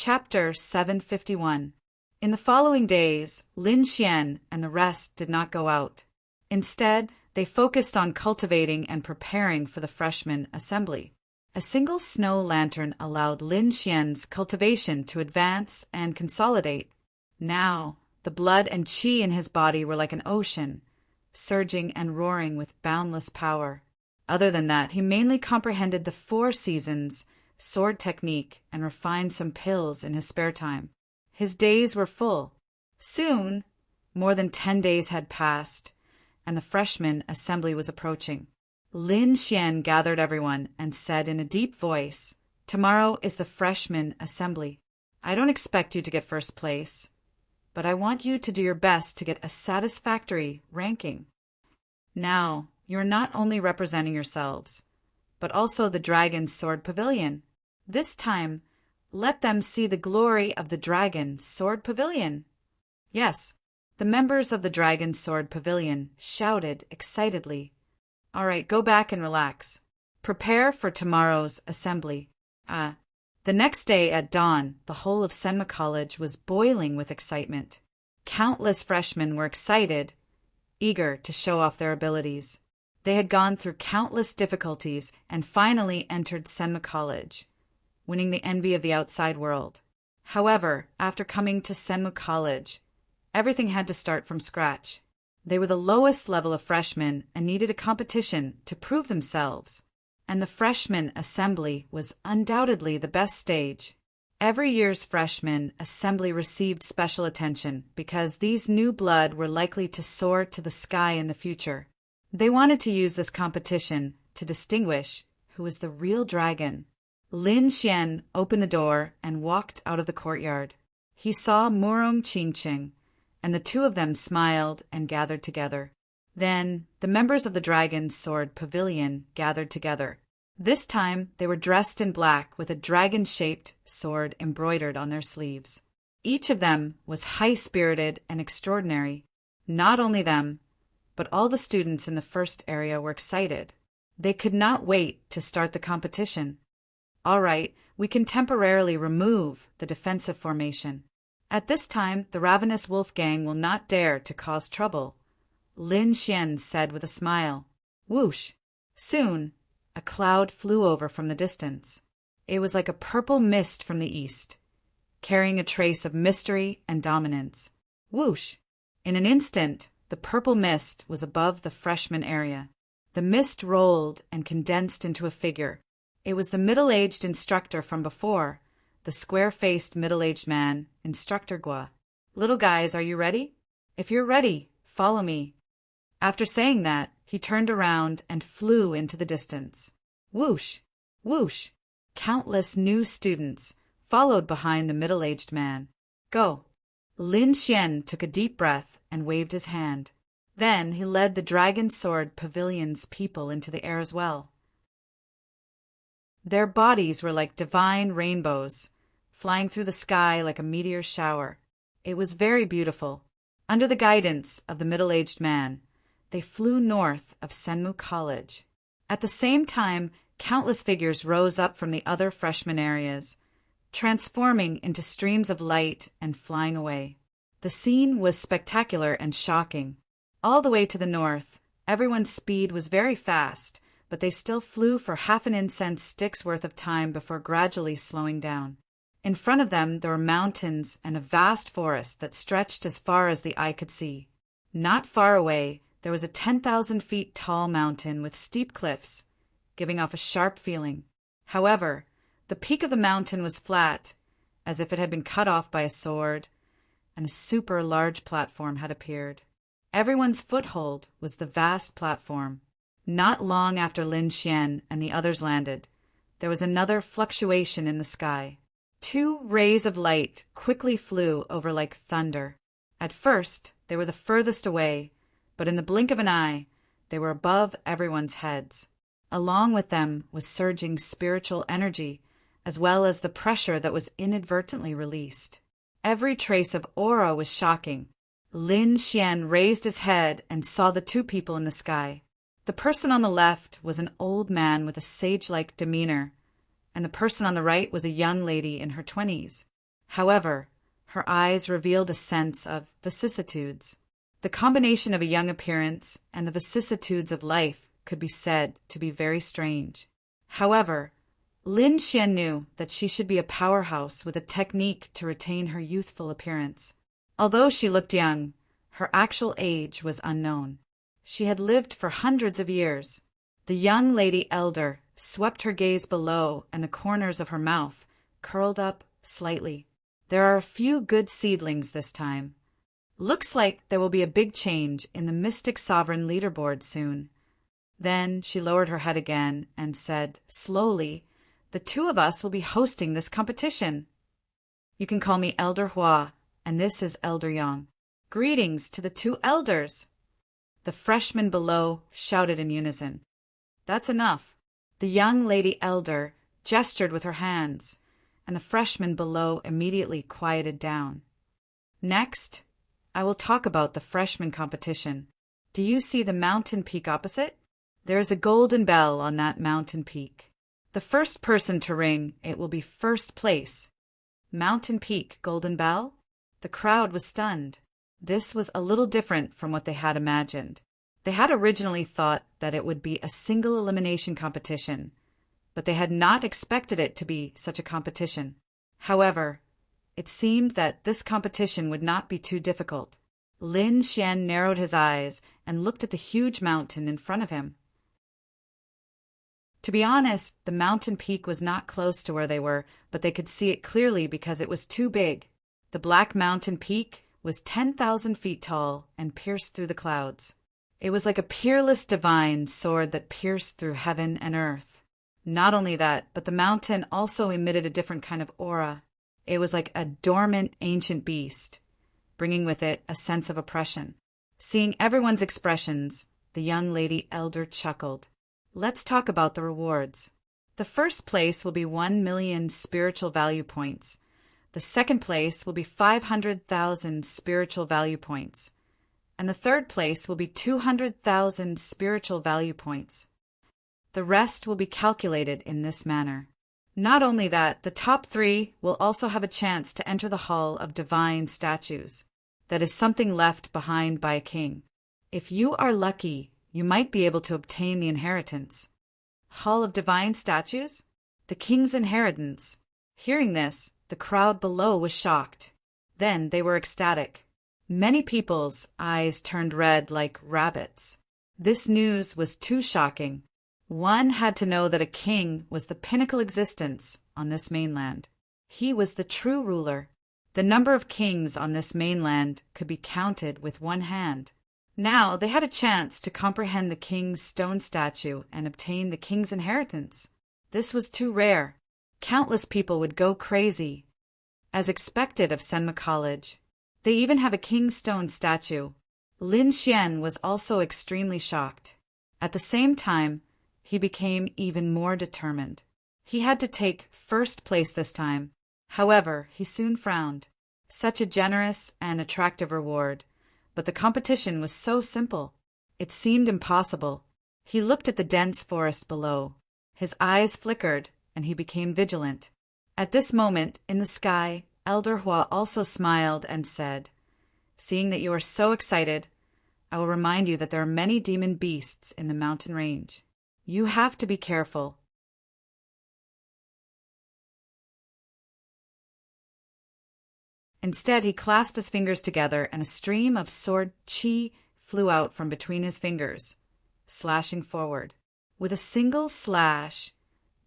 Chapter 751. In the following days, Lin Xian and the rest did not go out. Instead, they focused on cultivating and preparing for the freshman assembly. A single snow lantern allowed Lin Xian's cultivation to advance and consolidate. Now, the blood and qi in his body were like an ocean, surging and roaring with boundless power. Other than that, he mainly comprehended the 4 seasons, sword technique, and refined some pills in his spare time. His days were full. Soon, more than 10 days had passed, and the freshman assembly was approaching. Lin Xian gathered everyone and said in a deep voice, "Tomorrow is the freshman assembly. I don't expect you to get first place, but I want you to do your best to get a satisfactory ranking. Now, you're not only representing yourselves, but also the Dragon Sword Pavilion. This time, let them see the glory of the Dragon Sword Pavilion." Yes, the members of the Dragon Sword Pavilion shouted excitedly. "All right, go back and relax. Prepare for tomorrow's assembly." The next day at dawn, the whole of Senma College was boiling with excitement. Countless freshmen were excited, eager to show off their abilities. They had gone through countless difficulties and finally entered Senma College, winning the envy of the outside world. However, after coming to Senmu College, everything had to start from scratch. They were the lowest level of freshmen and needed a competition to prove themselves. And the freshman assembly was undoubtedly the best stage. Every year's freshman assembly received special attention because these new blood were likely to soar to the sky in the future. They wanted to use this competition to distinguish who was the real dragon. Lin Xian opened the door and walked out of the courtyard. He saw Murong Qingqing, and the two of them smiled and gathered together. Then the members of the Dragon Sword Pavilion gathered together. This time they were dressed in black with a dragon-shaped sword embroidered on their sleeves. Each of them was high-spirited and extraordinary. Not only them, but all the students in the first area were excited. They could not wait to start the competition. "All right, we can temporarily remove the defensive formation. At this time, the ravenous wolf gang will not dare to cause trouble," Lin Xian said with a smile. Whoosh! Soon, a cloud flew over from the distance. It was like a purple mist from the east, carrying a trace of mystery and dominance. Whoosh! In an instant, the purple mist was above the freshman area. The mist rolled and condensed into a figure. It was the middle-aged instructor from before, the square-faced middle-aged man, Instructor Gua. "Little guys, are you ready? If you're ready, follow me." After saying that, he turned around and flew into the distance. Whoosh! Whoosh! Countless new students followed behind the middle-aged man. "Go!" Lin Xian took a deep breath and waved his hand. Then he led the Dragon Sword Pavilion's people into the air as well. Their bodies were like divine rainbows, flying through the sky like a meteor shower. It was very beautiful. Under the guidance of the middle-aged man, they flew north of Senmu College. At the same time, countless figures rose up from the other freshman areas, transforming into streams of light and flying away. The scene was spectacular and shocking. All the way to the north, everyone's speed was very fast, but they still flew for half an incense stick's worth of time before gradually slowing down. In front of them there were mountains and a vast forest that stretched as far as the eye could see. Not far away, there was a 10,000 feet tall mountain with steep cliffs, giving off a sharp feeling. However, the peak of the mountain was flat, as if it had been cut off by a sword, and a super large platform had appeared. Everyone's foothold was the vast platform. Not long after Lin Xian and the others landed, there was another fluctuation in the sky. 2 rays of light quickly flew over like thunder. At first, they were the furthest away, but in the blink of an eye, they were above everyone's heads. Along with them was surging spiritual energy, as well as the pressure that was inadvertently released. Every trace of aura was shocking. Lin Xian raised his head and saw the 2 people in the sky. The person on the left was an old man with a sage-like demeanor, and the person on the right was a young lady in her 20s. However, her eyes revealed a sense of vicissitudes. The combination of a young appearance and the vicissitudes of life could be said to be very strange. However, Lin Xian knew that she should be a powerhouse with a technique to retain her youthful appearance. Although she looked young, her actual age was unknown. She had lived for hundreds of years. The young lady elder swept her gaze below, and the corners of her mouth curled up slightly. There are a few good seedlings this time. Looks like there will be a big change in the Mystic Sovereign leaderboard soon. Then she lowered her head again and said slowly, "The two of us will be hosting this competition. You can call me Elder Hua, and this is Elder Yang. Greetings to the two elders." The freshmen below shouted in unison. "That's enough." The young lady elder gestured with her hands, and the freshmen below immediately quieted down. "Next, I will talk about the freshman competition. Do you see the mountain peak opposite? There is a golden bell on that mountain peak. The first person to ring it will be first place." Mountain peak, golden bell? The crowd was stunned. This was a little different from what they had imagined. They had originally thought that it would be a single elimination competition, but they had not expected it to be such a competition. However, it seemed that this competition would not be too difficult. Lin Xian narrowed his eyes and looked at the huge mountain in front of him. To be honest, the mountain peak was not close to where they were, but they could see it clearly because it was too big. The Black Mountain Peak was 10,000 feet tall and pierced through the clouds. It was like a peerless divine sword that pierced through heaven and earth. Not only that, but the mountain also emitted a different kind of aura. It was like a dormant ancient beast, bringing with it a sense of oppression. Seeing everyone's expressions, the young lady elder chuckled. "Let's talk about the rewards. The first place will be 1 million spiritual value points. The second place will be 500,000 spiritual value points. And the third place will be 200,000 spiritual value points. The rest will be calculated in this manner. Not only that, the top 3 will also have a chance to enter the Hall of Divine Statues. That is something left behind by a king. If you are lucky, you might be able to obtain the inheritance." Hall of Divine Statues? The king's inheritance. Hearing this, the crowd below was shocked. Then they were ecstatic. Many people's eyes turned red like rabbits. This news was too shocking. One had to know that a king was the pinnacle existence on this mainland. He was the true ruler. The number of kings on this mainland could be counted with one hand. Now they had a chance to comprehend the king's stone statue and obtain the king's inheritance. This was too rare. Countless people would go crazy. As expected of Senma College, they even have a king's stone statue. Lin Xian was also extremely shocked. At the same time, he became even more determined. He had to take first place this time. However, he soon frowned. Such a generous and attractive reward. But the competition was so simple. It seemed impossible. He looked at the dense forest below. His eyes flickered, and he became vigilant. At this moment, in the sky, Elder Hua also smiled and said, "Seeing that you are so excited, I will remind you that there are many demon beasts in the mountain range. You have to be careful." Instead, he clasped his fingers together, and a stream of sword chi flew out from between his fingers, slashing forward. With a single slash,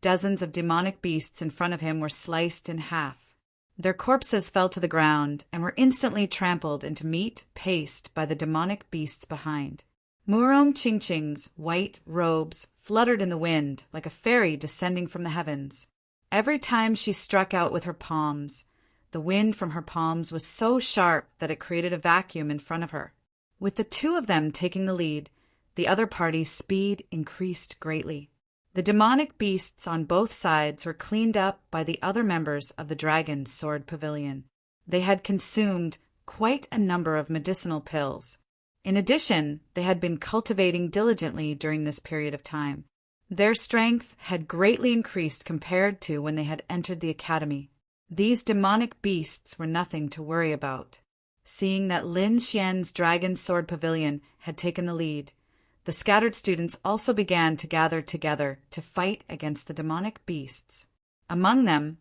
dozens of demonic beasts in front of him were sliced in half. Their corpses fell to the ground and were instantly trampled into meat paste by the demonic beasts behind. Murong Chingching's white robes fluttered in the wind like a fairy descending from the heavens. Every time she struck out with her palms, the wind from her palms was so sharp that it created a vacuum in front of her. With the two of them taking the lead, the other party's speed increased greatly. The demonic beasts on both sides were cleaned up by the other members of the Dragon's Sword Pavilion. They had consumed quite a number of medicinal pills. In addition, they had been cultivating diligently during this period of time. Their strength had greatly increased compared to when they had entered the academy. These demonic beasts were nothing to worry about. Seeing that Lin Xian's Dragon Sword Pavilion had taken the lead, the scattered students also began to gather together to fight against the demonic beasts. Among them,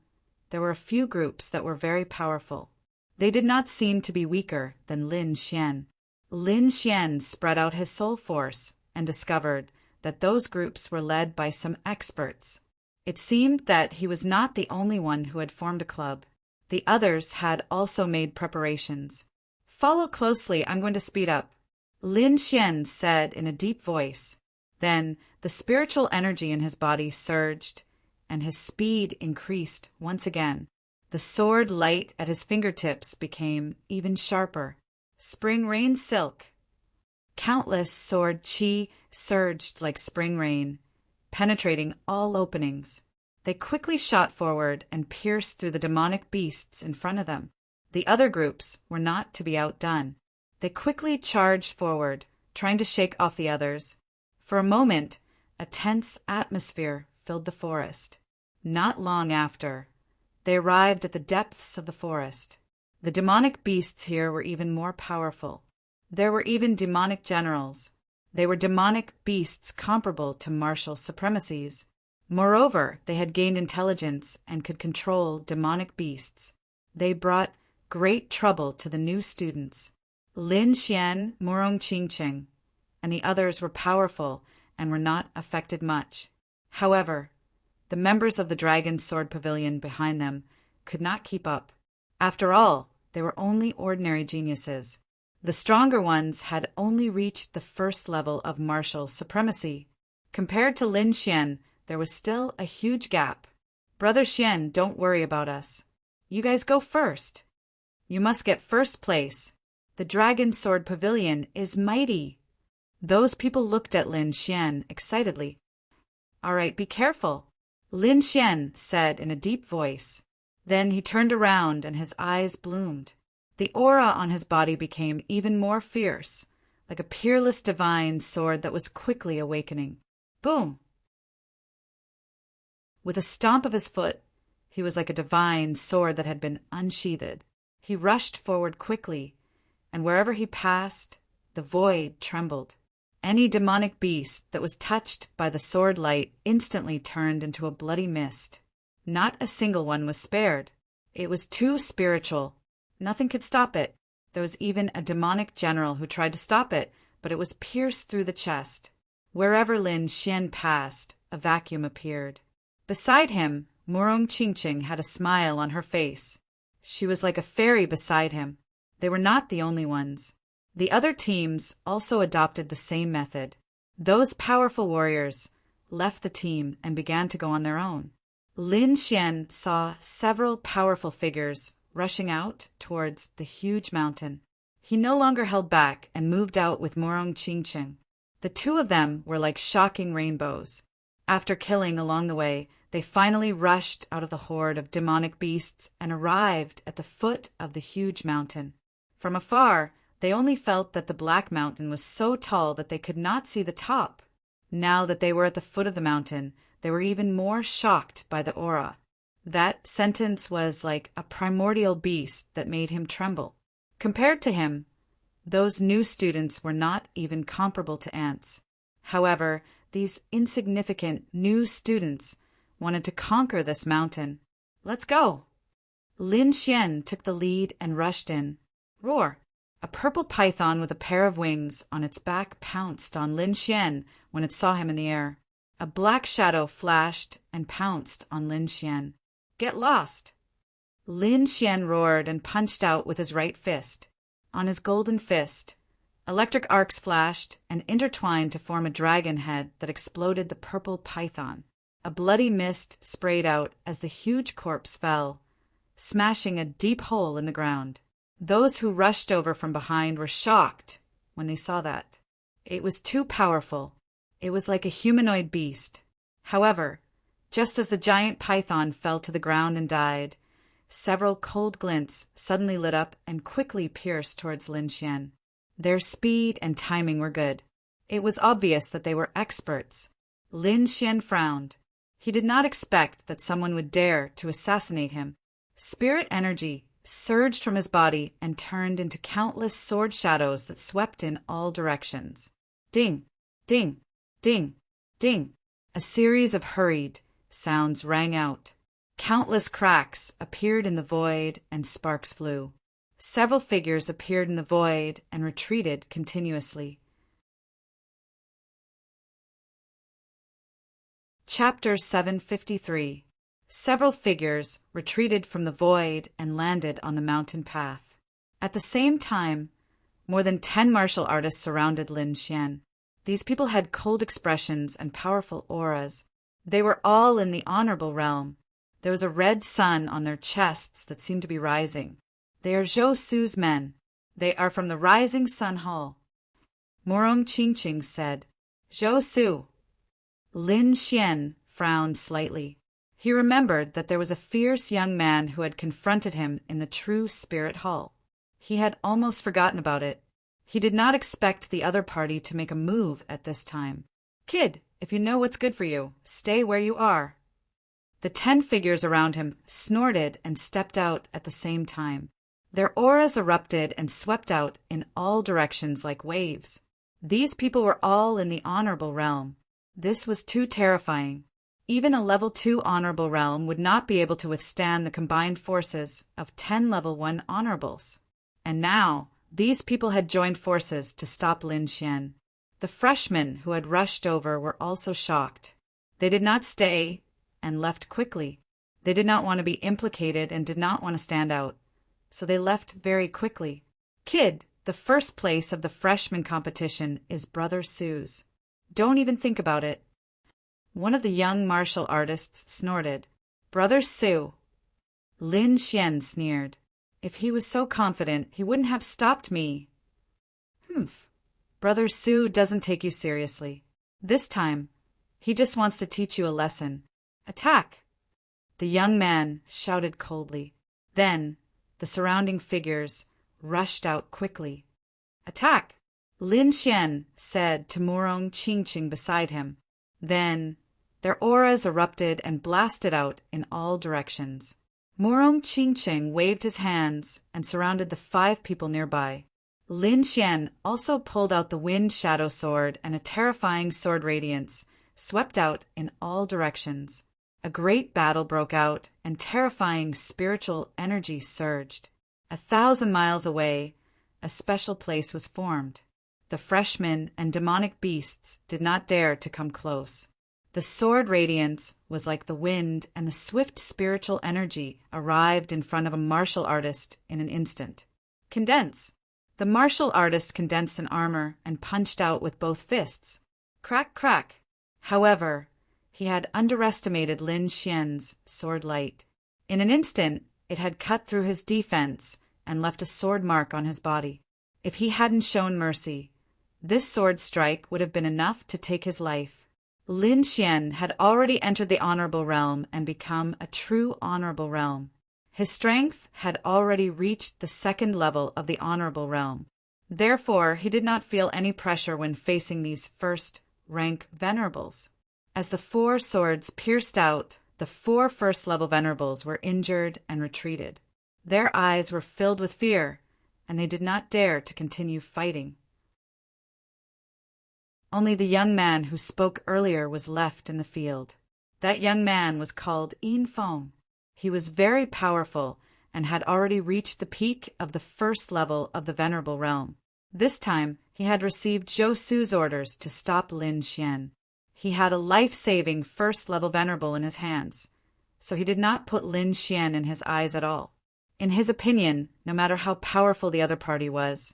there were a few groups that were very powerful. They did not seem to be weaker than Lin Xian. Lin Xian spread out his soul force and discovered that those groups were led by some experts. It seemed that he was not the only one who had formed a club. The others had also made preparations. "Follow closely, I'm going to speed up," Lin Xian said in a deep voice. Then the spiritual energy in his body surged, and his speed increased once again. The sword light at his fingertips became even sharper. Spring rain silk. Countless sword qi surged like spring rain, penetrating all openings. They quickly shot forward and pierced through the demonic beasts in front of them. The other groups were not to be outdone. They quickly charged forward, trying to shake off the others. For a moment, a tense atmosphere filled the forest. Not long after, they arrived at the depths of the forest. The demonic beasts here were even more powerful. There were even demonic generals. They were demonic beasts comparable to martial supremacies. Moreover, they had gained intelligence and could control demonic beasts. They brought great trouble to the new students. Lin Xian, Murong Qingqing, and the others were powerful and were not affected much. However, the members of the Dragon Sword Pavilion behind them could not keep up. After all, they were only ordinary geniuses. The stronger ones had only reached the first level of martial supremacy. Compared to Lin Xian, there was still a huge gap. "Brother Xian, don't worry about us. You guys go first. You must get first place. The Dragon Sword Pavilion is mighty." Those people looked at Lin Xian excitedly. "All right, be careful," Lin Xian said in a deep voice. Then he turned around and his eyes bloomed. The aura on his body became even more fierce, like a peerless divine sword that was quickly awakening. Boom! With a stomp of his foot, he was like a divine sword that had been unsheathed. He rushed forward quickly, and wherever he passed, the void trembled. Any demonic beast that was touched by the sword light instantly turned into a bloody mist. Not a single one was spared. It was too spiritual. Nothing could stop it. There was even a demonic general who tried to stop it, but it was pierced through the chest. Wherever Lin Xian passed, a vacuum appeared. Beside him, Murong Qingqing had a smile on her face. She was like a fairy beside him. They were not the only ones. The other teams also adopted the same method. Those powerful warriors left the team and began to go on their own. Lin Xian saw several powerful figures rushing out towards the huge mountain. He no longer held back and moved out with Murong Qingqing. The two of them were like shocking rainbows. After killing along the way, they finally rushed out of the horde of demonic beasts and arrived at the foot of the huge mountain. From afar, they only felt that the black mountain was so tall that they could not see the top. Now that they were at the foot of the mountain, they were even more shocked by the aura. That sentence was like a primordial beast that made him tremble. Compared to him, those new students were not even comparable to ants. However, these insignificant new students wanted to conquer this mountain. "Let's go!" Lin Xian took the lead and rushed in. Roar! A purple python with a pair of wings on its back pounced on Lin Xian when it saw him in the air. A black shadow flashed and pounced on Lin Xian. "Get lost!" Lin Xian roared and punched out with his right fist. On his golden fist, electric arcs flashed and intertwined to form a dragon head that exploded the purple python. A bloody mist sprayed out as the huge corpse fell, smashing a deep hole in the ground. Those who rushed over from behind were shocked when they saw that. It was too powerful. It was like a humanoid beast. However, just as the giant python fell to the ground and died, several cold glints suddenly lit up and quickly pierced towards Lin Xian. Their speed and timing were good. It was obvious that they were experts. Lin Xian frowned. He did not expect that someone would dare to assassinate him. Spirit energy surged from his body and turned into countless sword shadows that swept in all directions. Ding, ding, ding, ding. A series of hurried sounds rang out. Countless cracks appeared in the void and sparks flew. Several figures appeared in the void and retreated continuously. Chapter 753. Several figures retreated from the void and landed on the mountain path. At the same time, more than 10 martial artists surrounded Lin Xian. These people had cold expressions and powerful auras. They were all in the honorable realm. There was a red sun on their chests that seemed to be rising. They are Zhou Su's men. They are from the Rising Sun Hall. Morong Qingqing said, "Zhou Su." Lin Xian frowned slightly. He remembered that there was a fierce young man who had confronted him in the True Spirit Hall. He had almost forgotten about it. He did not expect the other party to make a move at this time. "Kid, if you know what's good for you, stay where you are." The 10 figures around him snorted and stepped out at the same time. Their auras erupted and swept out in all directions like waves. These people were all in the honorable realm. This was too terrifying. Even a level 2 honorable realm would not be able to withstand the combined forces of 10 level 1 honorables. And now, these people had joined forces to stop Lin Xian. The freshmen who had rushed over were also shocked. They did not stay and left quickly. They did not want to be implicated and did not want to stand out. So they left very quickly. "Kid, the first place of the freshman competition is Brother Su's. Don't even think about it." One of the young martial artists snorted. "Brother Su." Lin Xian sneered. "If he was so confident, he wouldn't have stopped me." "Humph. Brother Su doesn't take you seriously. This time, he just wants to teach you a lesson. Attack!" The young man shouted coldly. Then, the surrounding figures rushed out quickly. "Attack!" Lin Xian said to Morong Qingqing beside him. Then, their auras erupted and blasted out in all directions. Morong Qingqing waved his hands and surrounded the 5 people nearby. Lin Xian also pulled out the wind shadow sword, and a terrifying sword radiance swept out in all directions. A great battle broke out, and terrifying spiritual energy surged. 1,000 miles away, a special place was formed. The freshmen and demonic beasts did not dare to come close. The sword radiance was like the wind, and the swift spiritual energy arrived in front of a martial artist in an instant. "Condense!" The martial artist condensed an armor and punched out with both fists. Crack, crack! However, he had underestimated Lin Xian's sword light. In an instant, it had cut through his defense and left a sword mark on his body. If he hadn't shown mercy, this sword strike would have been enough to take his life. Lin Xian had already entered the honorable realm and become a true honorable realm. His strength had already reached the 2nd level of the honorable realm. Therefore, he did not feel any pressure when facing these first-rank venerables. As the 4 swords pierced out, the 4 first-level venerables were injured and retreated. Their eyes were filled with fear, and they did not dare to continue fighting. Only the young man who spoke earlier was left in the field. That young man was called Yin Feng. He was very powerful and had already reached the peak of the 1st level of the Venerable Realm. This time, he had received Zhou Su's orders to stop Lin Xian. He had a life-saving 1st-level Venerable in his hands, so he did not put Lin Xian in his eyes at all. In his opinion, no matter how powerful the other party was,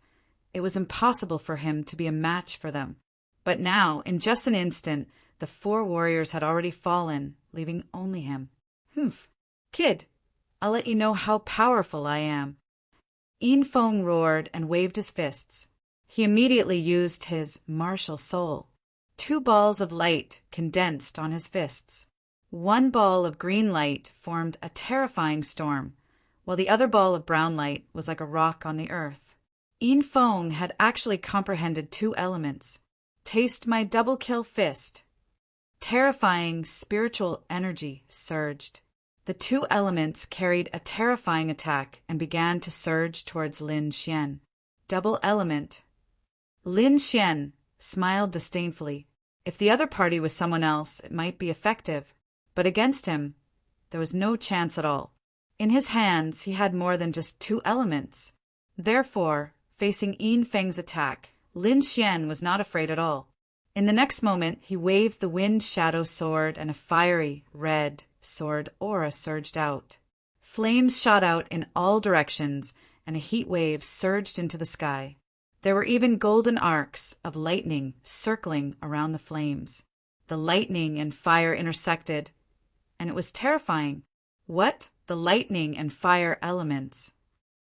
it was impossible for him to be a match for them. But now, in just an instant, the 4 warriors had already fallen, leaving only him. "Humph! Kid, I'll let you know how powerful I am." Yin Feng roared and waved his fists. He immediately used his martial soul. 2 balls of light condensed on his fists. 1 ball of green light formed a terrifying storm, while the other ball of brown light was like a rock on the earth. Yin Feng had actually comprehended 2 elements. Taste my double-kill fist. Terrifying spiritual energy surged. The two elements carried a terrifying attack and began to surge towards Lin Xian. Double element. Lin Xian smiled disdainfully. If the other party was someone else, it might be effective, but against him, there was no chance at all. In his hands, he had more than just two elements. Therefore, facing Yin Feng's attack, Lin Xian was not afraid at all. In the next moment, he waved the wind shadow sword and a fiery, red sword aura surged out. Flames shot out in all directions, and a heat wave surged into the sky. There were even golden arcs of lightning circling around the flames. The lightning and fire intersected, and it was terrifying. What? The lightning and fire elements.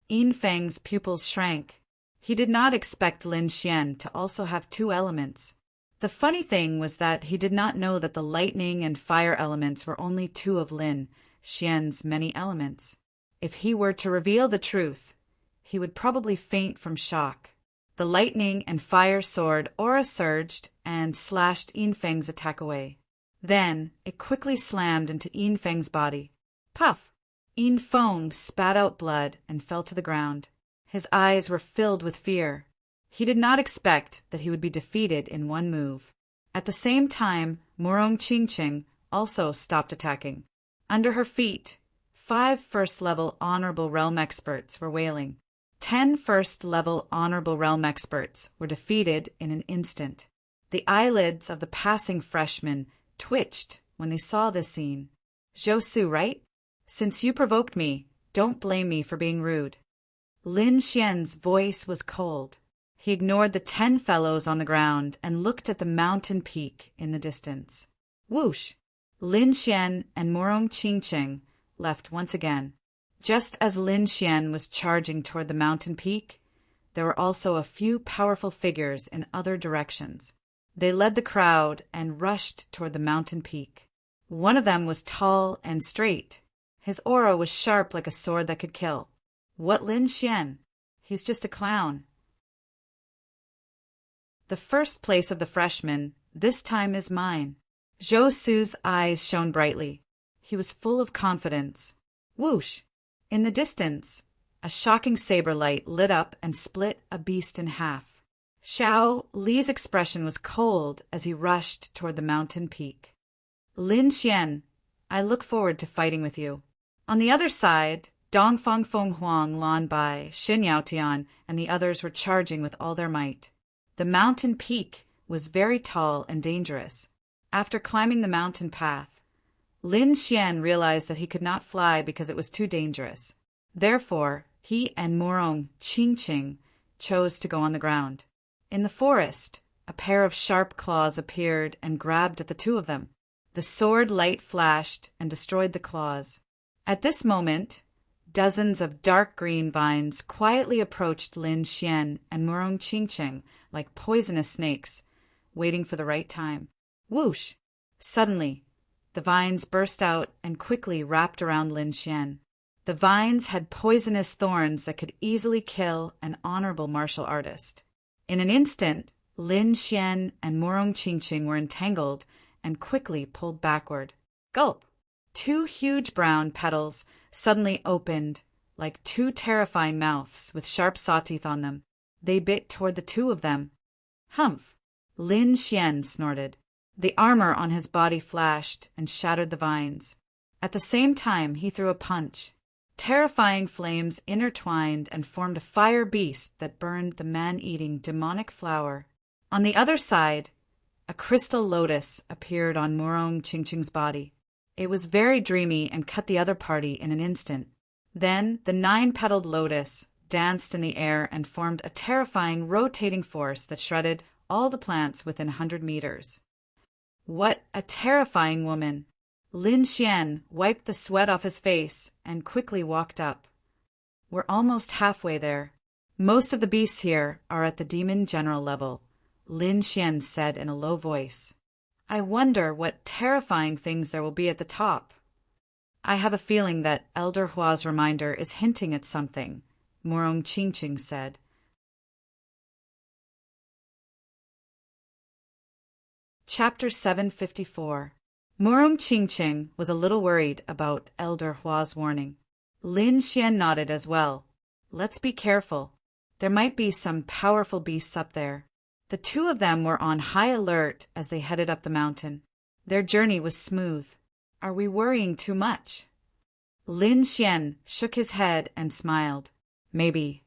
Yin Feng's pupils shrank. He did not expect Lin Xian to also have two elements. The funny thing was that he did not know that the lightning and fire elements were only two of Lin Xian's many elements. If he were to reveal the truth, he would probably faint from shock. The lightning and fire sword aura surged and slashed Yin Feng's attack away. Then it quickly slammed into Yin Feng's body. Puff! Yin Feng spat out blood and fell to the ground. His eyes were filled with fear. He did not expect that he would be defeated in one move. At the same time, Murong Qingqing also stopped attacking. Under her feet, 5 first-level Honorable Realm experts were wailing. 10 first-level Honorable Realm experts were defeated in an instant. The eyelids of the passing freshmen twitched when they saw this scene. Zhou, right? Since you provoked me, don't blame me for being rude. Lin Xian's voice was cold. He ignored the 10 fellows on the ground and looked at the mountain peak in the distance. Whoosh! Lin Xian and Murong Qingqing left once again. Just as Lin Xian was charging toward the mountain peak, there were also a few powerful figures in other directions. They led the crowd and rushed toward the mountain peak. One of them was tall and straight. His aura was sharp like a sword that could kill. What Lin Xian? He's just a clown. The first place of the freshmen, this time is mine. Zhou Su's eyes shone brightly. He was full of confidence. Whoosh! In the distance, a shocking saber light lit up and split a beast in half. Xiao Li's expression was cold as he rushed toward the mountain peak. Lin Xian, I look forward to fighting with you. On the other side, Dongfang Feng Huang, Lan Bai, Xin Yaotian, and the others were charging with all their might. The mountain peak was very tall and dangerous. After climbing the mountain path, Lin Xian realized that he could not fly because it was too dangerous. Therefore, he and Murong Qingqing chose to go on the ground. In the forest, a pair of sharp claws appeared and grabbed at the two of them. The sword light flashed and destroyed the claws. At this moment, dozens of dark green vines quietly approached Lin Xian and Murong Qingqing like poisonous snakes, waiting for the right time. Whoosh! Suddenly, the vines burst out and quickly wrapped around Lin Xian. The vines had poisonous thorns that could easily kill an honorable martial artist. In an instant, Lin Xian and Murong Qingqing were entangled and quickly pulled backward. Gulp! 2 huge brown petals suddenly opened like 2 terrifying mouths with sharp saw-teeth on them. They bit toward the 2 of them. Humph! Lin Xian snorted. The armor on his body flashed and shattered the vines. At the same time, he threw a punch. Terrifying flames intertwined and formed a fire beast that burned the man-eating demonic flower. On the other side, a crystal lotus appeared on Murong Qingqing's body. It was very dreamy and cut the other party in an instant. Then the 9-petaled lotus danced in the air and formed a terrifying rotating force that shredded all the plants within 100 meters. What a terrifying woman! Lin Xian wiped the sweat off his face and quickly walked up. We're almost halfway there. Most of the beasts here are at the demon general level, Lin Xian said in a low voice. I wonder what terrifying things there will be at the top. I have a feeling that Elder Hua's reminder is hinting at something, Murong Qingqing said. Chapter 754. Murong Qingqing was a little worried about Elder Hua's warning. Lin Xian nodded as well. Let's be careful. There might be some powerful beasts up there. The two of them were on high alert as they headed up the mountain. Their journey was smooth. Are we worrying too much? Lin Xian shook his head and smiled. Maybe.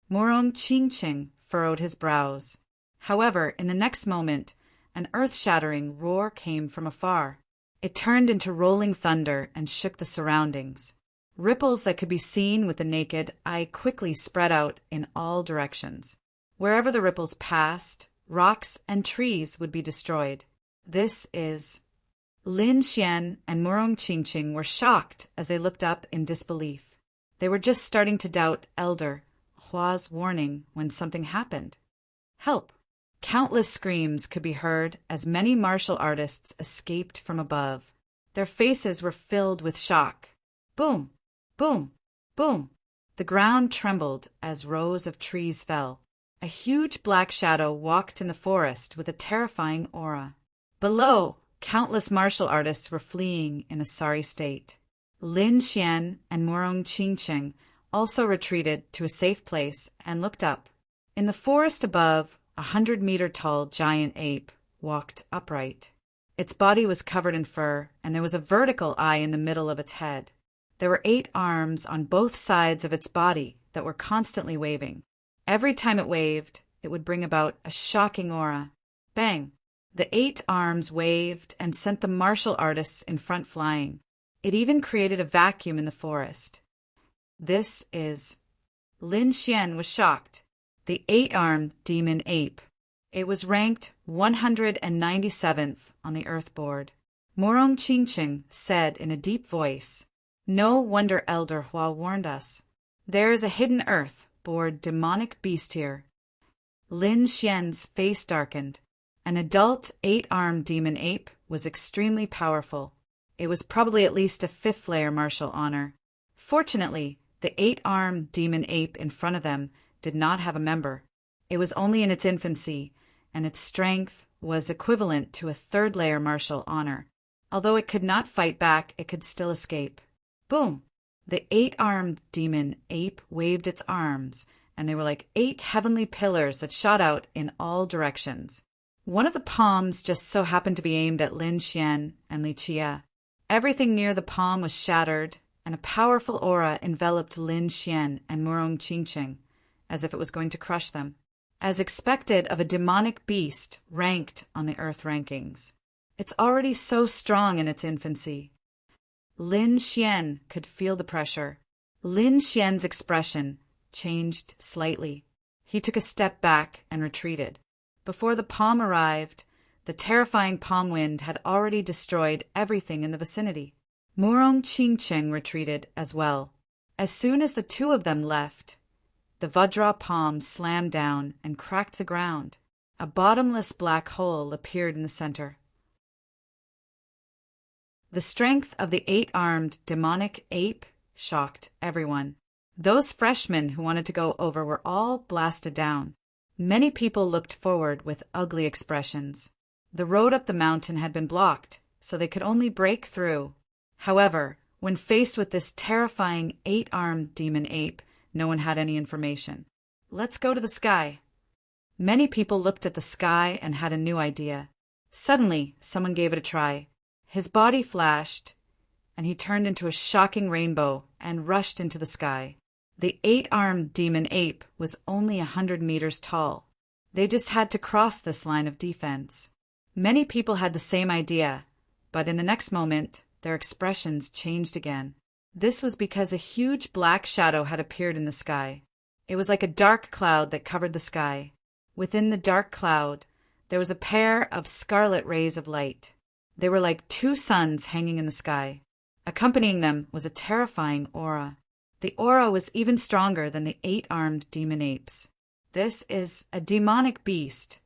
Murong Qingqing furrowed his brows. However, in the next moment, an earth-shattering roar came from afar. It turned into rolling thunder and shook the surroundings. Ripples that could be seen with the naked eye quickly spread out in all directions. Wherever the ripples passed, rocks and trees would be destroyed. This is... Lin Xian and Murong Qingqing were shocked as they looked up in disbelief. They were just starting to doubt Elder Hua's warning when something happened. Help! Countless screams could be heard as many martial artists escaped from above. Their faces were filled with shock. Boom! Boom! Boom! The ground trembled as rows of trees fell. A huge black shadow walked in the forest with a terrifying aura. Below, countless martial artists were fleeing in a sorry state. Lin Xian and Murong Qingqing also retreated to a safe place and looked up. In the forest above, 100-meter-tall giant ape walked upright. Its body was covered in fur, and there was a vertical eye in the middle of its head. There were 8 arms on both sides of its body that were constantly waving. Every time it waved, it would bring about a shocking aura. Bang! The 8 arms waved and sent the martial artists in front flying. It even created a vacuum in the forest. This is... Lin Xian was shocked. The 8-armed demon ape. It was ranked 197th on the Earth board. Murong Qingqing said in a deep voice, "No wonder Elder Hua warned us. There is a hidden Earth board demonic beast here." Lin Xian's face darkened. An adult 8-armed demon ape was extremely powerful. It was probably at least a 5th-layer martial honor. Fortunately, the 8-armed demon ape in front of them did not have a member. It was only in its infancy, and its strength was equivalent to a 3rd-layer martial honor. Although it could not fight back, it could still escape. Boom! The 8-armed demon ape waved its arms, and they were like 8 heavenly pillars that shot out in all directions. One of the palms just so happened to be aimed at Lin Xian and Li Qia. Everything near the palm was shattered, and a powerful aura enveloped Lin Xian and Murong Qingqing, as if it was going to crush them. As expected of a demonic beast ranked on the Earth rankings. It's already so strong in its infancy. Lin Xian could feel the pressure. Lin Xian's expression changed slightly. He took a step back and retreated. Before the palm arrived, the terrifying palm wind had already destroyed everything in the vicinity. Murong Qingqing retreated as well. As soon as the two of them left, the Vajra palm slammed down and cracked the ground. A bottomless black hole appeared in the center. The strength of the 8-armed demonic ape shocked everyone. Those freshmen who wanted to go over were all blasted down. Many people looked forward with ugly expressions. The road up the mountain had been blocked, so they could only break through. However, when faced with this terrifying 8-armed demon ape, no one had any information. Let's go to the sky. Many people looked at the sky and had a new idea. Suddenly, someone gave it a try. His body flashed, and he turned into a shocking rainbow and rushed into the sky. The 8-armed demon ape was only 100 meters tall. They just had to cross this line of defense. Many people had the same idea, but in the next moment, their expressions changed again. This was because a huge black shadow had appeared in the sky. It was like a dark cloud that covered the sky. Within the dark cloud, there was a pair of scarlet rays of light. They were like 2 suns hanging in the sky. Accompanying them was a terrifying aura. The aura was even stronger than the 8-armed demon apes. This is a demonic beast.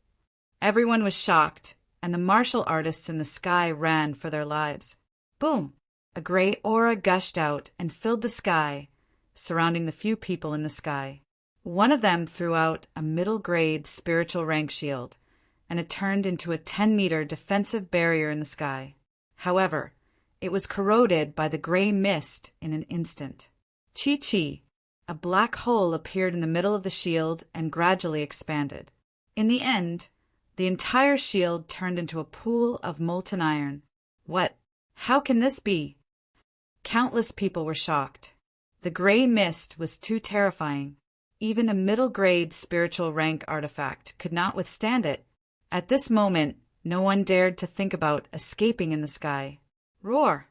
Everyone was shocked, and the martial artists in the sky ran for their lives. Boom! A gray aura gushed out and filled the sky, surrounding the few people in the sky. One of them threw out a middle-grade spiritual rank shield, and it turned into a 10-meter defensive barrier in the sky. However, it was corroded by the gray mist in an instant. Chi-chi, a black hole appeared in the middle of the shield and gradually expanded. In the end, the entire shield turned into a pool of molten iron. What? How can this be? Countless people were shocked. The gray mist was too terrifying. Even a middle-grade spiritual rank artifact could not withstand it. At this moment, no one dared to think about escaping in the sky. Roar!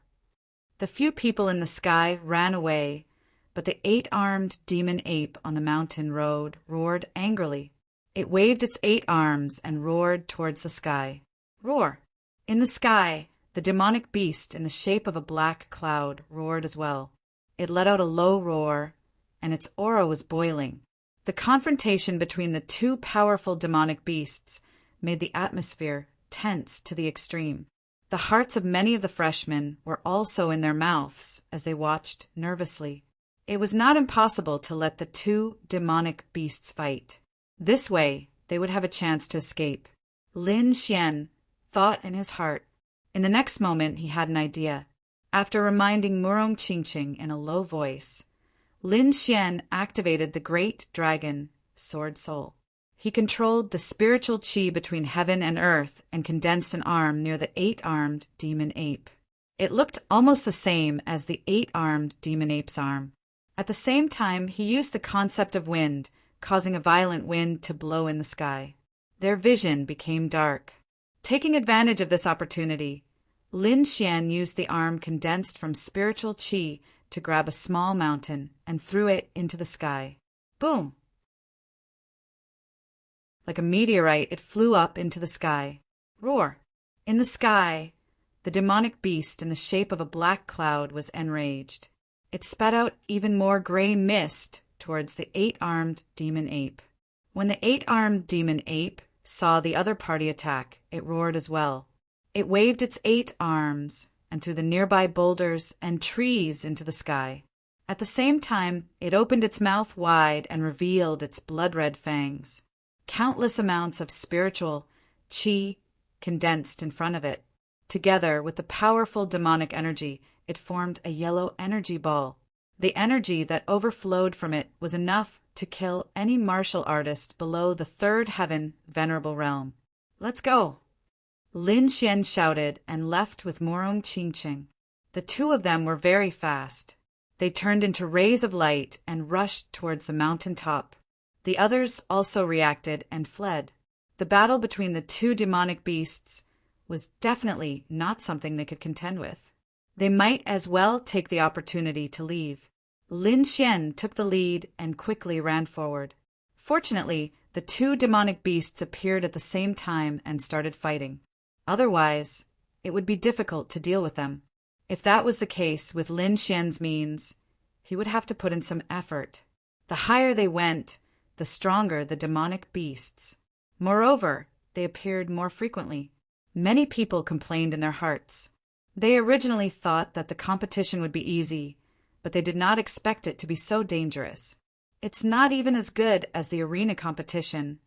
The few people in the sky ran away, but the 8-armed demon ape on the mountain road roared angrily. It waved its 8 arms and roared towards the sky. Roar! In the sky, the demonic beast in the shape of a black cloud roared as well. It let out a low roar, and its aura was boiling. The confrontation between the two powerful demonic beasts made the atmosphere tense to the extreme. The hearts of many of the freshmen were also in their mouths as they watched nervously. It was not impossible to let the two demonic beasts fight. This way, they would have a chance to escape. Lin Xian thought in his heart. In the next moment, he had an idea. After reminding Murong Qingqing in a low voice, Lin Xian activated the great dragon, Sword Soul. He controlled the spiritual qi between heaven and earth and condensed an arm near the 8-armed demon ape. It looked almost the same as the 8-armed demon ape's arm. At the same time, he used the concept of wind, causing a violent wind to blow in the sky. Their vision became dark. Taking advantage of this opportunity, Lin Xian used the arm condensed from spiritual qi to grab a small mountain and threw it into the sky. Boom! Like a meteorite, it flew up into the sky. Roar! In the sky, the demonic beast in the shape of a black cloud was enraged. It spat out even more gray mist towards the 8-armed demon ape. When the 8-armed demon ape saw the other party attack, it roared as well. It waved its 8 arms and threw the nearby boulders and trees into the sky. At the same time, it opened its mouth wide and revealed its blood-red fangs. Countless amounts of spiritual qi condensed in front of it. Together with the powerful demonic energy, it formed a yellow energy ball. The energy that overflowed from it was enough to kill any martial artist below the 3rd heaven venerable realm. Let's go! Lin Xian shouted and left with Murong Qingqing. The two of them were very fast. They turned into rays of light and rushed towards the mountain top. The others also reacted and fled. The battle between the two demonic beasts was definitely not something they could contend with. They might as well take the opportunity to leave. Lin Xian took the lead and quickly ran forward. Fortunately, the two demonic beasts appeared at the same time and started fighting. Otherwise, it would be difficult to deal with them. If that was the case with Lin Xian's means, he would have to put in some effort. The higher they went, the stronger the demonic beasts. Moreover, they appeared more frequently. Many people complained in their hearts. They originally thought that the competition would be easy, but they did not expect it to be so dangerous. It's not even as good as the arena competition.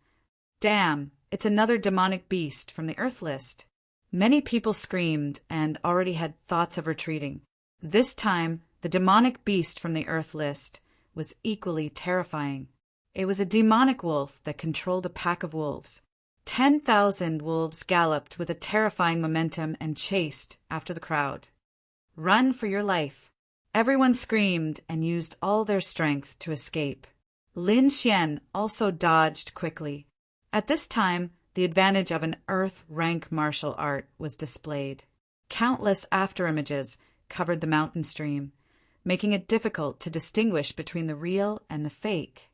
Damn, it's another demonic beast from the Earth list. Many people screamed and already had thoughts of retreating. This time, the demonic beast from the Earth list was equally terrifying. It was a demonic wolf that controlled a pack of wolves. 10,000 wolves galloped with a terrifying momentum and chased after the crowd. Run for your life. Everyone screamed and used all their strength to escape. Lin Xian also dodged quickly. At this time, the advantage of an Earth rank martial art was displayed. Countless afterimages covered the mountain stream, making it difficult to distinguish between the real and the fake.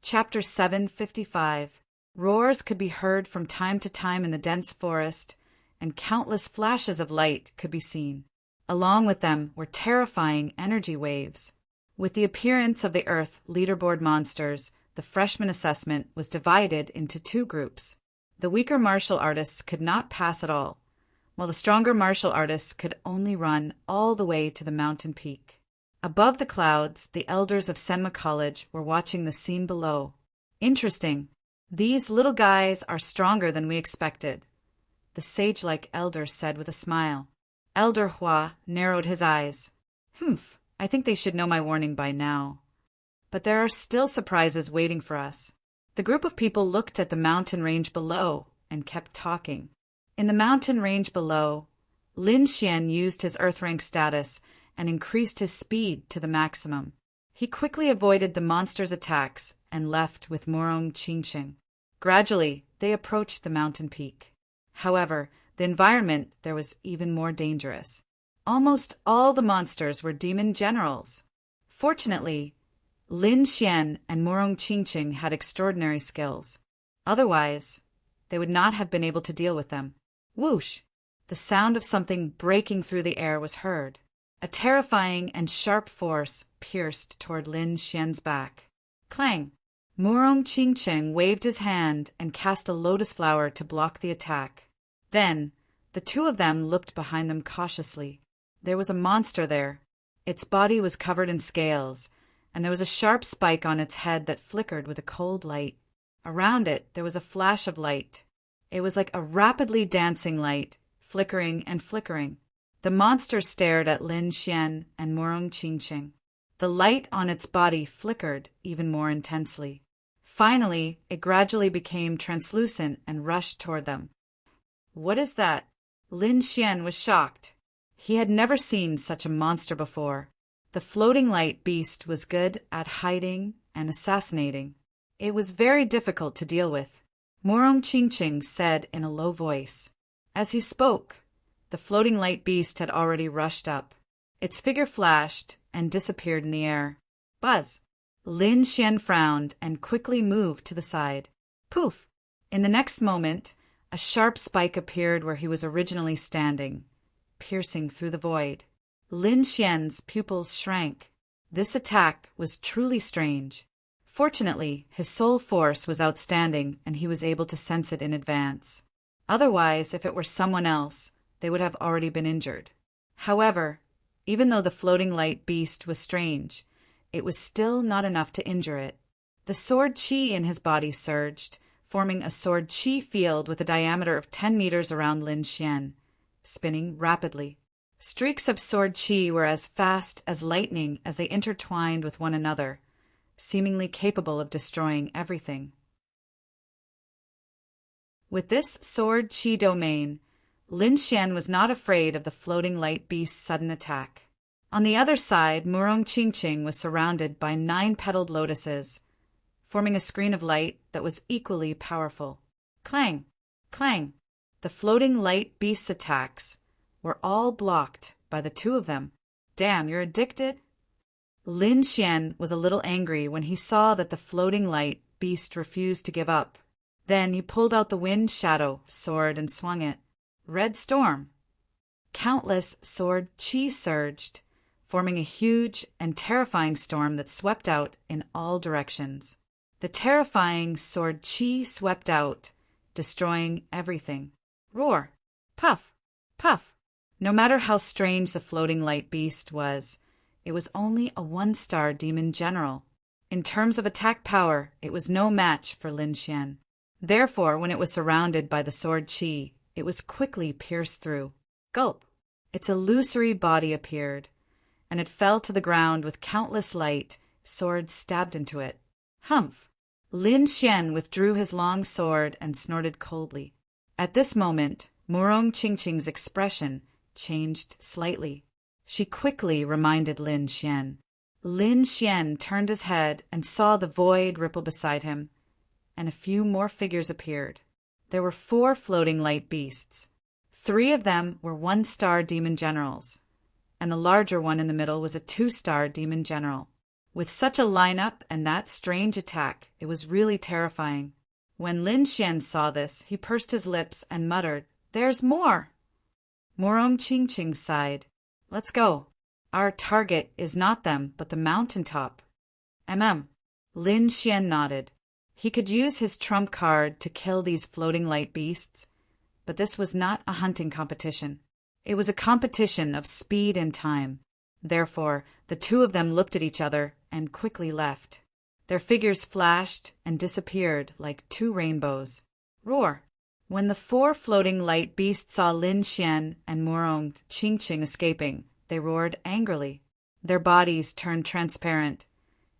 Chapter 755. Roars could be heard from time to time in the dense forest, and countless flashes of light could be seen. Along with them were terrifying energy waves. With the appearance of the Earth leaderboard monsters, the freshman assessment was divided into 2 groups. The weaker martial artists could not pass at all, while the stronger martial artists could only run all the way to the mountain peak. Above the clouds, the elders of Senma College were watching the scene below. Interesting. These little guys are stronger than we expected, the sage-like elder said with a smile. Elder Hua narrowed his eyes. Humph, I think they should know my warning by now. But there are still surprises waiting for us. The group of people looked at the mountain range below and kept talking. In the mountain range below, Lin Xian used his Earth rank status and increased his speed to the maximum. He quickly avoided the monster's attacks and left with Murong Qingqing. Gradually, they approached the mountain peak. However, the environment there was even more dangerous. Almost all the monsters were demon generals. Fortunately, Lin Xian and Murong Qingqing had extraordinary skills. Otherwise, they would not have been able to deal with them. Whoosh! The sound of something breaking through the air was heard. A terrifying and sharp force pierced toward Lin Xian's back. Clang! Murong Qingqing waved his hand and cast a lotus flower to block the attack. Then, the two of them looked behind them cautiously. There was a monster there. Its body was covered in scales, and there was a sharp spike on its head that flickered with a cold light. Around it, there was a flash of light. It was like a rapidly dancing light, flickering and flickering. The monster stared at Lin Xian and Murong Qingqing. The light on its body flickered even more intensely. Finally, it gradually became translucent and rushed toward them. What is that? Lin Xian was shocked. He had never seen such a monster before. The floating light beast was good at hiding and assassinating. It was very difficult to deal with. Murong Qingqing said in a low voice. As he spoke, the floating light beast had already rushed up. Its figure flashed and disappeared in the air. Buzz! Lin Xian frowned and quickly moved to the side. Poof! In the next moment, a sharp spike appeared where he was originally standing, piercing through the void. Lin Xian's pupils shrank. This attack was truly strange. Fortunately, his soul force was outstanding and he was able to sense it in advance. Otherwise, if it were someone else, they would have already been injured. However, even though the floating light beast was strange, it was still not enough to injure it. The sword qi in his body surged, forming a sword qi field with a diameter of 10 meters around Lin Xian, spinning rapidly. Streaks of sword qi were as fast as lightning as they intertwined with one another, seemingly capable of destroying everything. With this sword qi domain, Lin Xian was not afraid of the floating light beast's sudden attack. On the other side, Murong Qingqing was surrounded by 9-petaled lotuses, forming a screen of light that was equally powerful. Clang! Clang! The floating light beast's attacks were all blocked by the two of them. Damn, you're addicted? Lin Xian was a little angry when he saw that the floating light beast refused to give up. Then he pulled out the wind shadow sword and swung it. Red storm! Countless sword qi surged, forming a huge and terrifying storm that swept out in all directions. The terrifying sword qi swept out, destroying everything. Roar! Puff! Puff! No matter how strange the floating light beast was, it was only a 1-star demon general. In terms of attack power, it was no match for Lin Xian. Therefore, when it was surrounded by the sword qi, it was quickly pierced through. Gulp! Its illusory body appeared, and it fell to the ground with countless light swords stabbed into it. Humph! Lin Xian withdrew his long sword and snorted coldly. At this moment, Murong Qingqing's expression changed slightly. She quickly reminded Lin Xian. Lin Xian turned his head and saw the void ripple beside him, and a few more figures appeared. There were 4 floating light beasts. 3 of them were 1-star demon generals, and the larger one in the middle was a 2-star demon general. With such a lineup and that strange attack, it was really terrifying. When Lin Xian saw this, he pursed his lips and muttered, "There's more!" Murong Qingqing sighed. "Let's go. Our target is not them, but the mountaintop." Lin Xian nodded. He could use his trump card to kill these floating light beasts, but this was not a hunting competition. It was a competition of speed and time. Therefore, the two of them looked at each other and quickly left. Their figures flashed and disappeared like two rainbows. Roar! When the four floating light beasts saw Lin Xian and Murong Qingqing escaping, they roared angrily. Their bodies turned transparent,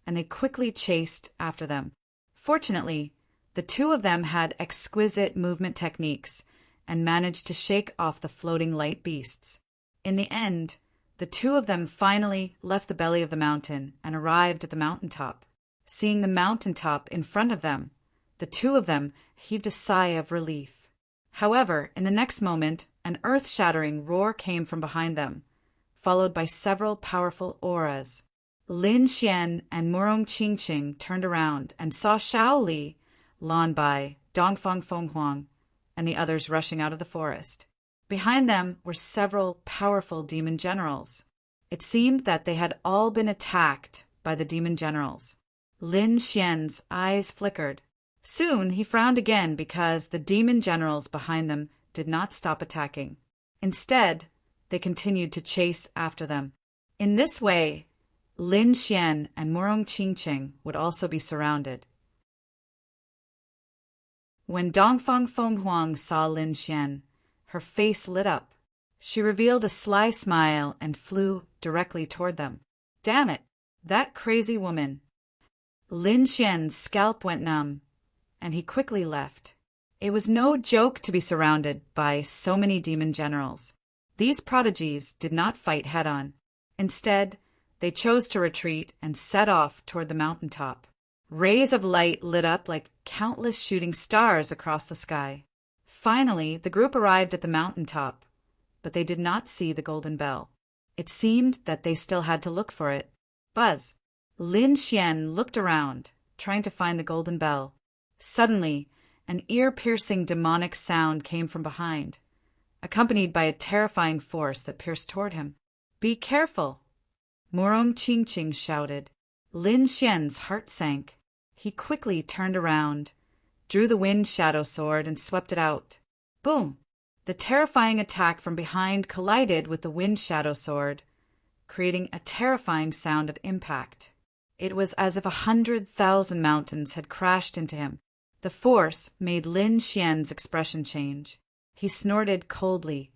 and they quickly chased after them. Fortunately, the two of them had exquisite movement techniques and managed to shake off the floating light beasts. In the end, the two of them finally left the belly of the mountain and arrived at the mountaintop. Seeing the mountaintop in front of them, the two of them heaved a sigh of relief. However, in the next moment, an earth-shattering roar came from behind them, followed by several powerful auras. Lin Xian and Murong Qingqing turned around and saw Shao Li, Lan Bai, Dongfang Fenghuang, and the others rushing out of the forest. Behind them were several powerful demon generals. It seemed that they had all been attacked by the demon generals. Lin Xian's eyes flickered. Soon he frowned again because the demon generals behind them did not stop attacking. Instead, they continued to chase after them. In this way, Lin Xian and Murong Qingqing would also be surrounded. When Dongfang Fenghuang saw Lin Xian, her face lit up. She revealed a sly smile and flew directly toward them. Damn it, that crazy woman. Lin Xian's scalp went numb, and he quickly left. It was no joke to be surrounded by so many demon generals. These prodigies did not fight head-on. Instead, they chose to retreat and set off toward the mountaintop. Rays of light lit up like countless shooting stars across the sky. Finally, the group arrived at the mountaintop, but they did not see the golden bell. It seemed that they still had to look for it. Buzz! Lin Xian looked around, trying to find the golden bell. Suddenly, an ear-piercing demonic sound came from behind, accompanied by a terrifying force that pierced toward him. Be careful! Murong Qingqing shouted. Lin Xian's heart sank. He quickly turned around, drew the wind shadow sword and swept it out. Boom! The terrifying attack from behind collided with the wind shadow sword, creating a terrifying sound of impact. It was as if 100,000 mountains had crashed into him. The force made Lin Xian's expression change. He snorted coldly,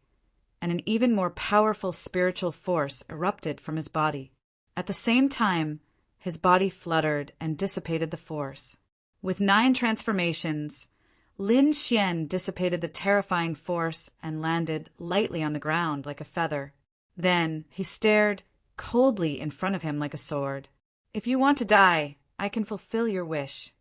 and an even more powerful spiritual force erupted from his body. At the same time, his body fluttered and dissipated the force. With 9 transformations, Lin Xian dissipated the terrifying force and landed lightly on the ground like a feather. Then he stared coldly in front of him like a sword. If you want to die, I can fulfill your wish.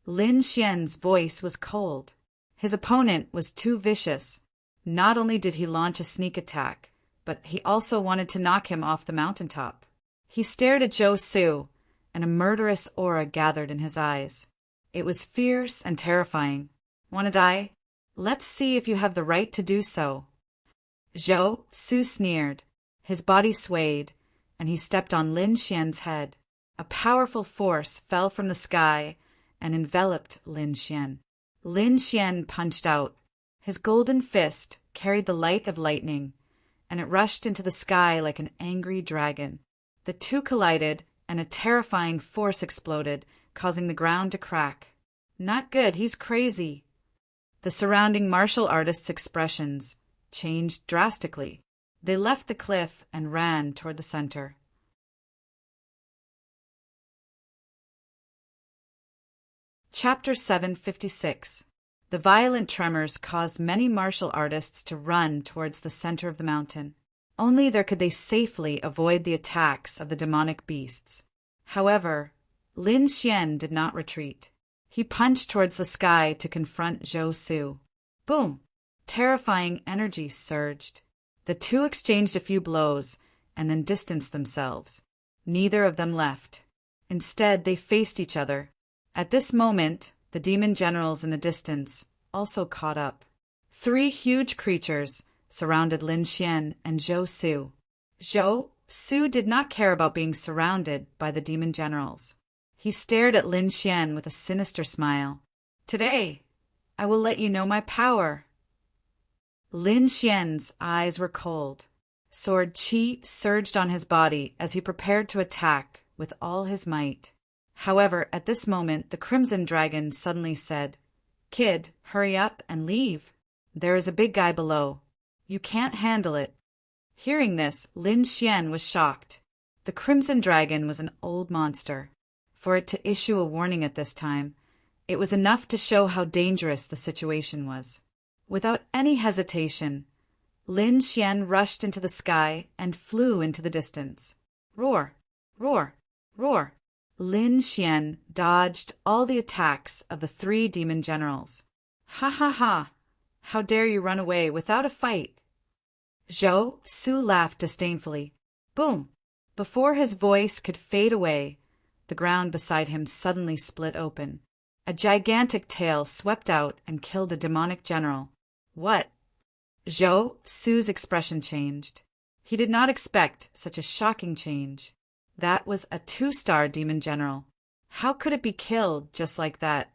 Lin Xian's voice was cold. His opponent was too vicious. Not only did he launch a sneak attack, but he also wanted to knock him off the mountaintop. He stared at Zhou Su, and a murderous aura gathered in his eyes. It was fierce and terrifying. Want to die? Let's see if you have the right to do so. Zhou Su sneered. His body swayed, and he stepped on Lin Xian's head. A powerful force fell from the sky and enveloped Lin Xian. Lin Xian punched out. His golden fist carried the light of lightning, and it rushed into the sky like an angry dragon. The two collided, and a terrifying force exploded, causing the ground to crack. Not good, he's crazy. The surrounding martial artists' expressions changed drastically. They left the cliff and ran toward the center. Chapter 756. The violent tremors caused many martial artists to run towards the center of the mountain. Only there could they safely avoid the attacks of the demonic beasts. However, Lin Xian did not retreat. He punched towards the sky to confront Zhou Su. Boom! Terrifying energy surged. The two exchanged a few blows and then distanced themselves. Neither of them left. Instead, they faced each other. At this moment, the demon generals in the distance also caught up. 3 huge creatures surrounded Lin Xian and Zhou Su. Zhou Su did not care about being surrounded by the demon generals. He stared at Lin Xian with a sinister smile. Today, I will let you know my power. Lin Xian's eyes were cold. Sword qi surged on his body as he prepared to attack with all his might. However, at this moment, the Crimson Dragon suddenly said, "Kid, hurry up and leave. There is a big guy below. You can't handle it." Hearing this, Lin Xian was shocked. The Crimson Dragon was an old monster. For it to issue a warning at this time, it was enough to show how dangerous the situation was. Without any hesitation, Lin Xian rushed into the sky and flew into the distance. Roar! Roar! Roar! Lin Xian dodged all the attacks of the 3 demon generals. "Ha ha ha! How dare you run away without a fight?" Zhou Su laughed disdainfully. Boom! Before his voice could fade away, the ground beside him suddenly split open. A gigantic tail swept out and killed a demonic general. What? Zhou Su's expression changed. He did not expect such a shocking change. That was a 2-star demon general. How could it be killed just like that?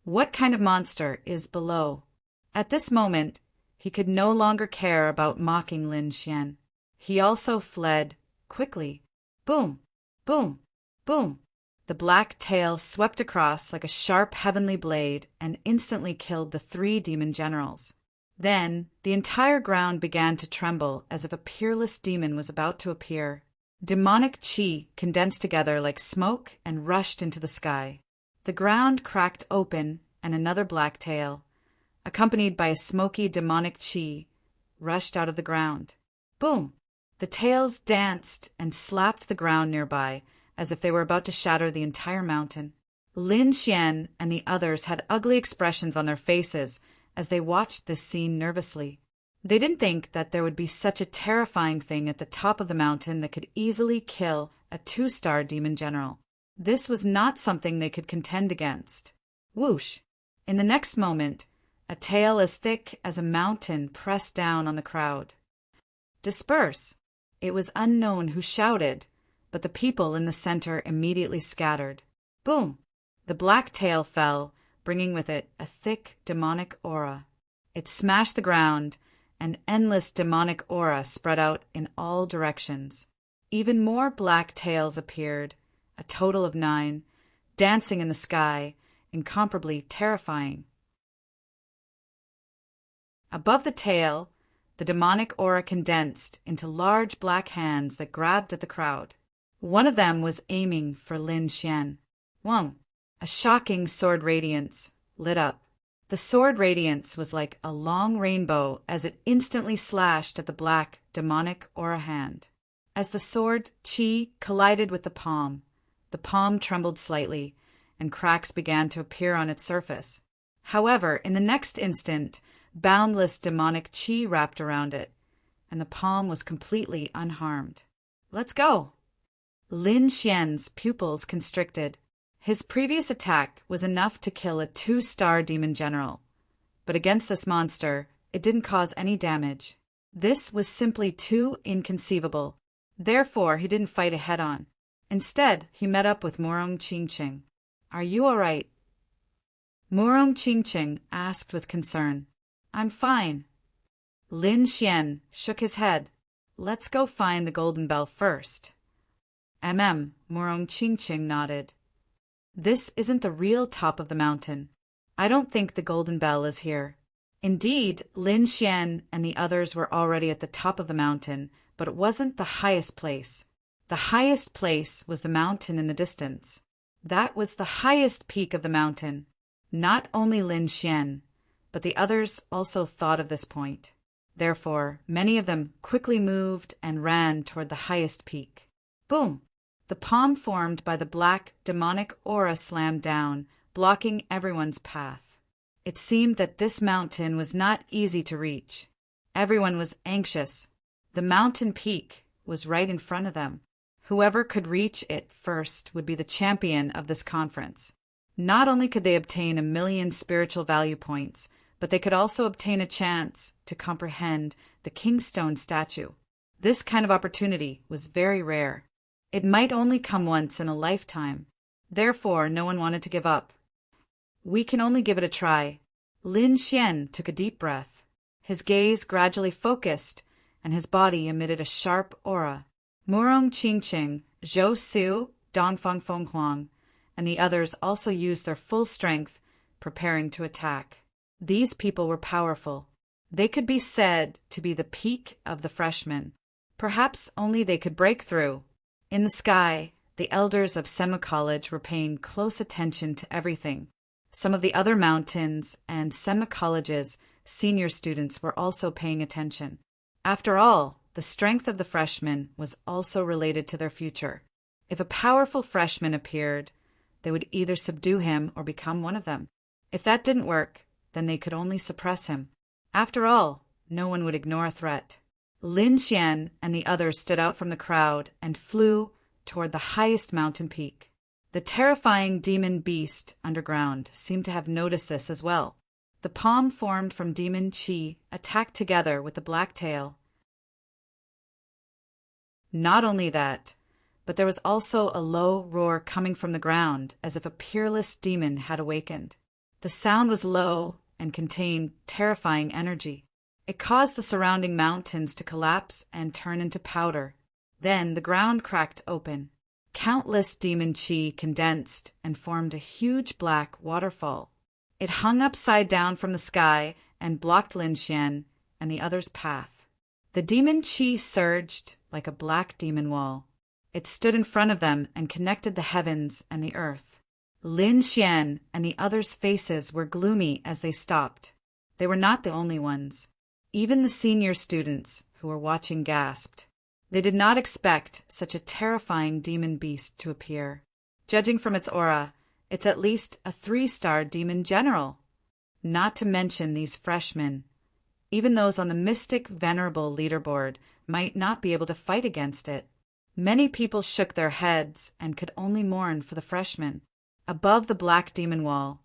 What kind of monster is below? At this moment, he could no longer care about mocking Lin Xian. He also fled quickly. Boom! Boom! Boom! The black tail swept across like a sharp heavenly blade and instantly killed the 3 demon generals. Then, the entire ground began to tremble as if a peerless demon was about to appear. Demonic chi condensed together like smoke and rushed into the sky. The ground cracked open and another black tail, accompanied by a smoky demonic chi, rushed out of the ground. Boom! The tails danced and slapped the ground nearby as if they were about to shatter the entire mountain. Lin Xian and the others had ugly expressions on their faces as they watched this scene nervously. They didn't think that there would be such a terrifying thing at the top of the mountain that could easily kill a 2-star demon general. This was not something they could contend against. Whoosh! In the next moment, a tail as thick as a mountain pressed down on the crowd. Disperse! It was unknown who shouted, but the people in the center immediately scattered. Boom! The black tail fell, bringing with it a thick demonic aura. It smashed the ground, and endless demonic aura spread out in all directions. Even more black tails appeared, a total of 9, dancing in the sky, incomparably terrifying. Above the tail, the demonic aura condensed into large black hands that grabbed at the crowd. One of them was aiming for Lin Xian. Whoa! A shocking sword radiance lit up. The sword radiance was like a long rainbow as it instantly slashed at the black, demonic aura hand. As the sword chi collided with the palm trembled slightly, and cracks began to appear on its surface. However, in the next instant, boundless demonic chi wrapped around it, and the palm was completely unharmed. Let's go! Lin Xian's pupils constricted. His previous attack was enough to kill a 2-star demon general, but against this monster, it didn't cause any damage. This was simply too inconceivable. Therefore, he didn't fight it head-on. Instead, he met up with Murong Qingqing. "Are you all right?" Murong Qingqing asked with concern. "I'm fine." Lin Xian shook his head. "Let's go find the Golden Bell first." Murong Qingqing nodded. "This isn't the real top of the mountain. I don't think the Golden Bell is here." Indeed, Lin Xian and the others were already at the top of the mountain, but it wasn't the highest place. The highest place was the mountain in the distance. That was the highest peak of the mountain. Not only Lin Xian, but the others also thought of this point. Therefore, many of them quickly moved and ran toward the highest peak. Boom! The palm formed by the black, demonic aura slammed down, blocking everyone's path. It seemed that this mountain was not easy to reach. Everyone was anxious. The mountain peak was right in front of them. Whoever could reach it first would be the champion of this conference. Not only could they obtain 1,000,000 spiritual value points, but they could also obtain a chance to comprehend the Kingstone statue. This kind of opportunity was very rare. It might only come once in a lifetime. Therefore, no one wanted to give up. "We can only give it a try." Lin Xian took a deep breath. His gaze gradually focused, and his body emitted a sharp aura. Murong Qingqing, Zhou Su, Dongfang Fenghuang, and the others also used their full strength, preparing to attack. These people were powerful. They could be said to be the peak of the freshmen. Perhaps only they could break through. In the sky, the elders of Sema College were paying close attention to everything. Some of the other mountains and Sema College's senior students were also paying attention. After all, the strength of the freshmen was also related to their future. If a powerful freshman appeared, they would either subdue him or become one of them. If that didn't work, then they could only suppress him. After all, no one would ignore a threat. Lin Xian and the others stood out from the crowd and flew toward the highest mountain peak. The terrifying demon beast underground seemed to have noticed this as well. The palm formed from demon chi attacked together with the black tail. Not only that, but there was also a low roar coming from the ground as if a peerless demon had awakened. The sound was low and contained terrifying energy. It caused the surrounding mountains to collapse and turn into powder. Then the ground cracked open. Countless demon chi condensed and formed a huge black waterfall. It hung upside down from the sky and blocked Lin Xian and the others' path. The demon chi surged like a black demon wall. It stood in front of them and connected the heavens and the earth. Lin Xian and the others' faces were gloomy as they stopped. They were not the only ones. Even the senior students who were watching gasped. They did not expect such a terrifying demon beast to appear. Judging from its aura, it's at least a 3-star demon general. Not to mention these freshmen. Even those on the mystic venerable leaderboard might not be able to fight against it. Many people shook their heads and could only mourn for the freshmen. Above the black demon wall,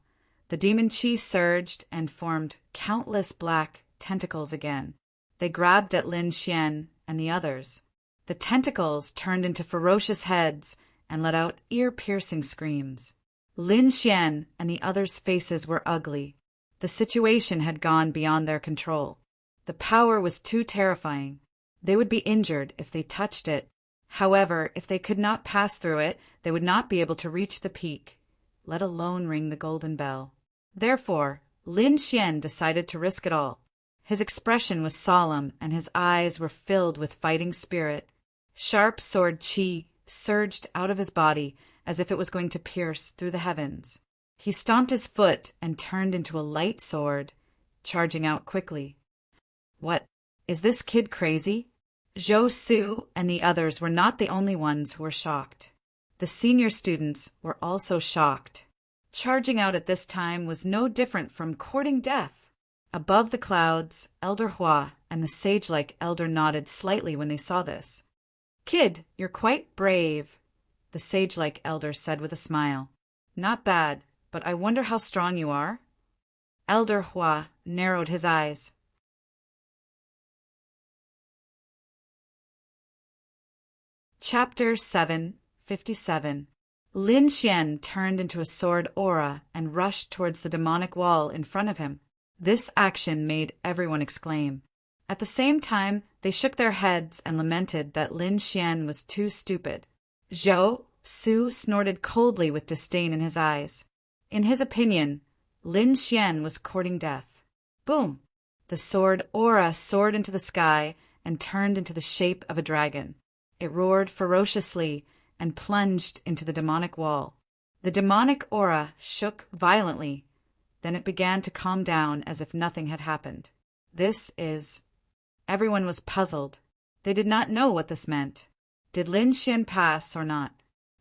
the demon chi surged and formed countless black tentacles again. They grabbed at Lin Xian and the others. The tentacles turned into ferocious heads and let out ear-piercing screams. Lin Xian and the others' faces were ugly. The situation had gone beyond their control. The power was too terrifying. They would be injured if they touched it. However, if they could not pass through it, they would not be able to reach the peak, let alone ring the golden bell. Therefore, Lin Xian decided to risk it all. His expression was solemn and his eyes were filled with fighting spirit. Sharp sword chi surged out of his body as if it was going to pierce through the heavens. He stomped his foot and turned into a light sword, charging out quickly. What? Is this kid crazy? Zhou Su and the others were not the only ones who were shocked. The senior students were also shocked. Charging out at this time was no different from courting death. Above the clouds, Elder Hua and the sage-like elder nodded slightly when they saw this. "Kid, you're quite brave," the sage-like elder said with a smile. "Not bad, but I wonder how strong you are?" Elder Hua narrowed his eyes. Chapter 757. Lin Xian turned into a sword aura and rushed towards the demonic wall in front of him. This action made everyone exclaim. At the same time, they shook their heads and lamented that Lin Xian was too stupid. Zhou Su snorted coldly with disdain in his eyes. In his opinion, Lin Xian was courting death. Boom! The sword aura soared into the sky and turned into the shape of a dragon. It roared ferociously and plunged into the demonic wall. The demonic aura shook violently. Then it began to calm down as if nothing had happened. Everyone was puzzled. They did not know what this meant. Did Lin Xian pass or not?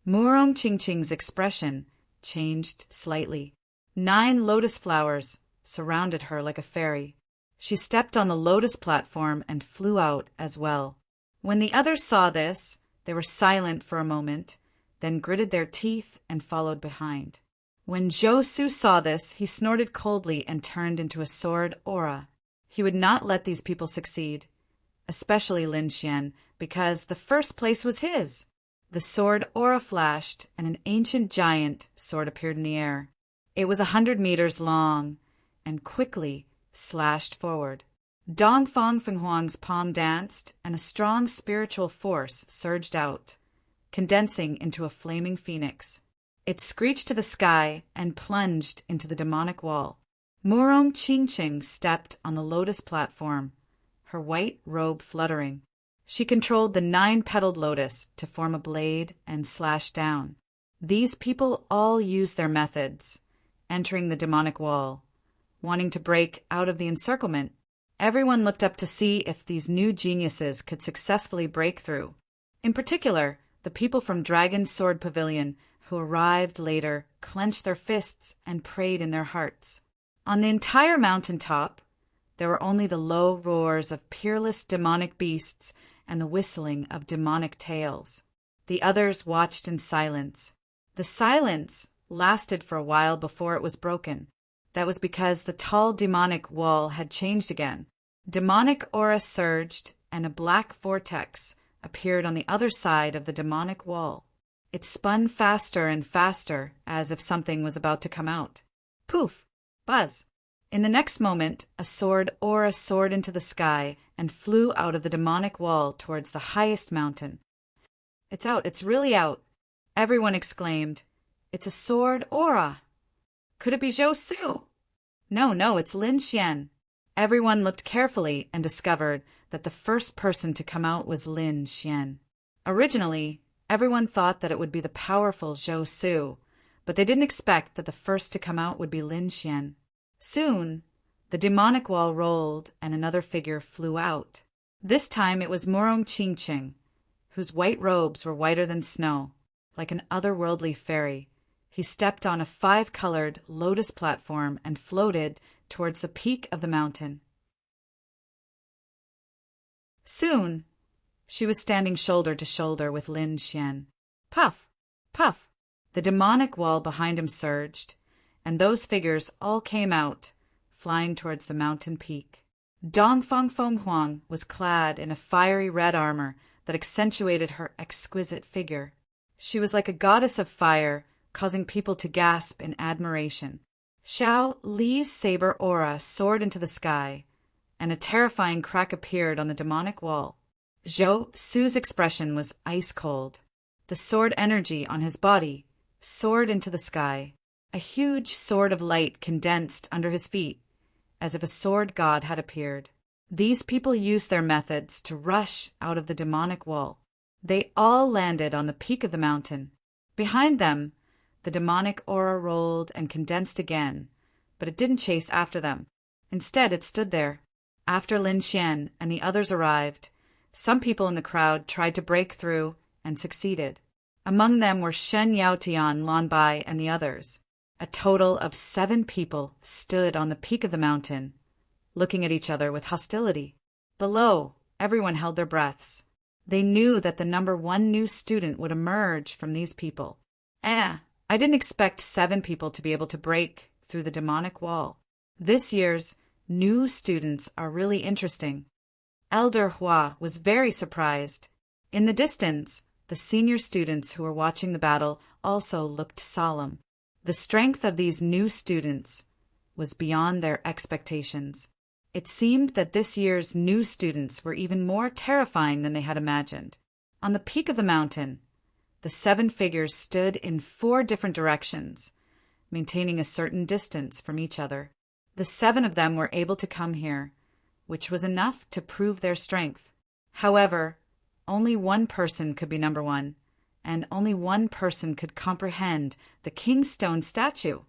Murong Qingqing's expression changed slightly. 9 lotus flowers surrounded her like a fairy. She stepped on the lotus platform and flew out as well. When the others saw this, they were silent for a moment, then gritted their teeth and followed behind. When Zhou Su saw this, he snorted coldly and turned into a sword aura. He would not let these people succeed, especially Lin Xian, because the first place was his. The sword aura flashed, and an ancient giant sword appeared in the air. It was 100 meters long and quickly slashed forward. Dongfang Fenghuang's palm danced, and a strong spiritual force surged out, condensing into a flaming phoenix. It screeched to the sky and plunged into the demonic wall. Murong Qingqing stepped on the lotus platform, her white robe fluttering. She controlled the 9-petaled lotus to form a blade and slash down. These people all used their methods, entering the demonic wall, wanting to break out of the encirclement. Everyone looked up to see if these new geniuses could successfully break through. In particular, the people from Dragon's Sword Pavilion, who arrived later, clenched their fists and prayed in their hearts. On the entire mountaintop, there were only the low roars of peerless demonic beasts and the whistling of demonic tales. The others watched in silence. The silence lasted for a while before it was broken. That was because the tall demonic wall had changed again. Demonic aura surged, and a black vortex appeared on the other side of the demonic wall. It spun faster and faster, as if something was about to come out. Poof! Buzz! In the next moment, a sword aura soared into the sky and flew out of the demonic wall towards the highest mountain. "It's out! It's really out!" everyone exclaimed. "It's a sword aura! Could it be Zhou Su?" No, it's Lin Xian." Everyone looked carefully and discovered that the first person to come out was Lin Xian. Originally, everyone thought that it would be the powerful Zhou Su, but they didn't expect that the first to come out would be Lin Xian. Soon, the demonic wall rolled and another figure flew out. This time it was Murong Qingqing, whose white robes were whiter than snow, like an otherworldly fairy. He stepped on a 5-colored lotus platform and floated towards the peak of the mountain. Soon, she was standing shoulder to shoulder with Lin Xian. Puff! Puff! The demonic wall behind him surged, and those figures all came out, flying towards the mountain peak. Dongfang Fenghuang was clad in a fiery red armor that accentuated her exquisite figure. She was like a goddess of fire, causing people to gasp in admiration. Xiao Li's saber aura soared into the sky, and a terrifying crack appeared on the demonic wall. Zhou Su's expression was ice cold. The sword energy on his body soared into the sky. A huge sword of light condensed under his feet, as if a sword god had appeared. These people used their methods to rush out of the demonic wall. They all landed on the peak of the mountain. Behind them, the demonic aura rolled and condensed again, but it didn't chase after them. Instead, it stood there. After Lin Xian and the others arrived, some people in the crowd tried to break through and succeeded. Among them were Shen Yaotian, Lan Bai, and the others. A total of 7 people stood on the peak of the mountain, looking at each other with hostility. Below, everyone held their breaths. They knew that the number 1 new student would emerge from these people. I didn't expect 7 people to be able to break through the demonic wall. This year's new students are really interesting. Elder Hua was very surprised. In the distance, the senior students who were watching the battle also looked solemn. The strength of these new students was beyond their expectations. It seemed that this year's new students were even more terrifying than they had imagined. On the peak of the mountain, the 7 figures stood in 4 different directions, maintaining a certain distance from each other. The 7 of them were able to come here, which was enough to prove their strength. However, only one person could be number 1, and only one person could comprehend the King's Stone statue.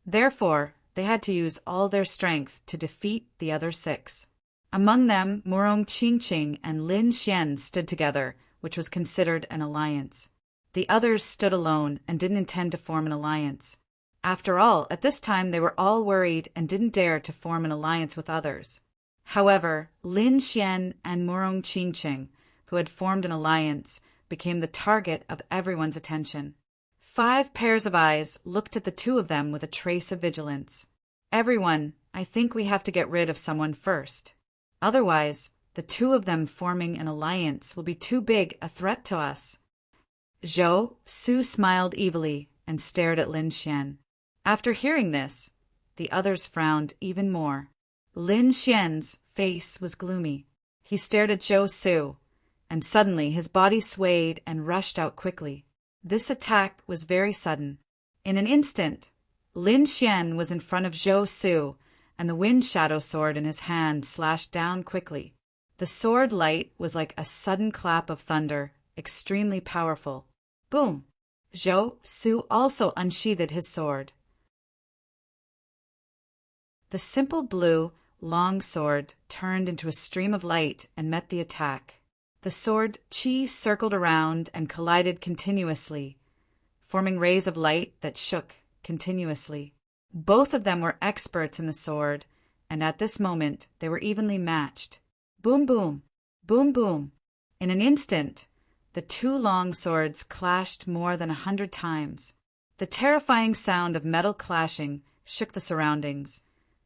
Therefore, they had to use all their strength to defeat the other 6. Among them, Murong Qingqing and Lin Xian stood together, which was considered an alliance. The others stood alone and didn't intend to form an alliance. After all, at this time they were all worried and didn't dare to form an alliance with others. However, Lin Xian and Murong Qingqing, who had formed an alliance, became the target of everyone's attention. 5 pairs of eyes looked at the 2 of them with a trace of vigilance. "Everyone, I think we have to get rid of someone first. Otherwise, the 2 of them forming an alliance will be too big a threat to us." Zhou Su smiled evilly and stared at Lin Xian. After hearing this, the others frowned even more. Lin Xian's face was gloomy. He stared at Zhou Su, and suddenly his body swayed and rushed out quickly. This attack was very sudden. In an instant, Lin Xian was in front of Zhou Su, and the wind shadow sword in his hand slashed down quickly. The sword light was like a sudden clap of thunder, extremely powerful. Boom! Zhou Su also unsheathed his sword. The simple blue, long sword turned into a stream of light and met the attack. The sword qi circled around and collided continuously, forming rays of light that shook continuously. Both of them were experts in the sword, and at this moment they were evenly matched. Boom, boom, boom, boom. In an instant, the two long swords clashed more than 100 times. The terrifying sound of metal clashing shook the surroundings,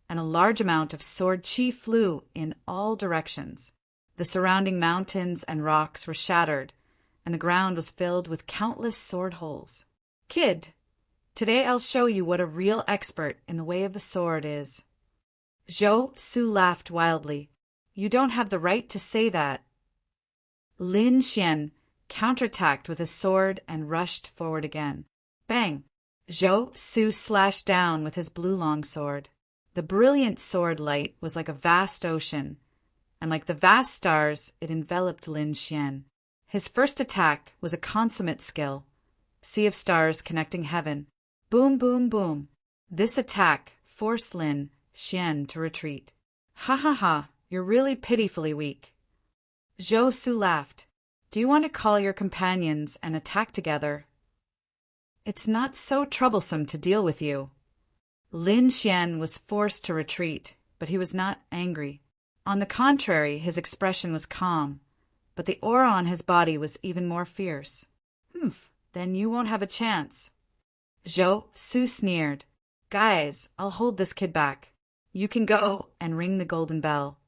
and a large amount of sword qi flew in all directions. The surrounding mountains and rocks were shattered, and the ground was filled with countless sword holes. Kid, today I'll show you what a real expert in the way of the sword is. Zhou Su laughed wildly. You don't have the right to say that. Lin Xian counterattacked with his sword and rushed forward again. Bang! Zhou Su slashed down with his blue longsword. The brilliant sword light was like a vast ocean, and like the vast stars, it enveloped Lin Xian. His first attack was a consummate skill. Sea of stars connecting heaven. Boom, boom, boom. This attack forced Lin Xian to retreat. Ha ha ha, you're really pitifully weak. Zhou Su laughed. Do you want to call your companions and attack together? It's not so troublesome to deal with you. Lin Xian was forced to retreat, but he was not angry. On the contrary, his expression was calm, but the aura on his body was even more fierce. Humph, then you won't have a chance. Zhou Su sneered. Guys, I'll hold this kid back. You can go and ring the golden bell.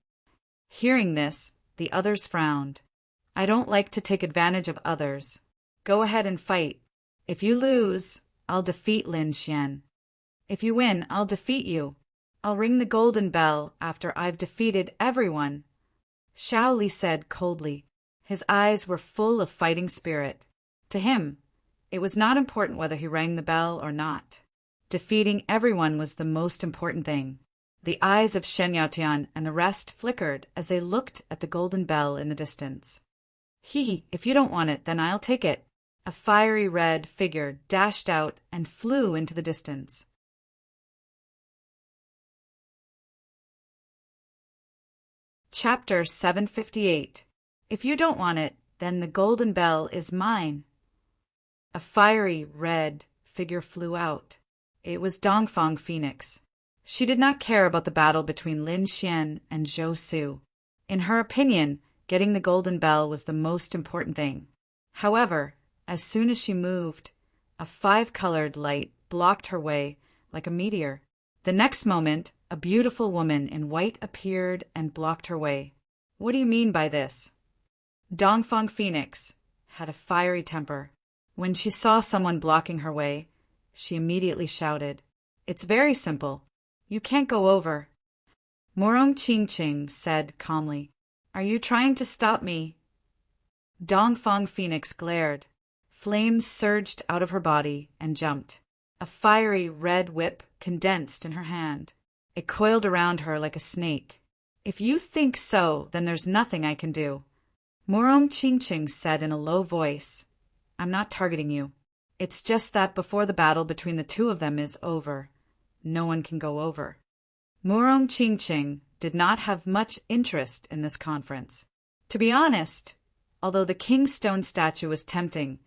Hearing this, the others frowned. I don't like to take advantage of others. Go ahead and fight. If you lose, I'll defeat Lin Xian. If you win, I'll defeat you. I'll ring the golden bell after I've defeated everyone. Xiao Li said coldly. His eyes were full of fighting spirit. To him, it was not important whether he rang the bell or not. Defeating everyone was the most important thing. The eyes of Shen Yaotian and the rest flickered as they looked at the golden bell in the distance. If you don't want it, then I'll take it. A fiery red figure dashed out and flew into the distance. Chapter 758. If you don't want it, then the golden bell is mine. A fiery red figure flew out. It was Dongfang Phoenix. She did not care about the battle between Lin Xian and Zhou Su. In her opinion, getting the golden bell was the most important thing. However, as soon as she moved, a 5-colored light blocked her way like a meteor. The next moment, a beautiful woman in white appeared and blocked her way. What do you mean by this? Dongfang Phoenix had a fiery temper. When she saw someone blocking her way, she immediately shouted, It's very simple. You can't go over. Morong Qingqing said calmly, Are you trying to stop me? Dongfang Phoenix glared. Flames surged out of her body and jumped. A fiery red whip condensed in her hand. It coiled around her like a snake. If you think so, then there's nothing I can do. Morong Qingqing said in a low voice, I'm not targeting you. It's just that before the battle between the two of them is over, no one can go over. Morong Qingqing did not have much interest in this conference. To be honest, although the king's stone statue was tempting,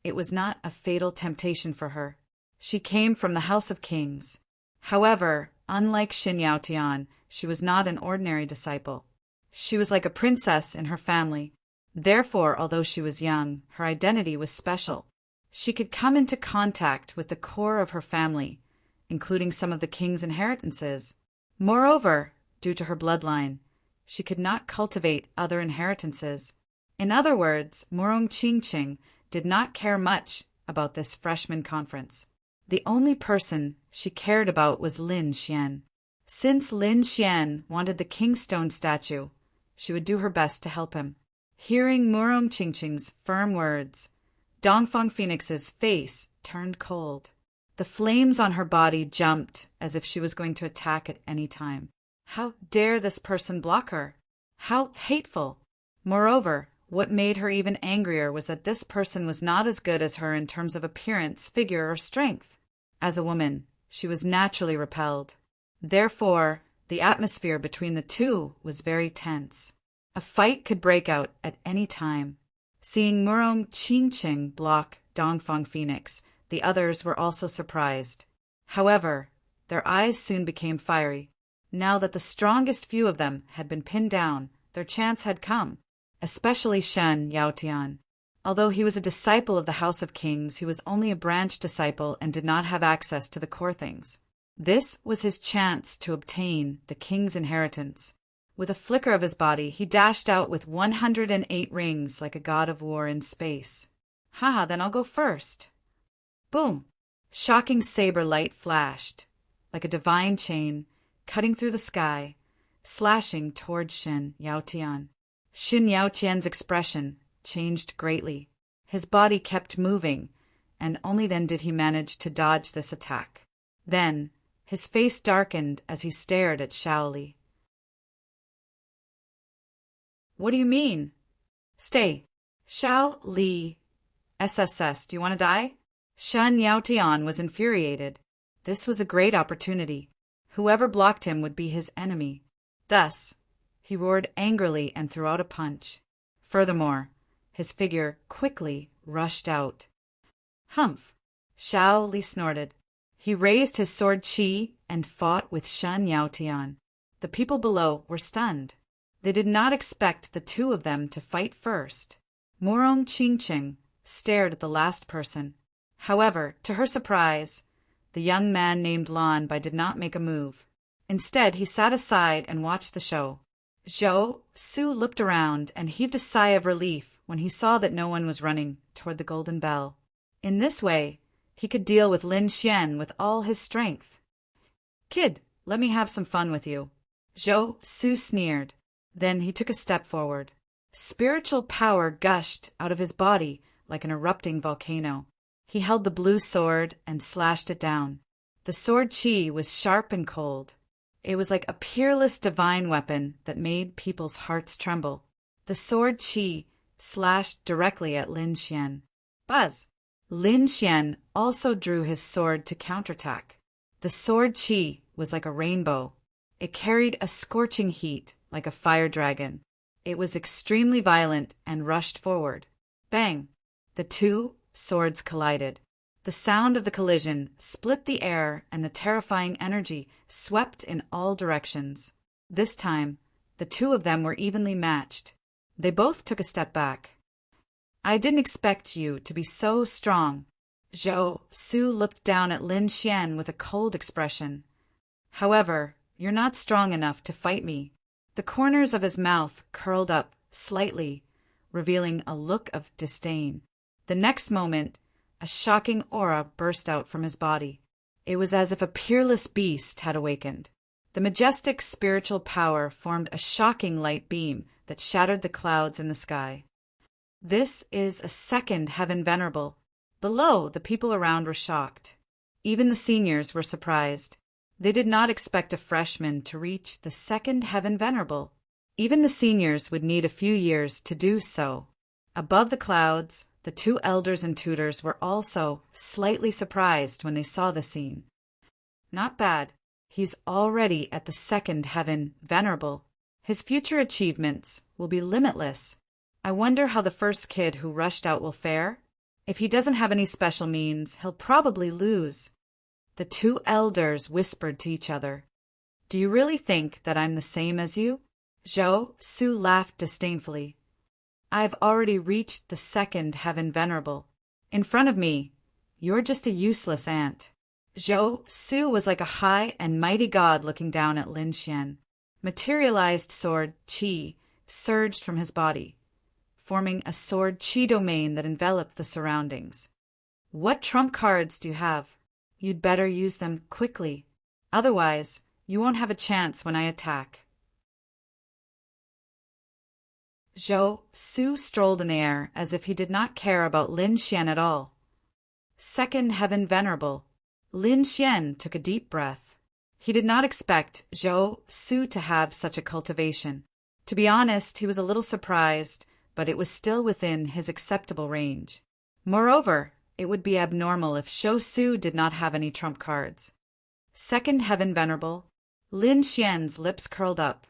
it was not a fatal temptation for her. She came from the House of Kings. However, unlike Xin Yaotian, she was not an ordinary disciple. She was like a princess in her family. Therefore, although she was young, her identity was special. She could come into contact with the core of her family, including some of the king's inheritances. Moreover, due to her bloodline, she could not cultivate other inheritances. In other words, Morong Qingqing did not care much about this freshman conference. The only person she cared about was Lin Xian. Since Lin Xian wanted the king's stone statue, she would do her best to help him. Hearing Morong Qingqing's firm words, Dongfang Phoenix's face turned cold. The flames on her body jumped as if she was going to attack at any time. How dare this person block her? How hateful! Moreover, what made her even angrier was that this person was not as good as her in terms of appearance, figure, or strength. As a woman, she was naturally repelled. Therefore, the atmosphere between the two was very tense. A fight could break out at any time. Seeing Murong Qingqing block Dongfang Phoenix, the others were also surprised. However, their eyes soon became fiery. Now that the strongest few of them had been pinned down, their chance had come, especially Shen Yaotian. Although he was a disciple of the House of Kings, he was only a branch disciple and did not have access to the core things. This was his chance to obtain the king's inheritance. With a flicker of his body, he dashed out with 108 rings like a god of war in space. Haha, then I'll go first. Boom! Shocking saber light flashed, like a divine chain, cutting through the sky, slashing toward Shen Yaotian. Shen Yaotian's expression changed greatly. His body kept moving, and only then did he manage to dodge this attack. Then, his face darkened as he stared at Shaoli. What do you mean? Stay. Shao Li. SSS, do you want to die? Shen Yaotian was infuriated. This was a great opportunity. Whoever blocked him would be his enemy. Thus, he roared angrily and threw out a punch. Furthermore, his figure quickly rushed out. Humph! Shao Li snorted. He raised his sword Qi and fought with Shen Yaotian. The people below were stunned. They did not expect the two of them to fight first. Murong Qingqing stared at the last person. However, to her surprise, the young man named Lan Bai did not make a move. Instead, he sat aside and watched the show. Zhou Su looked around and heaved a sigh of relief when he saw that no one was running toward the Golden Bell. In this way, he could deal with Lin Xian with all his strength. Kid, let me have some fun with you. Zhou Su sneered. Then he took a step forward. Spiritual power gushed out of his body like an erupting volcano. He held the blue sword and slashed it down. The sword Qi was sharp and cold. It was like a peerless divine weapon that made people's hearts tremble. The sword Qi slashed directly at Lin Xian. Buzz! Lin Xian also drew his sword to counterattack. The sword Qi was like a rainbow. It carried a scorching heat like a fire dragon. It was extremely violent and rushed forward. Bang! The two swords collided. The sound of the collision split the air and the terrifying energy swept in all directions. This time, the two of them were evenly matched. They both took a step back. I didn't expect you to be so strong. Zhou Su looked down at Lin Xian with a cold expression. However, you're not strong enough to fight me. The corners of his mouth curled up slightly, revealing a look of disdain. The next moment, a shocking aura burst out from his body. It was as if a peerless beast had awakened. The majestic spiritual power formed a shocking light beam that shattered the clouds in the sky. This is a second heaven venerable. Below, the people around were shocked. Even the seniors were surprised. They did not expect a freshman to reach the second heaven venerable. Even the seniors would need a few years to do so. Above the clouds, the two elders and tutors were also slightly surprised when they saw the scene. Not bad. He's already at the second heaven venerable. His future achievements will be limitless. I wonder how the first kid who rushed out will fare. If he doesn't have any special means, he'll probably lose. The two elders whispered to each other. Do you really think that I'm the same as you? Zhou Su laughed disdainfully. I've already reached the second heaven venerable. In front of me, you're just a useless ant. Zhou Su was like a high and mighty god looking down at Lin Xian. Materialized sword Qi surged from his body, forming a sword Qi domain that enveloped the surroundings. What trump cards do you have? You'd better use them quickly. Otherwise, you won't have a chance when I attack. Zhou Su strolled in the air as if he did not care about Lin Xian at all. Second heaven venerable. Lin Xian took a deep breath. He did not expect Zhou Su to have such a cultivation. To be honest, he was a little surprised, but it was still within his acceptable range. Moreover, it would be abnormal if Zhou Su did not have any trump cards. Second Heaven Venerable. Lin Xian's lips curled up.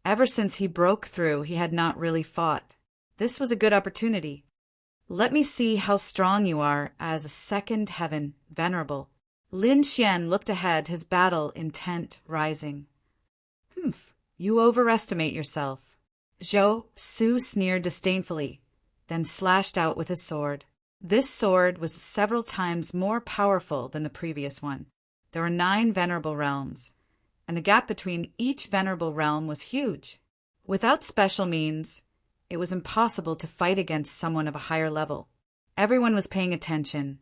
Ever since he broke through, he had not really fought. This was a good opportunity. Let me see how strong you are as a Second Heaven Venerable. Lin Xian looked ahead, his battle intent rising. You overestimate yourself. Zhou Su sneered disdainfully, then slashed out with his sword. This sword was several times more powerful than the previous one. There were 9 venerable realms, and the gap between each venerable realm was huge. Without special means, it was impossible to fight against someone of a higher level. Everyone was paying attention,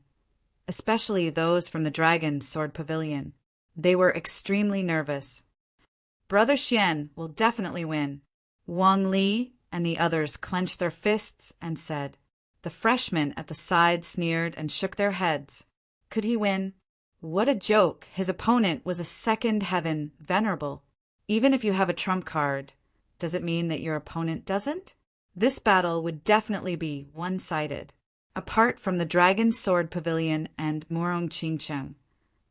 especially those from the Dragon Sword Pavilion. They were extremely nervous. Brother Xian will definitely win. Wang Li and the others clenched their fists and said. The freshmen at the side sneered and shook their heads. Could he win? What a joke! His opponent was a Second Heaven Venerable. Even if you have a trump card, does it mean that your opponent doesn't? This battle would definitely be one-sided. Apart from the Dragon Sword Pavilion and Murong Qingcheng,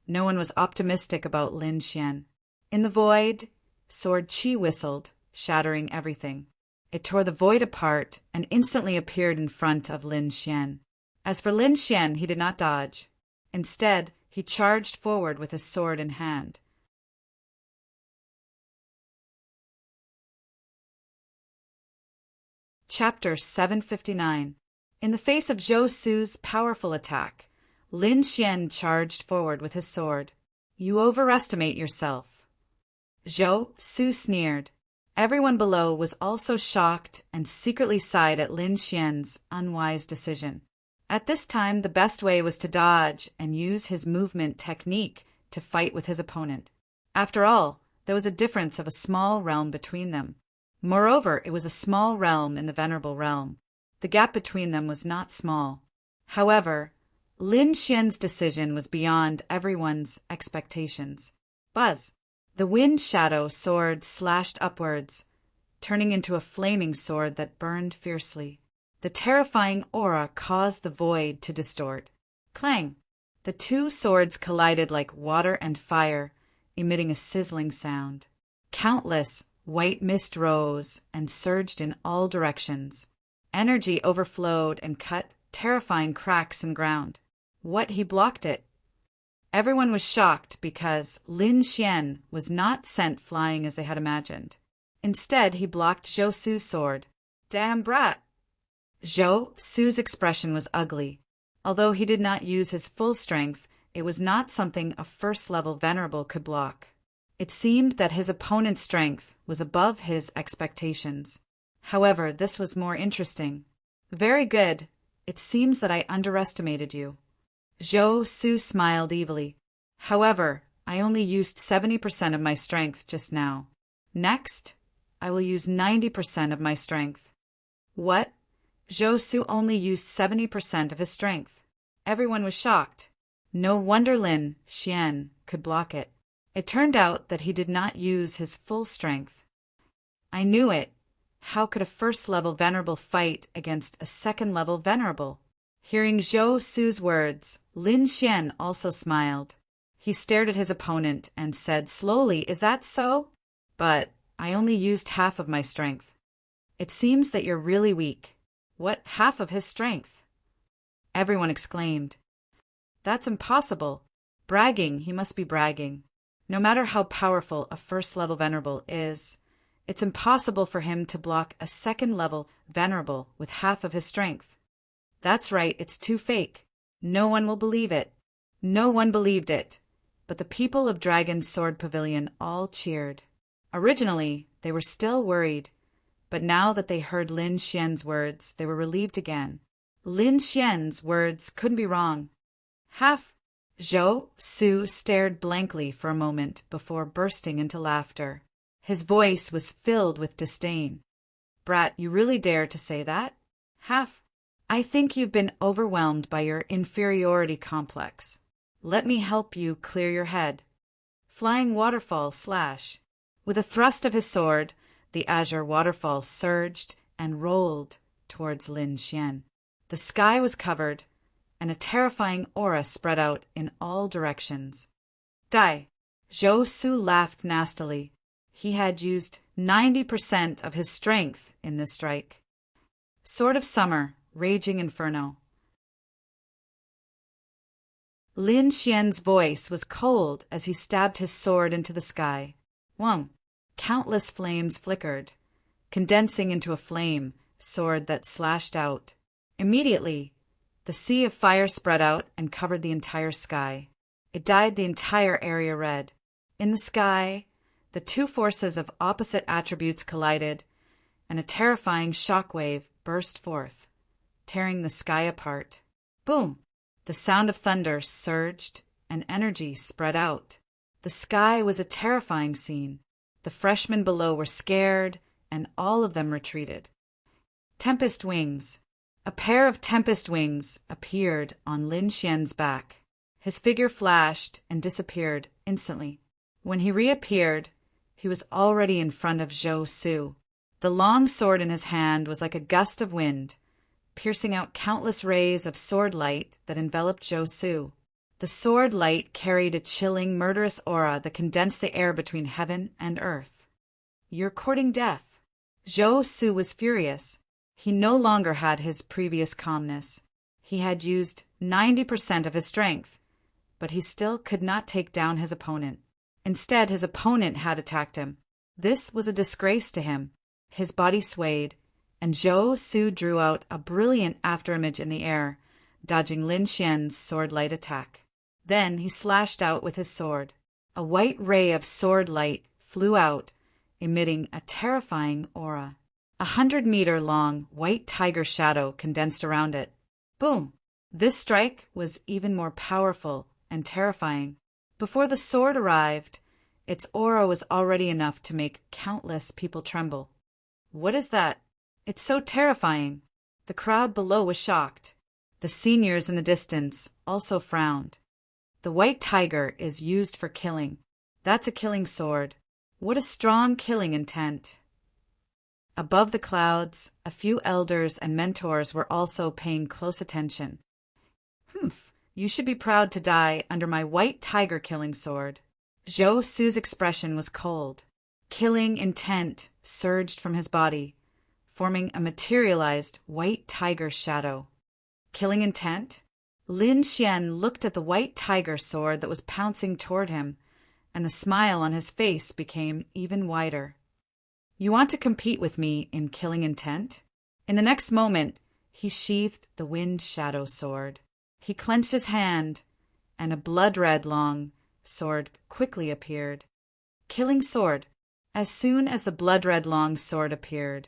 no one was optimistic about Lin Xian. In the void, Sword Qi whistled, shattering everything. It tore the void apart and instantly appeared in front of Lin Xian. As for Lin Xian, he did not dodge. Instead, he charged forward with his sword in hand. Chapter 759. In the face of Zhou Su's powerful attack, Lin Xian charged forward with his sword. You overestimate yourself. Zhou Su sneered. Everyone below was also shocked and secretly sighed at Lin Xian's unwise decision. At this time, the best way was to dodge and use his movement technique to fight with his opponent. After all, there was a difference of a small realm between them. Moreover, it was a small realm in the Venerable Realm. The gap between them was not small. However, Lin Xian's decision was beyond everyone's expectations. Buzz! The wind shadow sword slashed upwards, turning into a flaming sword that burned fiercely. The terrifying aura caused the void to distort. Clang! The 2 swords collided like water and fire, emitting a sizzling sound. Countless white mist rose and surged in all directions. Energy overflowed and cut terrifying cracks in ground. What, he blocked it? Everyone was shocked because Lin Xian was not sent flying as they had imagined. Instead, he blocked Zhou Su's sword. Damn brat! Zhou Su's expression was ugly. Although he did not use his full strength, it was not something a first-level venerable could block. It seemed that his opponent's strength was above his expectations. However, this was more interesting. Very good. It seems that I underestimated you. Zhou Su smiled evilly. However, I only used 70% of my strength just now. Next, I will use 90% of my strength. What? Zhou Su only used 70% of his strength. Everyone was shocked. No wonder Lin Xian could block it. It turned out that he did not use his full strength. I knew it. How could a first-level venerable fight against a second-level venerable? Hearing Zhou Su's words, Lin Xian also smiled. He stared at his opponent and said slowly, Is that so? But I only used half of my strength. It seems that you're really weak. What, half of his strength? Everyone exclaimed. That's impossible. Bragging, he must be bragging. No matter how powerful a first-level venerable is, it's impossible for him to block a second-level venerable with half of his strength. That's right, it's too fake. No one will believe it. No one believed it. But the people of Dragon Sword Pavilion all cheered. Originally, they were still worried, but now that they heard Lin Xian's words, they were relieved again. Lin Xian's words couldn't be wrong. Half. Zhou Su stared blankly for a moment before bursting into laughter. His voice was filled with disdain. Brat, you really dare to say that? Half. I think you've been overwhelmed by your inferiority complex. Let me help you clear your head. Flying waterfall slash. With a thrust of his sword, the azure waterfall surged and rolled towards Lin Xian. The sky was covered, and a terrifying aura spread out in all directions. Die! Zhou Su laughed nastily. He had used 90% of his strength in this strike. Sword of Summer, Raging Inferno. Lin Xian's voice was cold as he stabbed his sword into the sky. Whong! Countless flames flickered, condensing into a flame sword that slashed out. Immediately, the sea of fire spread out and covered the entire sky. It dyed the entire area red. In the sky, the two forces of opposite attributes collided, and a terrifying shockwave burst forth, tearing the sky apart. Boom! The sound of thunder surged, and energy spread out. The sky was a terrifying scene. The freshmen below were scared, and all of them retreated. Tempest wings. A pair of tempest wings appeared on Lin Xian's back. His figure flashed and disappeared instantly. When he reappeared, he was already in front of Zhou Su. The long sword in his hand was like a gust of wind, piercing out countless rays of sword light that enveloped Zhou Su. The sword light carried a chilling, murderous aura that condensed the air between heaven and earth. You're courting death. Zhou Su was furious. He no longer had his previous calmness. He had used 90% of his strength, but he still could not take down his opponent. Instead, his opponent had attacked him. This was a disgrace to him. His body swayed, and Zhou Su drew out a brilliant afterimage in the air, dodging Lin Xian's sword-light attack. Then he slashed out with his sword. A white ray of sword light flew out, emitting a terrifying aura. 100-meter-long white tiger shadow condensed around it. Boom! This strike was even more powerful and terrifying. Before the sword arrived, its aura was already enough to make countless people tremble. What is that? It's so terrifying. The crowd below was shocked. The seniors in the distance also frowned. The white tiger is used for killing. That's a killing sword. What a strong killing intent. Above the clouds, a few elders and mentors were also paying close attention. Humph, you should be proud to die under my white tiger killing sword. Zhou Su's expression was cold. Killing intent surged from his body, forming a materialized white tiger shadow. Killing intent? Lin Xian looked at the white tiger sword that was pouncing toward him, and the smile on his face became even wider. You want to compete with me in killing intent? In the next moment, he sheathed the wind shadow sword. He clenched his hand, and a blood-red long sword quickly appeared. Killing sword. As soon as the blood-red long sword appeared,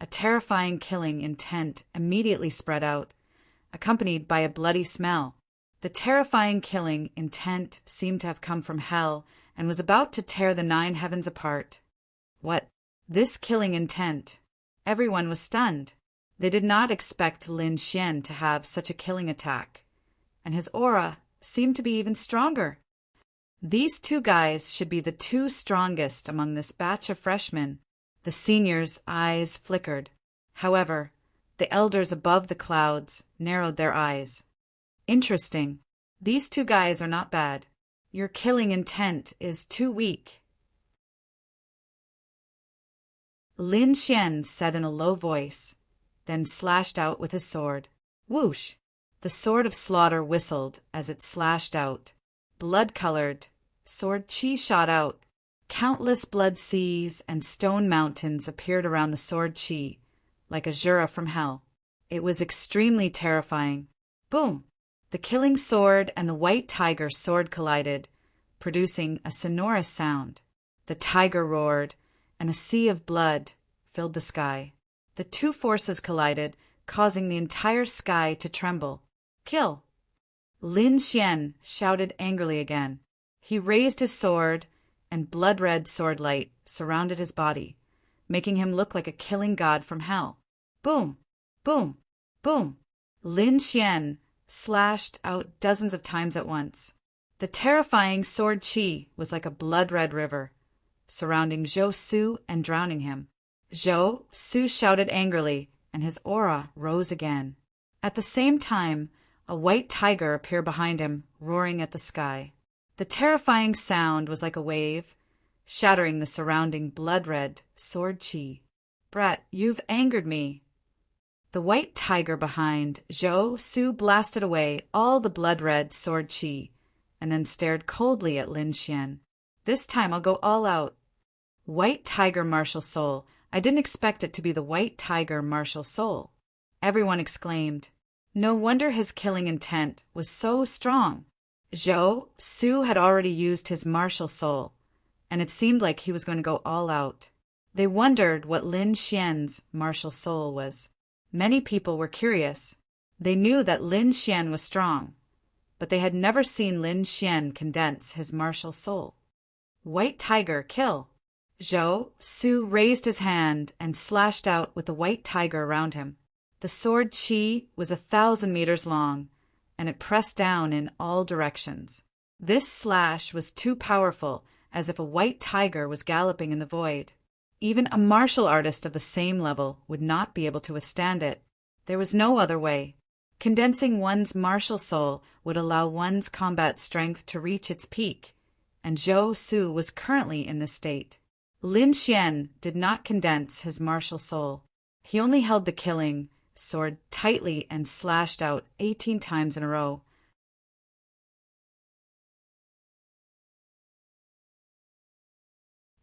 a terrifying killing intent immediately spread out, accompanied by a bloody smell. The terrifying killing intent seemed to have come from hell and was about to tear the 9 heavens apart. What? This killing intent? Everyone was stunned. They did not expect Lin Xian to have such a killing attack, and his aura seemed to be even stronger. These two guys should be the two strongest among this batch of freshmen. The seniors' eyes flickered. However, the elders above the clouds narrowed their eyes. Interesting. These two guys are not bad. Your killing intent is too weak. Lin Xian said in a low voice, then slashed out with his sword. Whoosh! The sword of slaughter whistled as it slashed out. Blood-colored sword chi shot out. Countless blood seas and stone mountains appeared around the sword chi, like Azura from hell. It was extremely terrifying. Boom! The killing sword and the white tiger sword collided, producing a sonorous sound. The tiger roared, and a sea of blood filled the sky. The two forces collided, causing the entire sky to tremble. Kill! Lin Xian shouted angrily again. He raised his sword, and blood-red sword light surrounded his body, making him look like a killing god from hell. Boom! Boom! Boom! Lin Xian slashed out dozens of times at once. The terrifying sword chi was like a blood-red river, surrounding Zhou Su and drowning him. Zhou Su shouted angrily, and his aura rose again. At the same time, a white tiger appeared behind him, roaring at the sky. The terrifying sound was like a wave, shattering the surrounding blood-red sword chi. "Brat, you've angered me." The white tiger behind Zhou Su blasted away all the blood-red sword chi, and then stared coldly at Lin Xian. "This time I'll go all out." White tiger martial soul. I didn't expect it to be the white tiger martial soul. Everyone exclaimed. No wonder his killing intent was so strong. Zhou Su had already used his martial soul, and it seemed like he was going to go all out. They wondered what Lin Xian's martial soul was. Many people were curious. They knew that Lin Xian was strong, but they had never seen Lin Xian condense his martial soul. "White tiger, kill!" Zhou Su raised his hand and slashed out with the white tiger around him. The sword chi was 1,000 meters long, and it pressed down in all directions. This slash was too powerful, as if a white tiger was galloping in the void. Even a martial artist of the same level would not be able to withstand it. There was no other way. Condensing one's martial soul would allow one's combat strength to reach its peak, and Zhou Su was currently in this state. Lin Xian did not condense his martial soul. He only held the killing sword tightly and slashed out 18 times in a row.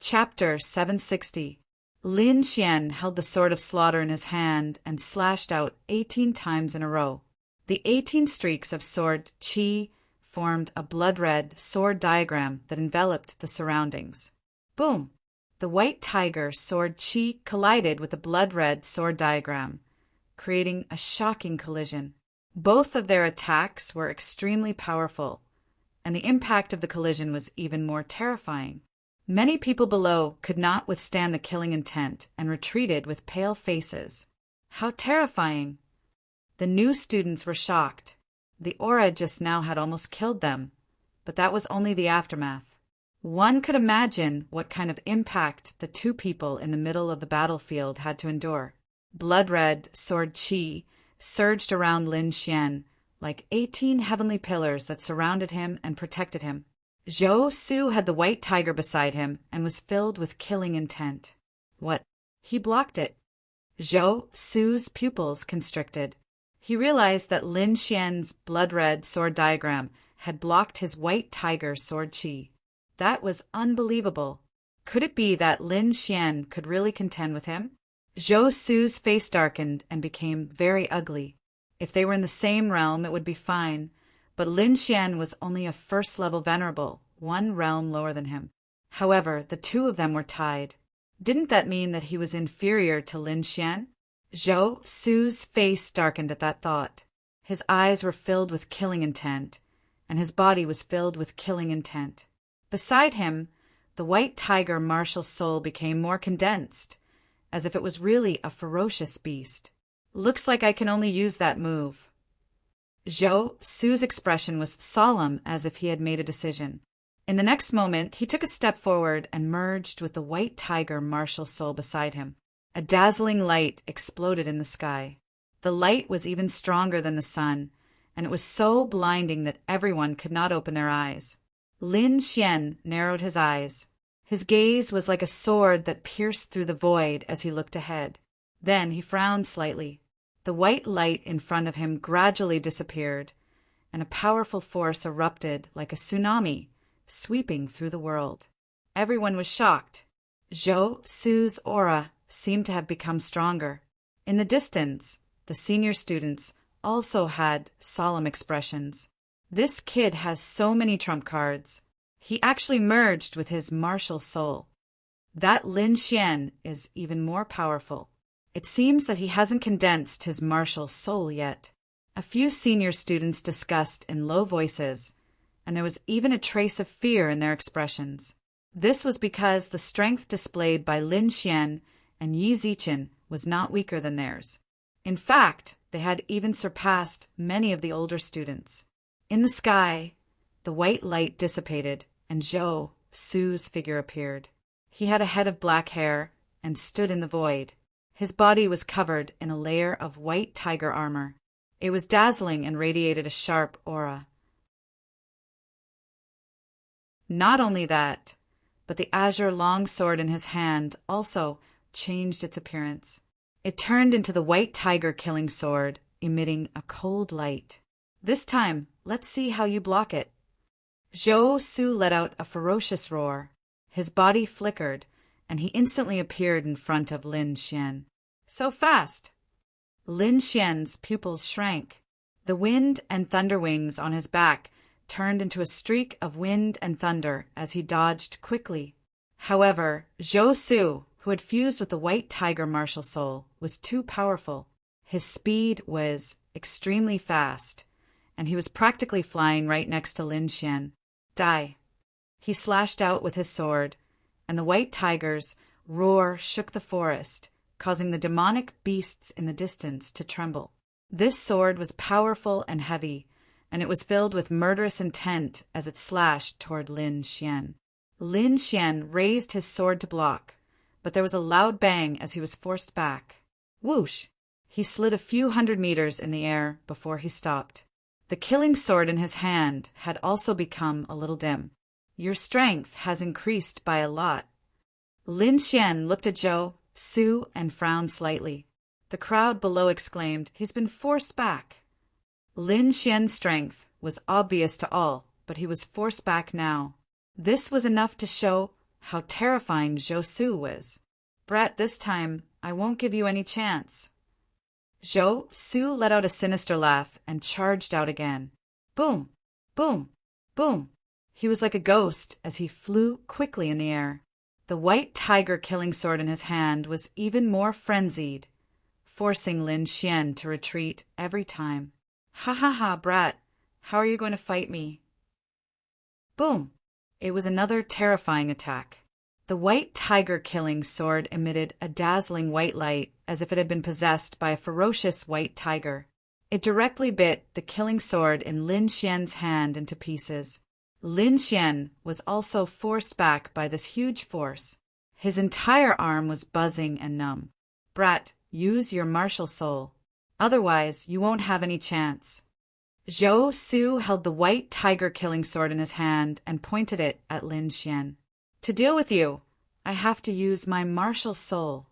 Chapter 760. Lin Xian held the sword of slaughter in his hand and slashed out 18 times in a row. The 18 streaks of sword chi formed a blood-red sword diagram that enveloped the surroundings. Boom! The white tiger sword chi collided with the blood-red sword diagram, creating a shocking collision. Both of their attacks were extremely powerful, and the impact of the collision was even more terrifying. Many people below could not withstand the killing intent and retreated with pale faces. How terrifying! The new students were shocked. The aura just now had almost killed them, but that was only the aftermath. One could imagine what kind of impact the two people in the middle of the battlefield had to endure. Blood-red sword chi surged around Lin Xian like 18 heavenly pillars that surrounded him and protected him. Zhou Su had the white tiger beside him and was filled with killing intent. What? He blocked it. Zhou Su's pupils constricted. He realized that Lin Xian's blood-red sword diagram had blocked his white tiger sword chi. That was unbelievable. Could it be that Lin Xian could really contend with him? Zhou Su's face darkened and became very ugly. If they were in the same realm, it would be fine, but Lin Xian was only a first-level venerable, one realm lower than him. However, the two of them were tied. Didn't that mean that he was inferior to Lin Xian? Zhou Su's face darkened at that thought. His eyes were filled with killing intent, and his body was filled with killing intent. Beside him, the white tiger martial soul became more condensed, as if it was really a ferocious beast. Looks like I can only use that move. Zhou Su's expression was solemn, as if he had made a decision. In the next moment, he took a step forward and merged with the white tiger martial soul beside him. A dazzling light exploded in the sky. The light was even stronger than the sun, and it was so blinding that everyone could not open their eyes. Lin Xian narrowed his eyes. His gaze was like a sword that pierced through the void as he looked ahead. Then he frowned slightly. The white light in front of him gradually disappeared, and a powerful force erupted like a tsunami, sweeping through the world. Everyone was shocked. Zhou Su's aura seemed to have become stronger. In the distance, the senior students also had solemn expressions. This kid has so many trump cards. He actually merged with his martial soul. That Lin Xian is even more powerful. It seems that he hasn't condensed his martial soul yet. A few senior students discussed in low voices, and there was even a trace of fear in their expressions. This was because the strength displayed by Lin Xian and Yi Zichen was not weaker than theirs. In fact, they had even surpassed many of the older students. In the sky, the the white light dissipated, and Zhou Su's figure appeared. He had a head of black hair and stood in the void. His body was covered in a layer of white tiger armor. It was dazzling and radiated a sharp aura. Not only that, but the azure long sword in his hand also changed its appearance. It turned into the white tiger killing sword, emitting a cold light. This time, let's see how you block it. Zhou Su let out a ferocious roar. His body flickered, and he instantly appeared in front of Lin Xian. So fast! Lin Xian's pupils shrank. The wind and thunder wings on his back turned into a streak of wind and thunder as he dodged quickly. However, Zhou Su, who had fused with the white tiger martial soul, was too powerful. His speed was extremely fast, and he was practically flying right next to Lin Xian. Die! He slashed out with his sword, and the white tiger's roar shook the forest, causing the demonic beasts in the distance to tremble. This sword was powerful and heavy, and it was filled with murderous intent as it slashed toward Lin Xian. Lin Xian raised his sword to block, but there was a loud bang as he was forced back. Whoosh! He slid a few hundred meters in the air before he stopped. The killing sword in his hand had also become a little dim. Your strength has increased by a lot. Lin Xian looked at Zhou Su and frowned slightly. The crowd below exclaimed, "He's been forced back." Lin Xian's strength was obvious to all, but he was forced back now. This was enough to show how terrifying Zhou Su was. "Brat, this time I won't give you any chance." Zhou Su let out a sinister laugh and charged out again. Boom! Boom! Boom! He was like a ghost as he flew quickly in the air. The white tiger killing sword in his hand was even more frenzied, forcing Lin Xian to retreat every time. "Ha ha ha, brat! How are you going to fight me?" Boom! It was another terrifying attack. The white tiger killing sword emitted a dazzling white light as if it had been possessed by a ferocious white tiger. It directly bit the killing sword in Lin Xian's hand into pieces. Lin Xian was also forced back by this huge force. His entire arm was buzzing and numb. "Brat, use your martial soul. Otherwise, you won't have any chance." Zhou Su held the white tiger killing sword in his hand and pointed it at Lin Xian. "To deal with you, I have to use my martial soul."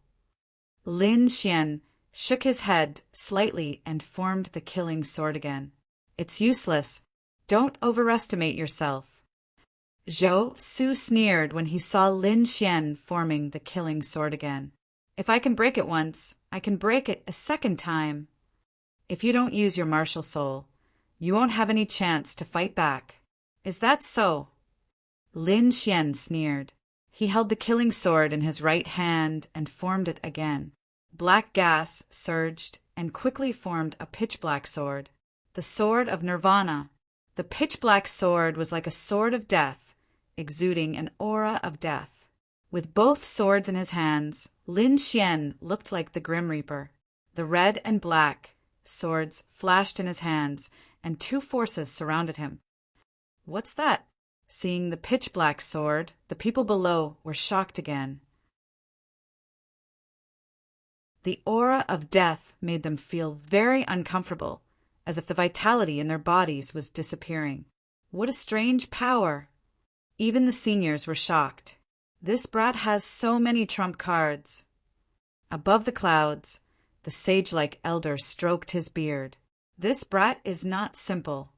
Lin Xian shook his head slightly and formed the killing sword again. "It's useless. Don't overestimate yourself." Zhou Su sneered when he saw Lin Xian forming the killing sword again. "If I can break it once, I can break it a second time. If you don't use your martial soul, you won't have any chance to fight back. Is that so?" Lin Xian sneered. He held the killing sword in his right hand and formed it again. Black gas surged and quickly formed a pitch-black sword. The sword of Nirvana. The pitch-black sword was like a sword of death, exuding an aura of death. With both swords in his hands, Lin Xian looked like the Grim Reaper. The red and black swords flashed in his hands, and two forces surrounded him. "What's that?" Seeing the pitch-black sword, the people below were shocked again. The aura of death made them feel very uncomfortable, as if the vitality in their bodies was disappearing. What a strange power! Even the seniors were shocked. This brat has so many trump cards. Above the clouds, the sage-like elder stroked his beard. This brat is not simple.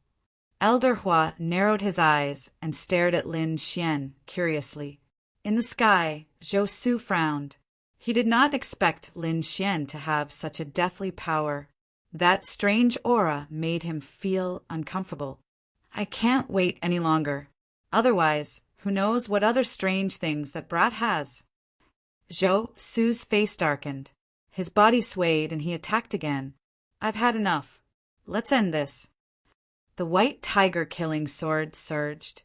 Elder Hua narrowed his eyes and stared at Lin Xian curiously. In the sky, Zhou Su frowned. He did not expect Lin Xian to have such a deathly power. That strange aura made him feel uncomfortable. "I can't wait any longer. Otherwise, who knows what other strange things that brat has." Zhou Su's face darkened. His body swayed and he attacked again. "I've had enough. Let's end this." The white tiger killing sword surged,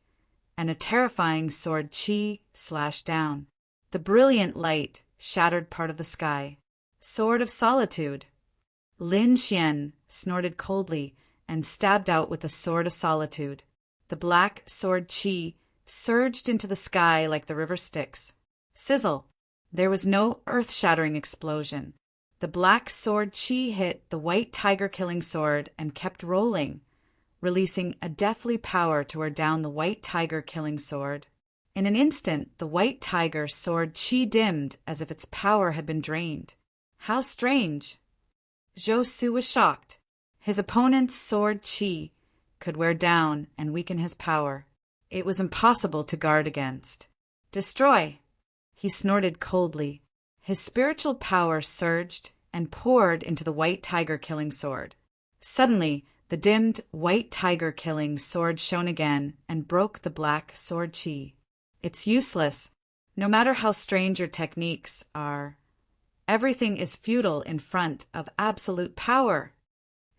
and a terrifying sword chi slashed down. The brilliant light shattered part of the sky. Sword of Solitude. Lin Xian snorted coldly and stabbed out with the Sword of Solitude. The black sword chi surged into the sky like the river Styx. Sizzle! There was no earth-shattering explosion. The black sword chi hit the white tiger-killing sword and kept rolling, releasing a deathly power to wear down the white tiger-killing sword. In an instant, the white tiger sword chi dimmed as if its power had been drained. How strange! Zhou Su was shocked. His opponent's sword chi could wear down and weaken his power. It was impossible to guard against. Destroy! He snorted coldly. His spiritual power surged and poured into the white tiger-killing sword. Suddenly, the dimmed white tiger-killing sword shone again and broke the black sword chi. It's useless, no matter how strange your techniques are. Everything is futile in front of absolute power.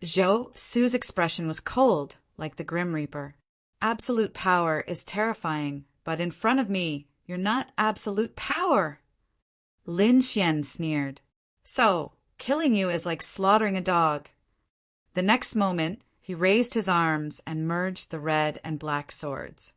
Zhou Su's expression was cold, like the Grim Reaper. Absolute power is terrifying, but in front of me, you're not absolute power. Lin Xian sneered. So, killing you is like slaughtering a dog. The next moment, he raised his arms and merged the red and black swords.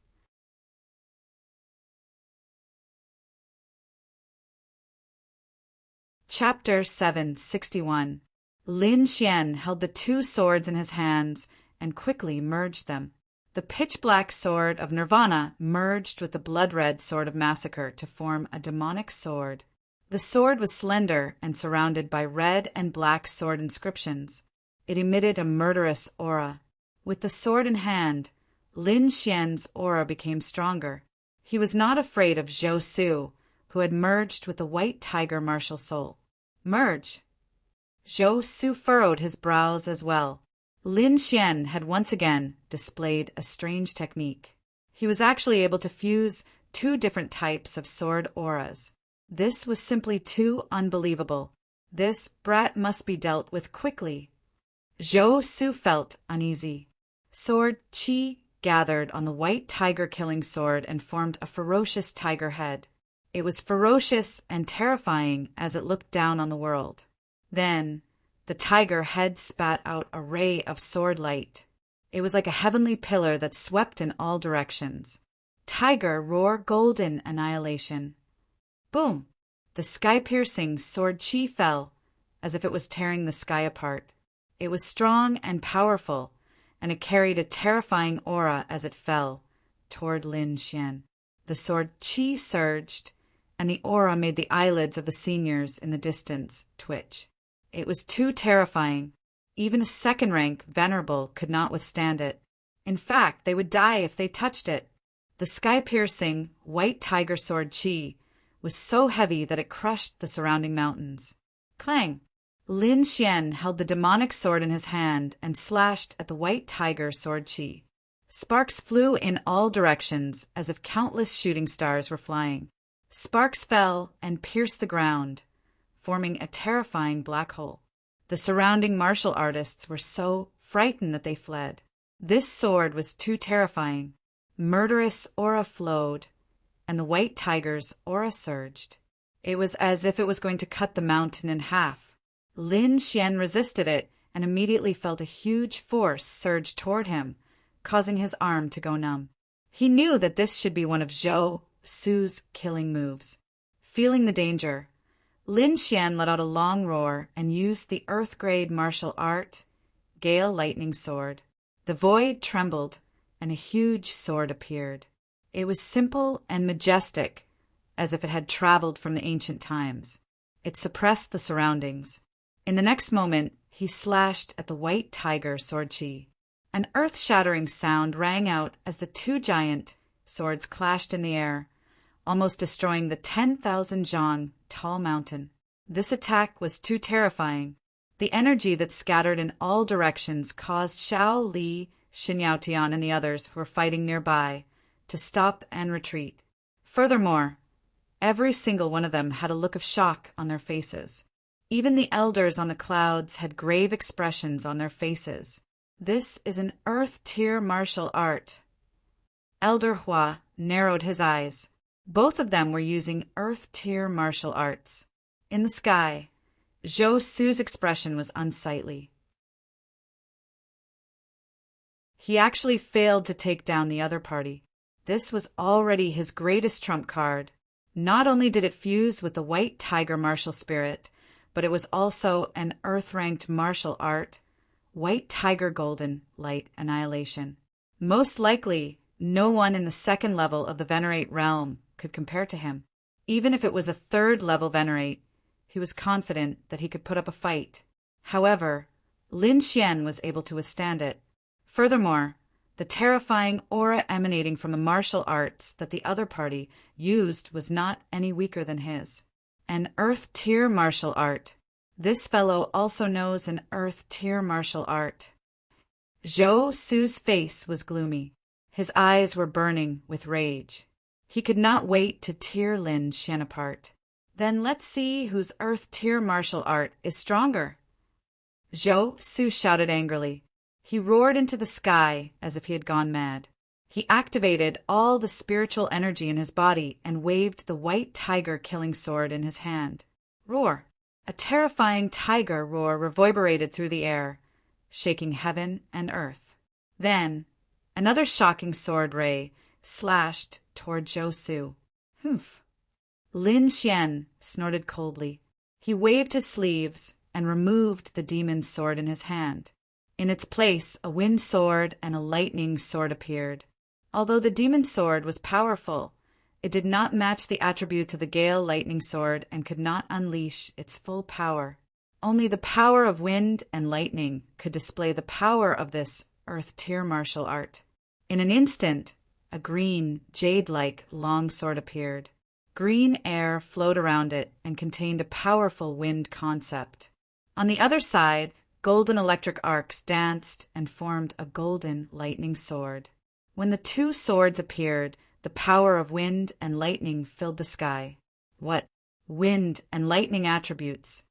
Chapter 761. Lin Xian held the two swords in his hands and quickly merged them. The pitch-black sword of Nirvana merged with the blood-red sword of Massacre to form a demonic sword. The sword was slender and surrounded by red and black sword inscriptions. It emitted a murderous aura. With the sword in hand, Lin Xian's aura became stronger. He was not afraid of Zhou Su, who had merged with the white tiger martial soul. Merge! Zhou Su furrowed his brows as well. Lin Xian had once again displayed a strange technique. He was actually able to fuse two different types of sword auras. This was simply too unbelievable. This brat must be dealt with quickly. Zhou Su felt uneasy. Sword chi gathered on the white tiger-killing sword and formed a ferocious tiger head. It was ferocious and terrifying as it looked down on the world. Then, the tiger head spat out a ray of sword light. It was like a heavenly pillar that swept in all directions. Tiger roar golden annihilation. Boom! The sky-piercing sword chi fell, as if it was tearing the sky apart. It was strong and powerful, and it carried a terrifying aura as it fell toward Lin Xian. The sword chi surged, and the aura made the eyelids of the seniors in the distance twitch. It was too terrifying. Even a second-rank venerable could not withstand it. In fact, they would die if they touched it. The sky-piercing, white tiger sword chi was so heavy that it crushed the surrounding mountains. Clang! Lin Xian held the demonic sword in his hand and slashed at the white tiger sword chi. Sparks flew in all directions as if countless shooting stars were flying. Sparks fell and pierced the ground, forming a terrifying black hole. The surrounding martial artists were so frightened that they fled. This sword was too terrifying. Murderous aura flowed, and the white tiger's aura surged. It was as if it was going to cut the mountain in half. Lin Xian resisted it and immediately felt a huge force surge toward him, causing his arm to go numb. He knew that this should be one of Zhou Su's killing moves. Feeling the danger, Lin Xian let out a long roar and used the earth-grade martial art, Gale Lightning Sword. The void trembled, and a huge sword appeared. It was simple and majestic, as if it had traveled from the ancient times. It suppressed the surroundings. In the next moment, he slashed at the white tiger sword chi. An earth-shattering sound rang out as the two giant swords clashed in the air, almost destroying the 10,000 zhang tall mountain. This attack was too terrifying. The energy that scattered in all directions caused Xiao Li, Xin Yaotian, and the others who were fighting nearby to stop and retreat. Furthermore, every single one of them had a look of shock on their faces. Even the elders on the clouds had grave expressions on their faces. This is an earth-tier martial art. Elder Hua narrowed his eyes. Both of them were using earth-tier martial arts. In the sky, Zhou Su's expression was unsightly. He actually failed to take down the other party. This was already his greatest trump card. Not only did it fuse with the white tiger martial spirit, but it was also an earth-ranked martial art, white tiger golden light annihilation. Most likely, no one in the second level of the Venerate realm could compare to him. Even if it was a third level Venerate, he was confident that he could put up a fight. However, Lin Xian was able to withstand it. Furthermore, the terrifying aura emanating from the martial arts that the other party used was not any weaker than his. An Earth Tier martial art. This fellow also knows an Earth Tier martial art. Zhou Su's face was gloomy. His eyes were burning with rage. He could not wait to tear Lin Xian apart. Then let's see whose Earth Tier martial art is stronger. Zhou Su shouted angrily. He roared into the sky as if he had gone mad. He activated all the spiritual energy in his body and waved the white tiger killing sword in his hand. Roar! A terrifying tiger roar reverberated through the air, shaking heaven and earth. Then, another shocking sword ray slashed toward Zhou Su. Humph! Lin Xian snorted coldly. He waved his sleeves and removed the demon's sword in his hand. In its place, a wind sword and a lightning sword appeared. Although the demon sword was powerful, it did not match the attributes of the Gale lightning sword and could not unleash its full power. Only the power of wind and lightning could display the power of this Earth Tier martial art. In an instant, a green, jade-like longsword appeared. Green air flowed around it and contained a powerful wind concept. On the other side, golden electric arcs danced and formed a golden lightning sword. When the two swords appeared, the power of wind and lightning filled the sky. What wind and lightning attributes!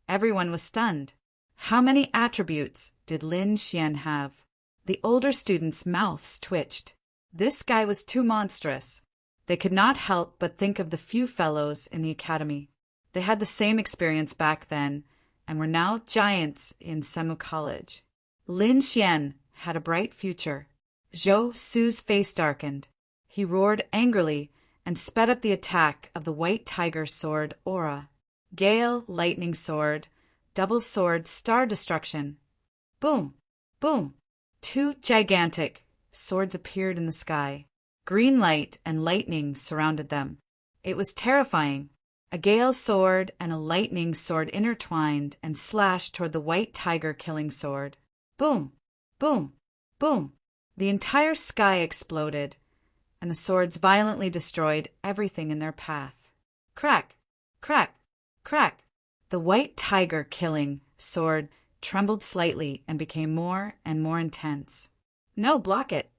Everyone was stunned. How many attributes did Lin Xian have? The older students' mouths twitched. This guy was too monstrous. They could not help but think of the few fellows in the academy. They had the same experience back then, and were now giants in Semu College. Lin Xian had a bright future. Zhou Su's face darkened. He roared angrily and sped up the attack of the white tiger sword aura. Gale lightning sword, double sword star destruction. Boom! Boom! Two gigantic swords appeared in the sky. Green light and lightning surrounded them. It was terrifying. A gale sword and a lightning sword intertwined and slashed toward the white tiger killing sword. Boom! Boom! Boom! The entire sky exploded, and the swords violently destroyed everything in their path. Crack! Crack! Crack! The white tiger killing sword trembled slightly and became more and more intense. No, block it!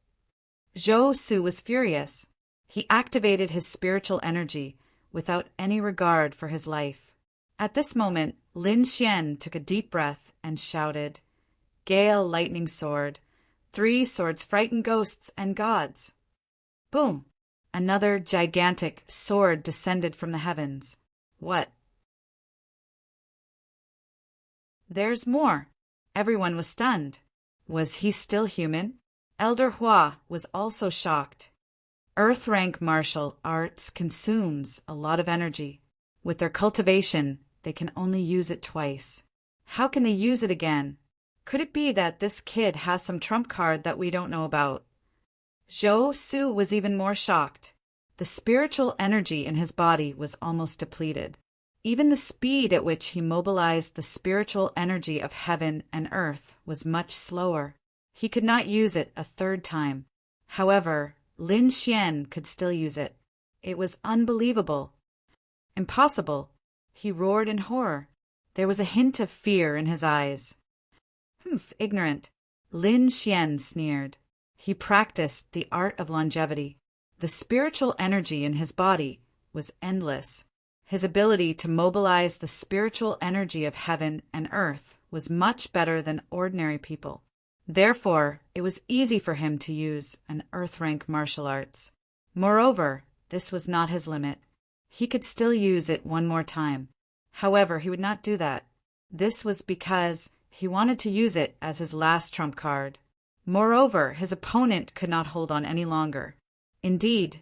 Zhou Su was furious. He activated his spiritual energy without any regard for his life. At this moment, Lin Xian took a deep breath and shouted, Gale lightning sword. 3 swords frighten ghosts and gods. Boom! Another gigantic sword descended from the heavens. What? There's more. Everyone was stunned. Was he still human? Elder Hua was also shocked. Earth rank martial arts consumes a lot of energy. With their cultivation, they can only use it twice. How can they use it again? Could it be that this kid has some trump card that we don't know about? Zhou Su was even more shocked. The spiritual energy in his body was almost depleted. Even the speed at which he mobilized the spiritual energy of heaven and earth was much slower. He could not use it a third time. However, Lin Xian could still use it. It was unbelievable. Impossible. He roared in horror. There was a hint of fear in his eyes. Humph, ignorant. Lin Xian sneered. He practiced the art of longevity. The spiritual energy in his body was endless. His ability to mobilize the spiritual energy of heaven and earth was much better than ordinary people. Therefore, it was easy for him to use an earth-rank martial arts. Moreover, this was not his limit. He could still use it one more time. However, he would not do that. This was because he wanted to use it as his last trump card. Moreover, his opponent could not hold on any longer. Indeed,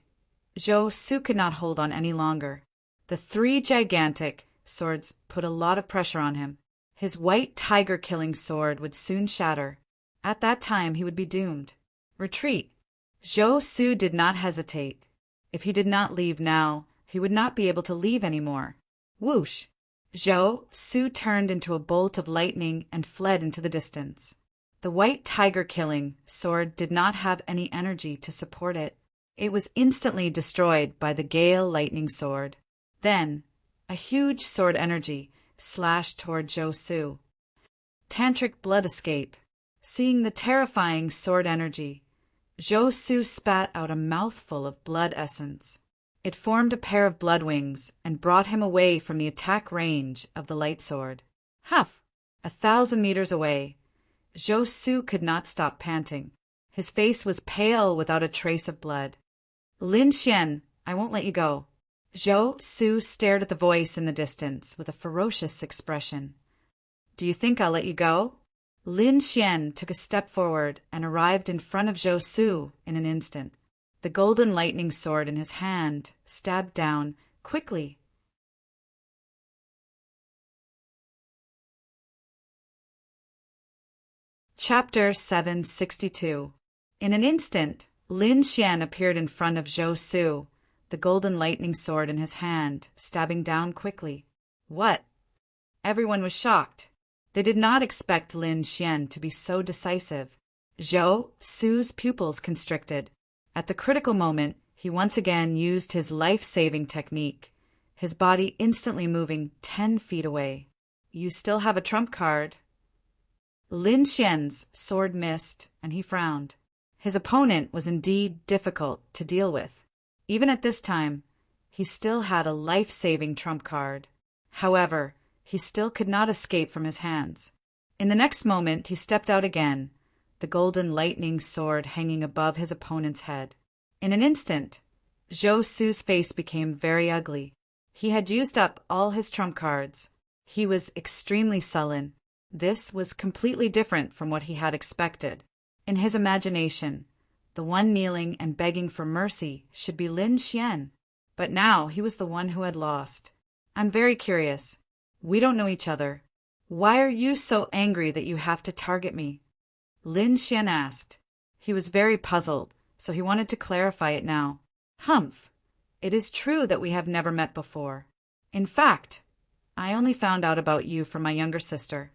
Zhou Su could not hold on any longer. The three gigantic swords put a lot of pressure on him. His white tiger-killing sword would soon shatter. At that time he would be doomed. Retreat. Zhou Su did not hesitate. If he did not leave now, he would not be able to leave anymore. Whoosh! Zhou Su turned into a bolt of lightning and fled into the distance. The white tiger-killing sword did not have any energy to support it. It was instantly destroyed by the gale lightning sword. Then, a huge sword energy slashed toward Zhou Su. Tantric blood escape. Seeing the terrifying sword energy, Zhou Su spat out a mouthful of blood essence. It formed a pair of blood wings and brought him away from the attack range of the light sword. Huff! 1,000 meters away, Zhou Su could not stop panting. His face was pale without a trace of blood. Lin Xian, I won't let you go. Zhou Su stared at the voice in the distance with a ferocious expression. Do you think I'll let you go? Lin Xian took a step forward and arrived in front of Zhou Su in an instant. The golden lightning sword in his hand stabbed down quickly. Chapter 762. In an instant, Lin Xian appeared in front of Zhou Su, the golden lightning sword in his hand, stabbing down quickly. What? Everyone was shocked. They did not expect Lin Xian to be so decisive. Zhou Su's pupils constricted. At the critical moment, he once again used his life-saving technique, his body instantly moving 10 feet away. You still have a trump card. Lin Xian's sword missed, and he frowned. His opponent was indeed difficult to deal with. Even at this time, he still had a life-saving trump card. However, he still could not escape from his hands. In the next moment, he stepped out again, the golden lightning sword hanging above his opponent's head. In an instant, Zhou Su's face became very ugly. He had used up all his trump cards. He was extremely sullen. This was completely different from what he had expected. In his imagination, the one kneeling and begging for mercy should be Lin Xian. But now he was the one who had lost. I'm very curious. We don't know each other. Why are you so angry that you have to target me? Lin Xian asked. He was very puzzled, so he wanted to clarify it now. Humph! It is true that we have never met before. In fact, I only found out about you from my younger sister.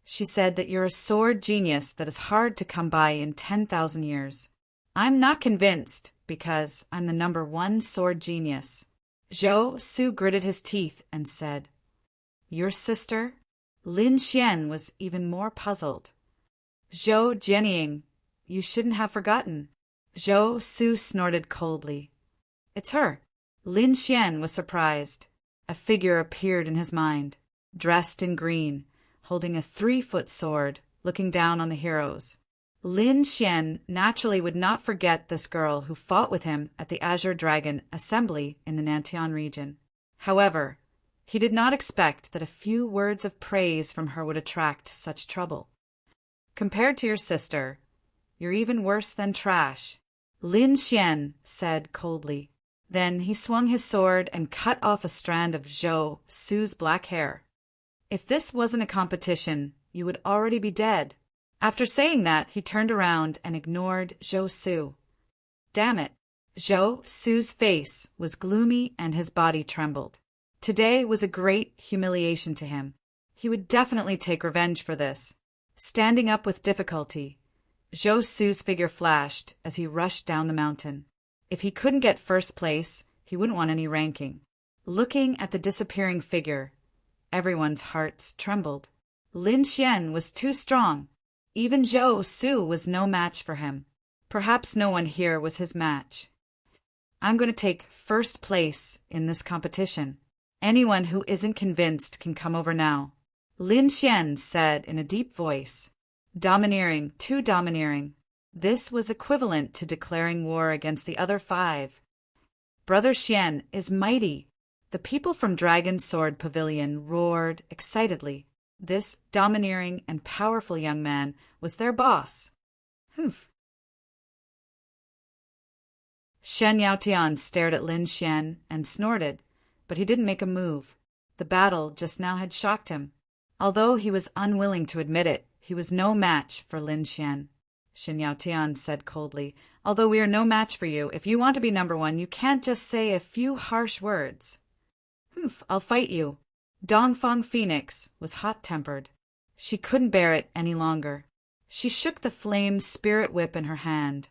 She said that you're a sword genius that is hard to come by in 10,000 years. I'm not convinced because I'm the #1 sword genius. Zhou Su gritted his teeth and said, Your sister? Lin Xian was even more puzzled. Zhou Jianying, you shouldn't have forgotten. Zhou Su snorted coldly. It's her. Lin Xian was surprised. A figure appeared in his mind, dressed in green, holding a 3-foot sword, looking down on the heroes. Lin Xian naturally would not forget this girl who fought with him at the Azure Dragon Assembly in the Nantian region. However, he did not expect that a few words of praise from her would attract such trouble. Compared to your sister, you're even worse than trash, Lin Xian said coldly. Then he swung his sword and cut off a strand of Zhou Su's black hair. If this wasn't a competition, you would already be dead. After saying that, he turned around and ignored Zhou Su. Damn it! Zhou Su's face was gloomy and his body trembled. Today was a great humiliation to him. He would definitely take revenge for this. Standing up with difficulty, Zhou Su's figure flashed as he rushed down the mountain. If he couldn't get first place, he wouldn't want any ranking. Looking at the disappearing figure, everyone's hearts trembled. Lin Xian was too strong. Even Zhou Su was no match for him. Perhaps no one here was his match. I'm going to take first place in this competition. Anyone who isn't convinced can come over now, Lin Xian said in a deep voice. Domineering, too domineering. This was equivalent to declaring war against the other 5. Brother Xian is mighty. The people from Dragon Sword Pavilion roared excitedly. This domineering and powerful young man was their boss. Humph. Shen Yaotian stared at Lin Xian and snorted, but he didn't make a move. The battle just now had shocked him. Although he was unwilling to admit it, he was no match for Lin Xian. Shen Yaotian said coldly, "Although we are no match for you, if you want to be number one, you can't just say a few harsh words." "Humph, I'll fight you." Dongfang Phoenix was hot-tempered. She couldn't bear it any longer. She shook the flame spirit whip in her hand,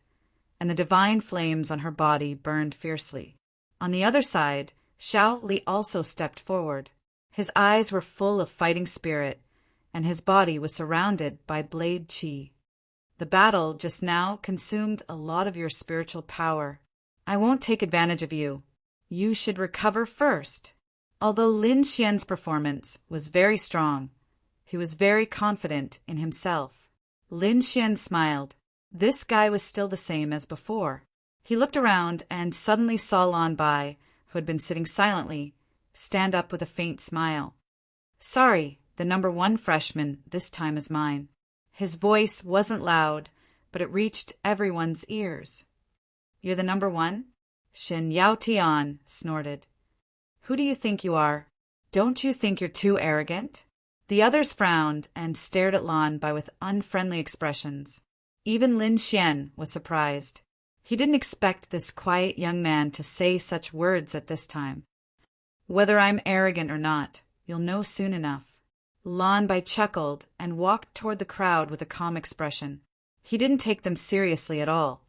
and the divine flames on her body burned fiercely. On the other side, Xiao Li also stepped forward. His eyes were full of fighting spirit, and his body was surrounded by blade qi. "The battle just now consumed a lot of your spiritual power. I won't take advantage of you. You should recover first." Although Lin Xian's performance was very strong, he was very confident in himself. Lin Xian smiled. This guy was still the same as before. He looked around and suddenly saw Lan Bai, who had been sitting silently, stand up with a faint smile. "Sorry, the number one freshman this time is mine." His voice wasn't loud, but it reached everyone's ears. "You're the number one?" Shen Yaotian snorted. "Who do you think you are? Don't you think you're too arrogant?" The others frowned and stared at Lan Bai with unfriendly expressions. Even Lin Xian was surprised. He didn't expect this quiet young man to say such words at this time. "Whether I'm arrogant or not, you'll know soon enough." Lan Bai chuckled and walked toward the crowd with a calm expression. He didn't take them seriously at all.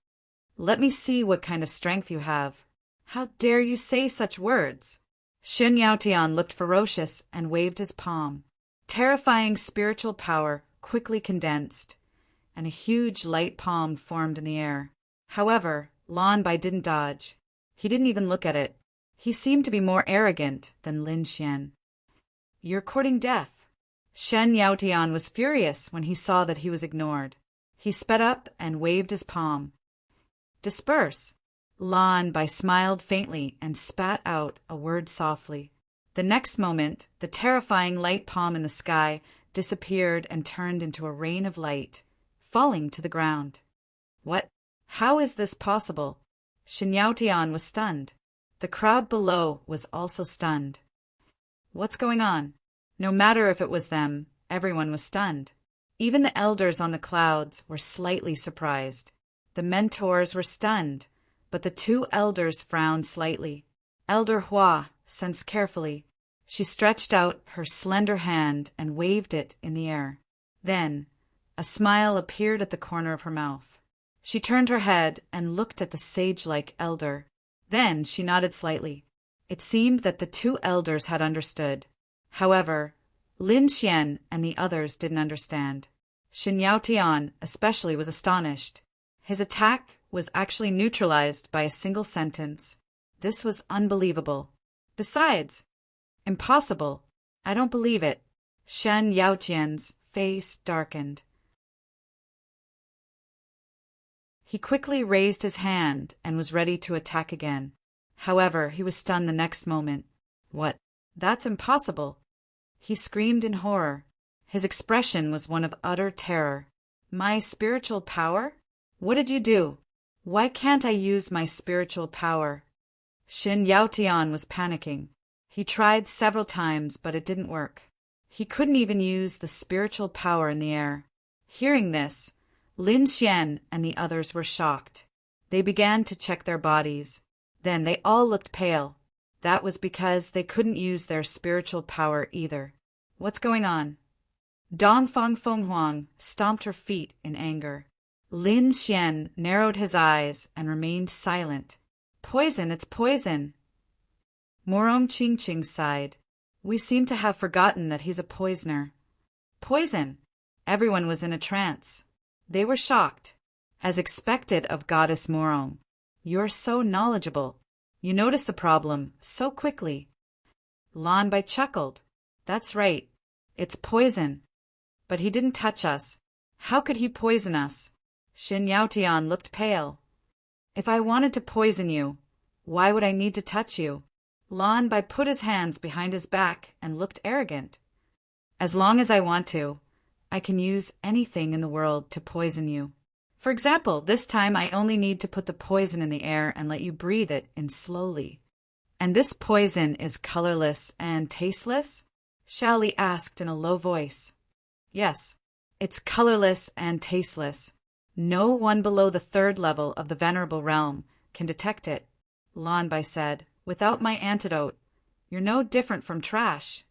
"Let me see what kind of strength you have. How dare you say such words?" Shen Yaotian looked ferocious and waved his palm. Terrifying spiritual power quickly condensed, and a huge light palm formed in the air. However, Lan Bai didn't dodge. He didn't even look at it. He seemed to be more arrogant than Lin Xian. "You're courting death." Shen Yaotian was furious when he saw that he was ignored. He sped up and waved his palm. "Disperse." Lan Bai smiled faintly and spat out a word softly. The next moment, the terrifying light palm in the sky disappeared and turned into a rain of light, falling to the ground. "What? How is this possible?" Shen Yaotian was stunned. The crowd below was also stunned. "What's going on?" No matter if it was them, everyone was stunned. Even the elders on the clouds were slightly surprised. The mentors were stunned, but the two elders frowned slightly. Elder Hua sensed carefully. She stretched out her slender hand and waved it in the air. Then, a smile appeared at the corner of her mouth. She turned her head and looked at the sage-like elder. Then she nodded slightly. It seemed that the two elders had understood. However, Lin Xian and the others didn't understand. Shen Yaotian especially was astonished. His attack was actually neutralized by a single sentence. This was unbelievable. Besides, impossible. I don't believe it. Shen Yaotian's face darkened. He quickly raised his hand and was ready to attack again. However, he was stunned the next moment. "What? That's impossible." He screamed in horror. His expression was one of utter terror. "My spiritual power? What did you do? Why can't I use my spiritual power?" Shen Yaotian was panicking. He tried several times, but it didn't work. He couldn't even use the spiritual power in the air. Hearing this, Lin Xian and the others were shocked. They began to check their bodies. Then they all looked pale. That was because they couldn't use their spiritual power either. "What's going on?" Dongfang Fenghuang stomped her feet in anger. Lin Xian narrowed his eyes and remained silent. "Poison, it's poison." Morong Qingqing sighed. "We seem to have forgotten that he's a poisoner." "Poison?" Everyone was in a trance. They were shocked. As expected of Goddess Morong, "You're so knowledgeable. You notice the problem so quickly." Lan Bai chuckled. "That's right. It's poison. But he didn't touch us. How could he poison us?" Shen Yaotian looked pale. "If I wanted to poison you, why would I need to touch you?" Lan Bai put his hands behind his back and looked arrogant. "As long as I want to, I can use anything in the world to poison you. For example, this time I only need to put the poison in the air and let you breathe it in slowly. And this poison is colorless and tasteless? Xiao Li asked in a low voice. Yes, it's colorless and tasteless. No one below the 3rd level of the Venerable Realm can detect it, Lan Bai said. Without my antidote, you're no different from trash.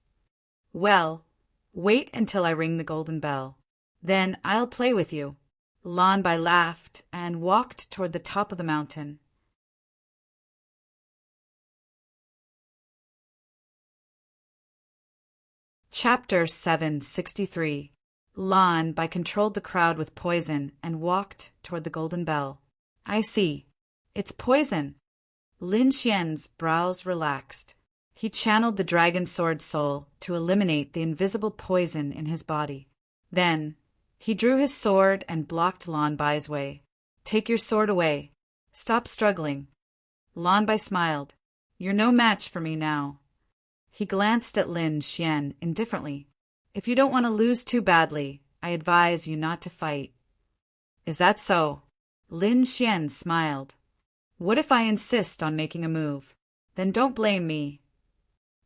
Well, wait until I ring the golden bell. Then I'll play with you. Lan Bai laughed and walked toward the top of the mountain. Chapter 763. Lan Bai controlled the crowd with poison and walked toward the golden bell. I see. It's poison. Lin Xian's brows relaxed. He channeled the dragon sword soul to eliminate the invisible poison in his body. Then, he drew his sword and blocked Lan Bai's way. Take your sword away. Stop struggling. Lan Bai smiled. You're no match for me now. He glanced at Lin Xian indifferently. If you don't want to lose too badly, I advise you not to fight. Is that so? Lin Xian smiled. What if I insist on making a move? Then don't blame me.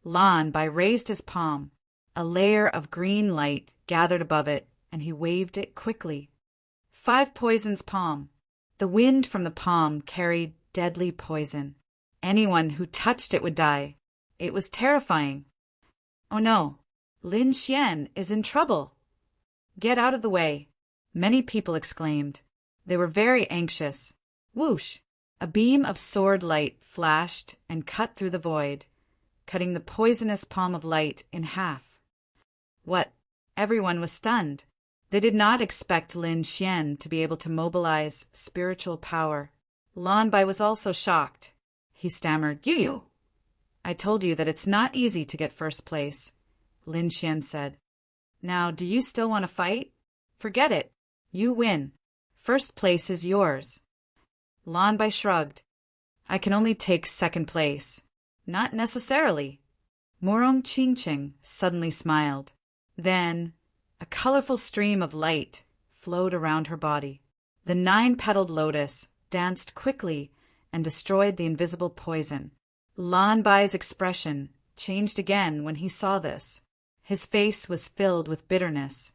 Lan Bai raised his palm. A layer of green light gathered above it, and he waved it quickly. 5 poisons palm. The wind from the palm carried deadly poison. Anyone who touched it would die. It was terrifying. Oh no, Lin Xian is in trouble. Get out of the way, many people exclaimed. They were very anxious. Whoosh! A beam of sword light flashed and cut through the void, cutting the poisonous palm of light in half. What? Everyone was stunned. They did not expect Lin Xian to be able to mobilize spiritual power. Lan Bai was also shocked. He stammered, You! I told you that it's not easy to get first place, Lin Xian said. Now, do you still want to fight? Forget it. You win. First place is yours. Lan Bai shrugged. I can only take 2nd place. Not necessarily. Morong Qingqing suddenly smiled. Then, a colorful stream of light flowed around her body. The 9-petaled lotus danced quickly and destroyed the invisible poison. Lan Bai's expression changed again when he saw this. His face was filled with bitterness.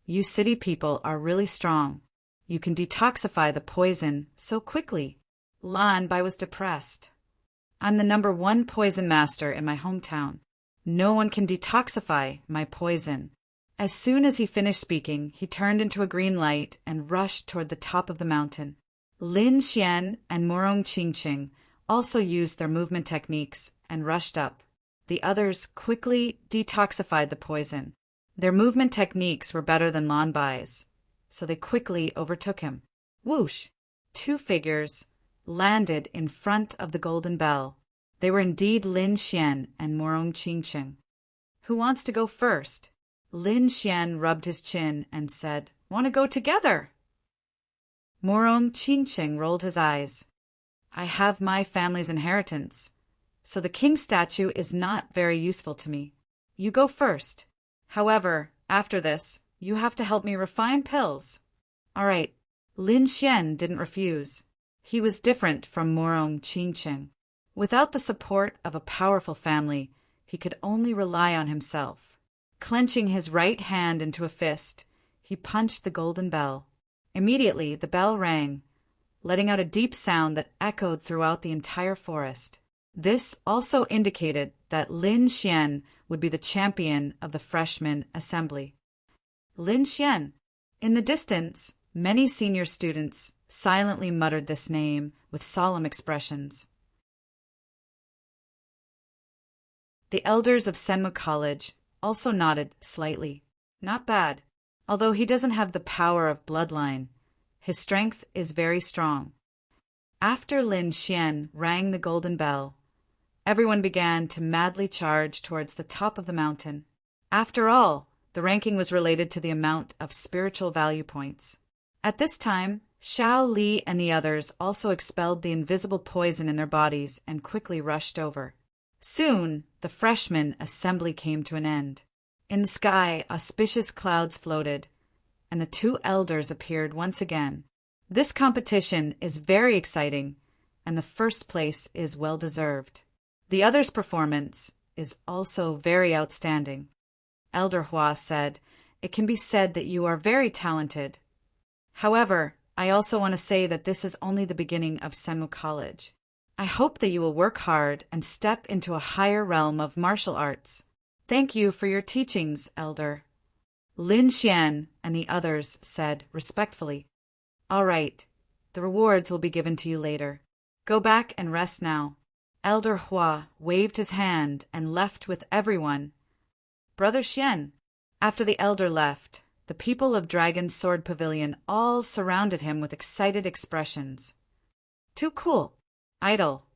You city people are really strong. You can detoxify the poison so quickly. Lan Bai was depressed. I'm the #1 poison master in my hometown. No one can detoxify my poison. As soon as he finished speaking, he turned into a green light and rushed toward the top of the mountain. Lin Xian and Morong Qingqing also used their movement techniques and rushed up. The others quickly detoxified the poison. Their movement techniques were better than Lan Bai's, so they quickly overtook him. Whoosh! 2 figures landed in front of the golden bell. They were indeed Lin Xian and Morong Qingqing. Who wants to go first? Lin Xian rubbed his chin and said, Want to go together? Morong Qingqing rolled his eyes. I have my family's inheritance, so the king statue is not very useful to me. You go first. However, after this, you have to help me refine pills. All right. Lin Xian didn't refuse. He was different from Morong Qingqing. Without the support of a powerful family, he could only rely on himself. Clenching his right hand into a fist, he punched the golden bell. Immediately, the bell rang, letting out a deep sound that echoed throughout the entire forest. This also indicated that Lin Xian would be the champion of the freshman assembly. Lin Xian. In the distance, many senior students silently muttered this name with solemn expressions. The elders of Senmu College also nodded slightly. Not bad. Although he doesn't have the power of bloodline, his strength is very strong. After Lin Xian rang the golden bell, everyone began to madly charge towards the top of the mountain. After all, the ranking was related to the amount of spiritual value points. At this time, Xiao Li and the others also expelled the invisible poison in their bodies and quickly rushed over. Soon, the freshman assembly came to an end. In the sky, auspicious clouds floated, and the 2 elders appeared once again. This competition is very exciting, and the first place is well-deserved. The others' performance is also very outstanding. Elder Hua said, "It can be said that you are very talented. However, I also want to say that this is only the beginning of Senmu College. I hope that you will work hard and step into a higher realm of martial arts. Thank you for your teachings, Elder." Lin Xian and the others said respectfully, "All right, the rewards will be given to you later. Go back and rest now." Elder Hua waved his hand and left with everyone. "Brother Xian." After the elder left, the people of Dragon's Sword Pavilion all surrounded him with excited expressions. "Too cool. Idle.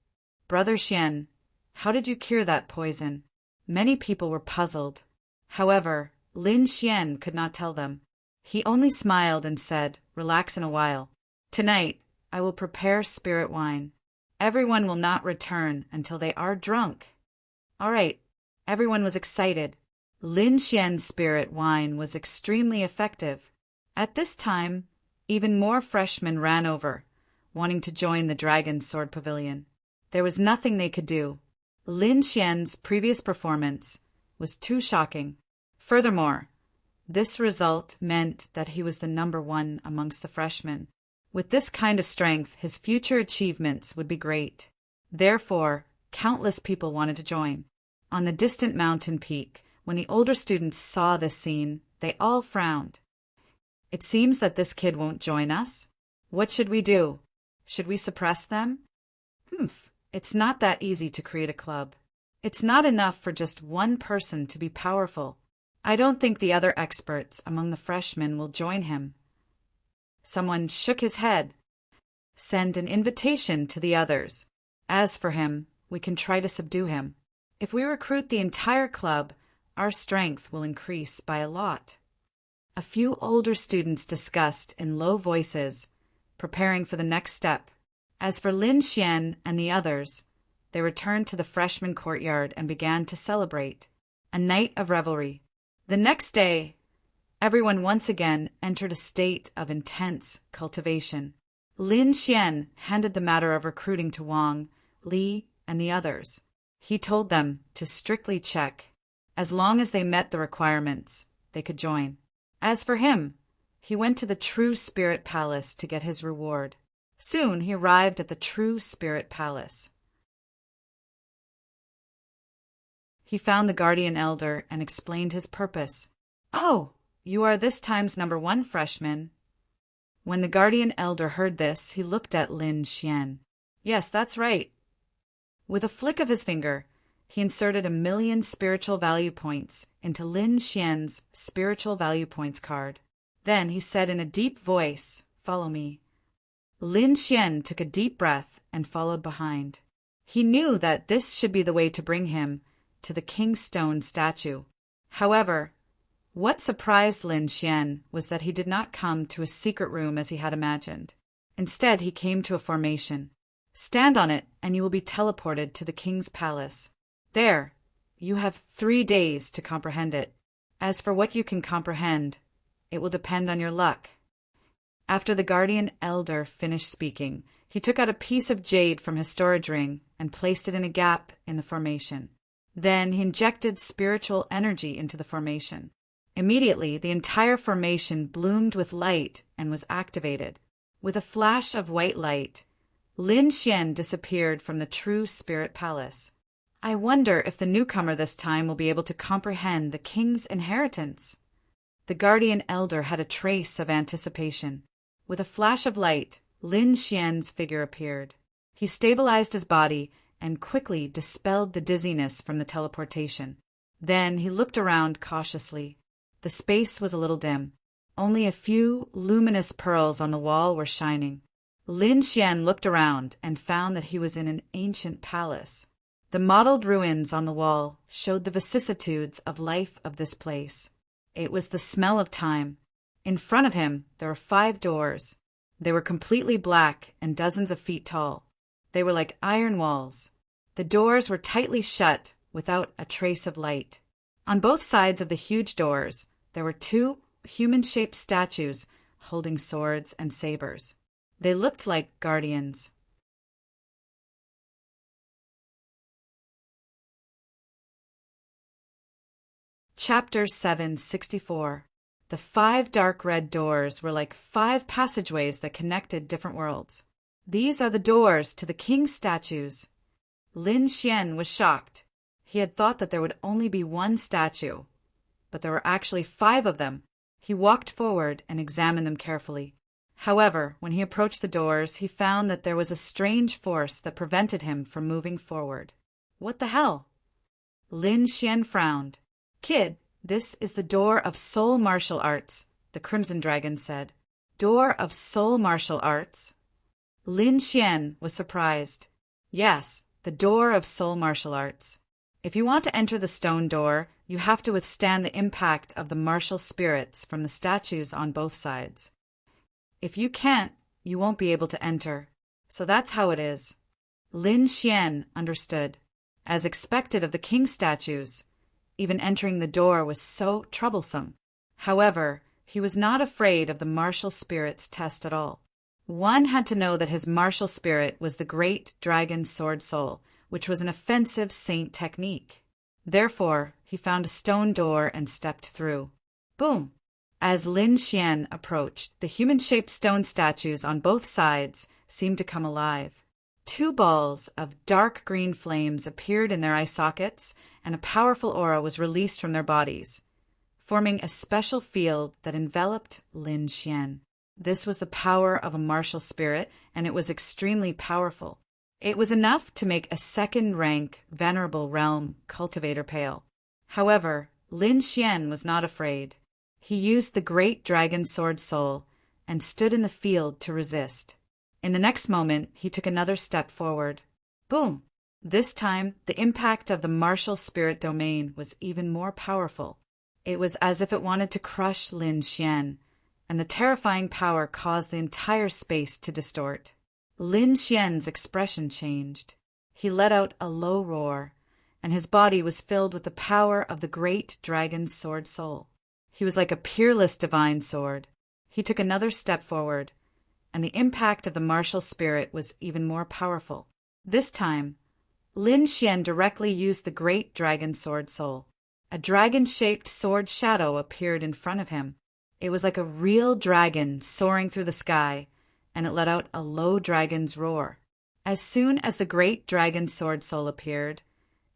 Brother Xian, how did you cure that poison?" Many people were puzzled. However, Lin Xian could not tell them. He only smiled and said, "Relax in a while. Tonight, I will prepare spirit wine. Everyone will not return until they are drunk." All right, everyone was excited. Lin Xian's spirit wine was extremely effective. At this time, even more freshmen ran over, wanting to join the Dragon's Sword Pavilion. There was nothing they could do. Lin Xian's previous performance was too shocking. Furthermore, this result meant that he was the number one amongst the freshmen. With this kind of strength, his future achievements would be great. Therefore, countless people wanted to join. On the distant mountain peak, when the older students saw this scene, they all frowned. "It seems that this kid won't join us. What should we do? Should we suppress them?" It's not that easy to create a club. It's not enough for just one person to be powerful. I don't think the other experts among the freshmen will join him. Someone shook his head. "Send an invitation to the others. As for him, we can try to subdue him. If we recruit the entire club, our strength will increase by a lot." A few older students discussed in low voices, preparing for the next step. As for Lin Xian and the others, they returned to the freshman courtyard and began to celebrate. A night of revelry. The next day, everyone once again entered a state of intense cultivation. Lin Xian handed the matter of recruiting to Wang, Li, and the others. He told them to strictly check. As long as they met the requirements, they could join. As for him, he went to the True Spirit Palace to get his reward. Soon he arrived at the True Spirit Palace. He found the guardian elder and explained his purpose. "Oh, you are this time's number one freshman." When the guardian elder heard this, he looked at Lin Xian. "Yes, that's right." With a flick of his finger, he inserted 1,000,000 spiritual value points into Lin Xian's spiritual value points card. Then he said in a deep voice, "Follow me." Lin Xian took a deep breath and followed behind. He knew that this should be the way to bring him to the King Stone statue. However, what surprised Lin Xian was that he did not come to a secret room as he had imagined. Instead, he came to a formation. Stand on it, and you will be teleported to the king's palace. There, you have 3 days to comprehend it. As for what you can comprehend, it will depend on your luck. After the guardian elder finished speaking, he took out a piece of jade from his storage ring and placed it in a gap in the formation. Then he injected spiritual energy into the formation. Immediately, the entire formation bloomed with light and was activated. With a flash of white light, Lin Xian disappeared from the True Spirit Palace. I wonder if the newcomer this time will be able to comprehend the king's inheritance. The guardian elder had a trace of anticipation. With a flash of light, Lin Xian's figure appeared. He stabilized his body and quickly dispelled the dizziness from the teleportation. Then he looked around cautiously. The space was a little dim. Only a few luminous pearls on the wall were shining. Lin Xian looked around and found that he was in an ancient palace. The mottled ruins on the wall showed the vicissitudes of life of this place. It was the smell of time. In front of him, there were 5 doors. They were completely black and dozens of feet tall. They were like iron walls. The doors were tightly shut without a trace of light. On both sides of the huge doors, there were 2 human-shaped statues holding swords and sabers. They looked like guardians. Chapter 764. The 5 dark red doors were like 5 passageways that connected different worlds. These are the doors to the king's statues. Lin Xian was shocked. He had thought that there would only be 1 statue, but there were actually 5 of them. He walked forward and examined them carefully. However, when he approached the doors, he found that there was a strange force that prevented him from moving forward. What the hell? Lin Xian frowned. Kid, this is the door of soul martial arts, the Crimson Dragon said. Door of soul martial arts? Lin Xian was surprised. Yes, the door of soul martial arts. If you want to enter the stone door, you have to withstand the impact of the martial spirits from the statues on both sides. If you can't, you won't be able to enter. So that's how it is. Lin Xian understood. As expected of the king statues, even entering the door was so troublesome. However, he was not afraid of the martial spirit's test at all. One had to know that his martial spirit was the great dragon sword soul, which was an offensive saint technique. Therefore, he found a stone door and stepped through. Boom! As Lin Xian approached, the human-shaped stone statues on both sides seemed to come alive. 2 balls of dark green flames appeared in their eye sockets, and a powerful aura was released from their bodies, forming a special field that enveloped Lin Xian. This was the power of a martial spirit, and it was extremely powerful. It was enough to make a second-rank venerable realm cultivator pale. However, Lin Xian was not afraid. He used the great dragon sword soul and stood in the field to resist. In the next moment, he took another step forward. Boom! This time, the impact of the martial spirit domain was even more powerful. It was as if it wanted to crush Lin Xian, and the terrifying power caused the entire space to distort. Lin Xian's expression changed. He let out a low roar, and his body was filled with the power of the great dragon sword soul. He was like a peerless divine sword. He took another step forward, and the impact of the martial spirit was even more powerful. This time, Lin Xian directly used the great dragon sword soul. A dragon-shaped sword shadow appeared in front of him. It was like a real dragon soaring through the sky, and it let out a low dragon's roar. As soon as the great dragon sword soul appeared,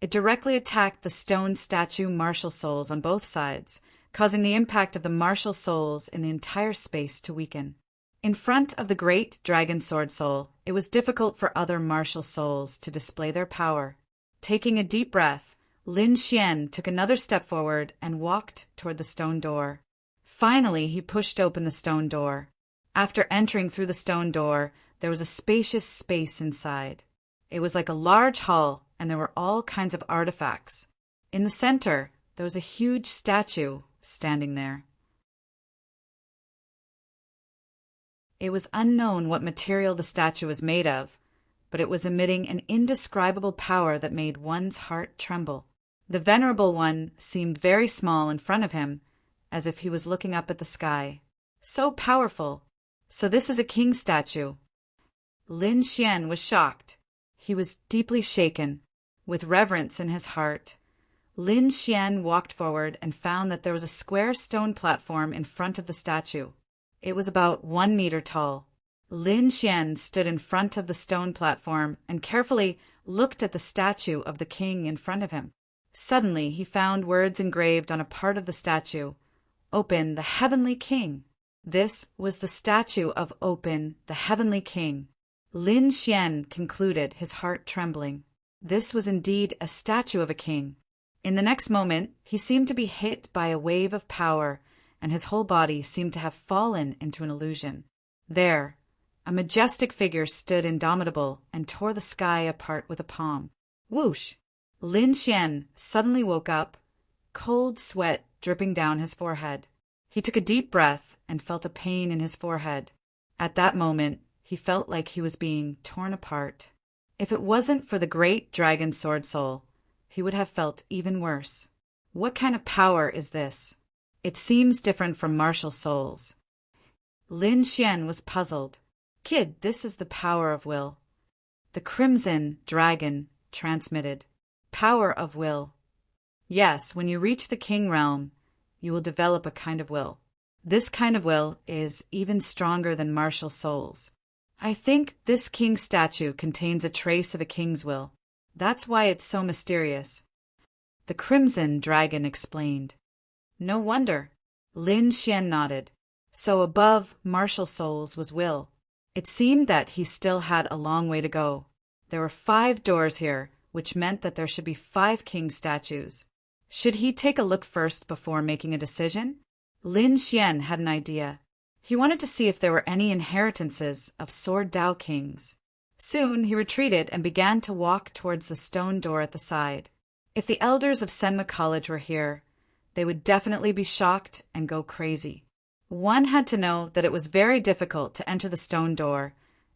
it directly attacked the stone statue martial souls on both sides, causing the impact of the martial souls in the entire space to weaken. In front of the great dragon sword soul, it was difficult for other martial souls to display their power. Taking a deep breath, Lin Xian took another step forward and walked toward the stone door. Finally, he pushed open the stone door. After entering through the stone door, there was a spacious space inside. It was like a large hall, and there were all kinds of artifacts. In the center, there was a huge statue standing there. It was unknown what material the statue was made of, but it was emitting an indescribable power that made one's heart tremble. The venerable one seemed very small in front of him, as if he was looking up at the sky. So powerful! So this is a king statue. Lin Xian was shocked. He was deeply shaken. With reverence in his heart, Lin Xian walked forward and found that there was a square stone platform in front of the statue. It was about 1 meter tall. Lin Xian stood in front of the stone platform and carefully looked at the statue of the king in front of him. Suddenly, he found words engraved on a part of the statue. Open, the heavenly king. This was the statue of Open, the heavenly king. Lin Xian concluded, his heart trembling. This was indeed a statue of a king. In the next moment, he seemed to be hit by a wave of power, and his whole body seemed to have fallen into an illusion. There, a majestic figure stood indomitable and tore the sky apart with a palm. Whoosh! Lin Xian suddenly woke up, cold sweat dripping down his forehead. He took a deep breath and felt a pain in his forehead. At that moment, he felt like he was being torn apart. If it wasn't for the great dragon sword soul, he would have felt even worse. What kind of power is this? It seems different from martial souls. Lin Xian was puzzled. Kid, this is the power of will. The crimson dragon transmitted. Power of will. Yes, when you reach the king realm, you will develop a kind of will. This kind of will is even stronger than martial souls. I think this king statue contains a trace of a king's will. That's why it's so mysterious. The crimson dragon explained. No wonder. Lin Xian nodded. So above martial souls was will. It seemed that he still had a long way to go. There were 5 doors here, which meant that there should be 5 king statues. Should he take a look first before making a decision? Lin Xian had an idea. He wanted to see if there were any inheritances of Sword Dao kings. Soon he retreated and began to walk towards the stone door at the side. If the elders of Senma College were here, they would definitely be shocked and go crazy. One had to know that it was very difficult to enter the stone door,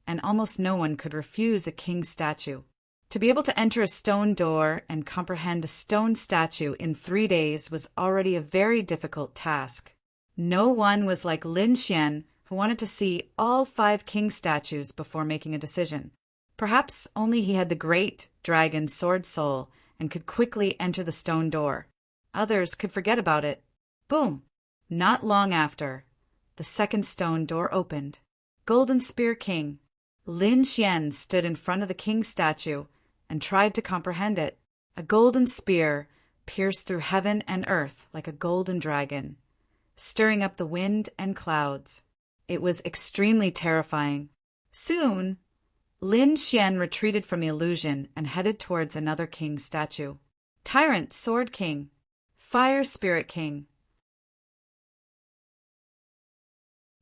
and almost no one could refuse a king statue. To be able to enter a stone door and comprehend a stone statue in 3 days was already a very difficult task. No one was like Lin Xian, who wanted to see all 5 king statues before making a decision. Perhaps only he had the great dragon sword soul and could quickly enter the stone door. Others could forget about it. Boom! Not long after, the second stone door opened. Golden Spear King. Lin Xian stood in front of the king statue and tried to comprehend it. A golden spear pierced through heaven and earth like a golden dragon, stirring up the wind and clouds. It was extremely terrifying. Soon, Lin Xian retreated from the illusion and headed towards another king statue. Tyrant Sword King. Fire Spirit King.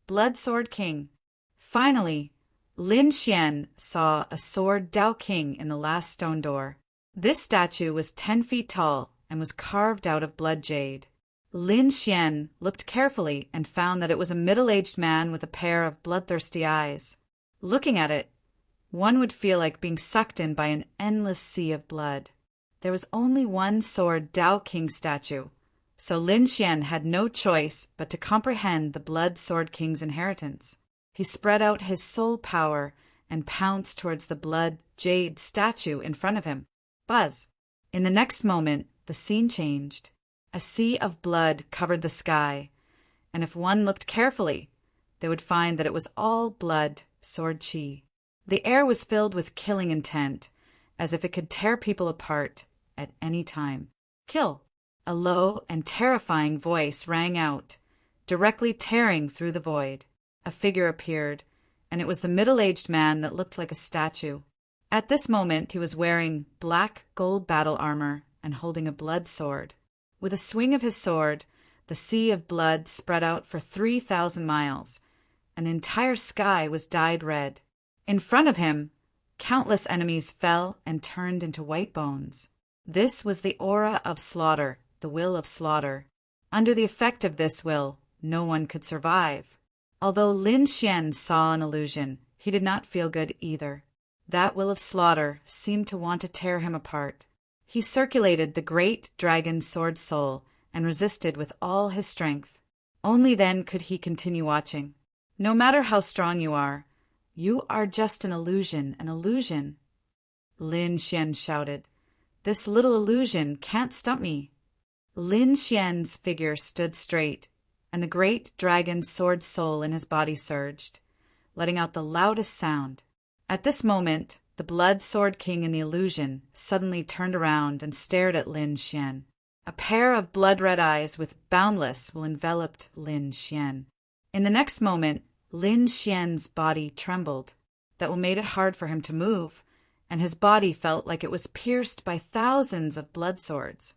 Blood Sword King. Finally, Lin Xian saw a Sword Dao King in the last stone door. This statue was 10 feet tall and was carved out of blood jade. Lin Xian looked carefully and found that it was a middle-aged man with a pair of bloodthirsty eyes. Looking at it, one would feel like being sucked in by an endless sea of blood. There was only one Sword Dao King statue, so Lin Xian had no choice but to comprehend the Blood Sword King's inheritance. He spread out his soul power and pounced towards the blood jade statue in front of him. Buzz! In the next moment, the scene changed. A sea of blood covered the sky, and if one looked carefully, they would find that it was all blood sword chi. The air was filled with killing intent, as if it could tear people apart at any time. Kill! A low and terrifying voice rang out, directly tearing through the void. A figure appeared, and it was the middle-aged man that looked like a statue. At this moment, he was wearing black gold battle armor and holding a blood sword. With a swing of his sword, the sea of blood spread out for 3,000 miles, and the entire sky was dyed red. In front of him, countless enemies fell and turned into white bones. This was the aura of slaughter, the will of slaughter. Under the effect of this will, no one could survive. Although Lin Xian saw an illusion, he did not feel good either. That will of slaughter seemed to want to tear him apart. He circulated the great dragon sword soul and resisted with all his strength. Only then could he continue watching. No matter how strong you are just an illusion, an illusion. Lin Xian shouted. This little illusion can't stop me. Lin Xian's figure stood straight, and the great dragon sword soul in his body surged, letting out the loudest sound. At this moment, the Blood Sword King in the illusion suddenly turned around and stared at Lin Xian. A pair of blood-red eyes with boundless will enveloped Lin Xian. In the next moment, Lin Xian's body trembled. That made it hard for him to move, and his body felt like it was pierced by thousands of blood swords.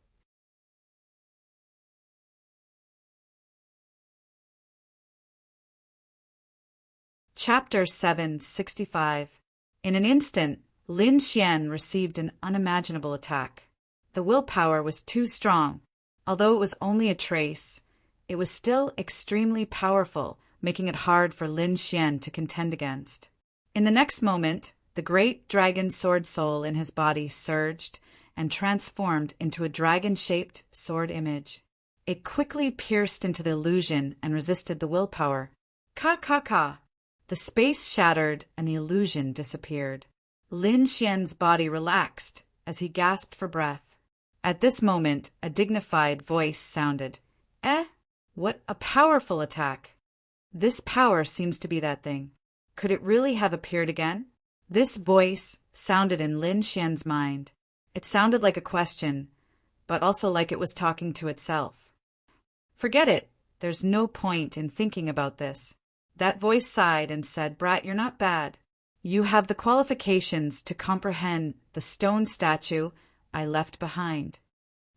Chapter 765. In an instant, Lin Xian received an unimaginable attack. The willpower was too strong. Although it was only a trace, it was still extremely powerful, making it hard for Lin Xian to contend against. In the next moment, the great dragon sword soul in his body surged and transformed into a dragon-shaped sword image. It quickly pierced into the illusion and resisted the willpower. Ka ka ka! The space shattered and the illusion disappeared. Lin Xian's body relaxed as he gasped for breath. At this moment, a dignified voice sounded. Eh? What a powerful attack! This power seems to be that thing. Could it really have appeared again? This voice sounded in Lin Xian's mind. It sounded like a question, but also like it was talking to itself. Forget it. There's no point in thinking about this. That voice sighed and said, Brat, you're not bad. You have the qualifications to comprehend the stone statue I left behind.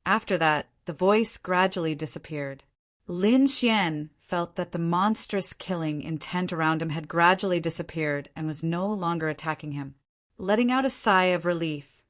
After that, the voice gradually disappeared. Lin Xian felt that the monstrous killing intent around him had gradually disappeared and was no longer attacking him. Letting out a sigh of relief,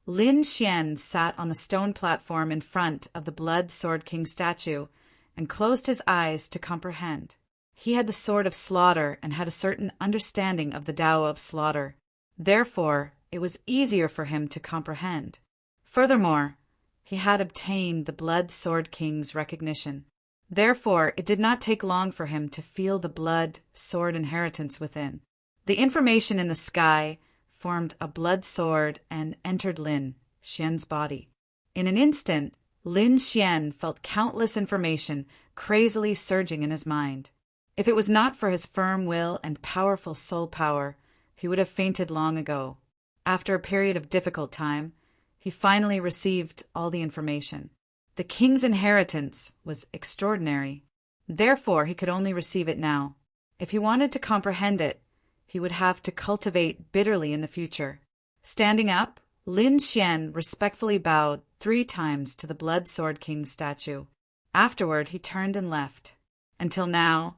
Lin Xian sat on the stone platform in front of the Blood Sword King statue and closed his eyes to comprehend. He had the sword of slaughter and had a certain understanding of the Tao of slaughter. Therefore, it was easier for him to comprehend. Furthermore, he had obtained the Blood Sword King's recognition. Therefore, it did not take long for him to feel the blood sword inheritance within. The information in the sky formed a blood sword and entered Lin Xian's body. In an instant, Lin Xian felt countless information crazily surging in his mind. If it was not for his firm will and powerful soul power, he would have fainted long ago. After a period of difficult time, he finally received all the information. The king's inheritance was extraordinary. Therefore, he could only receive it now. If he wanted to comprehend it, he would have to cultivate bitterly in the future. Standing up, Lin Xian respectfully bowed 3 times to the Blood Sword King's statue. Afterward, he turned and left. Until now,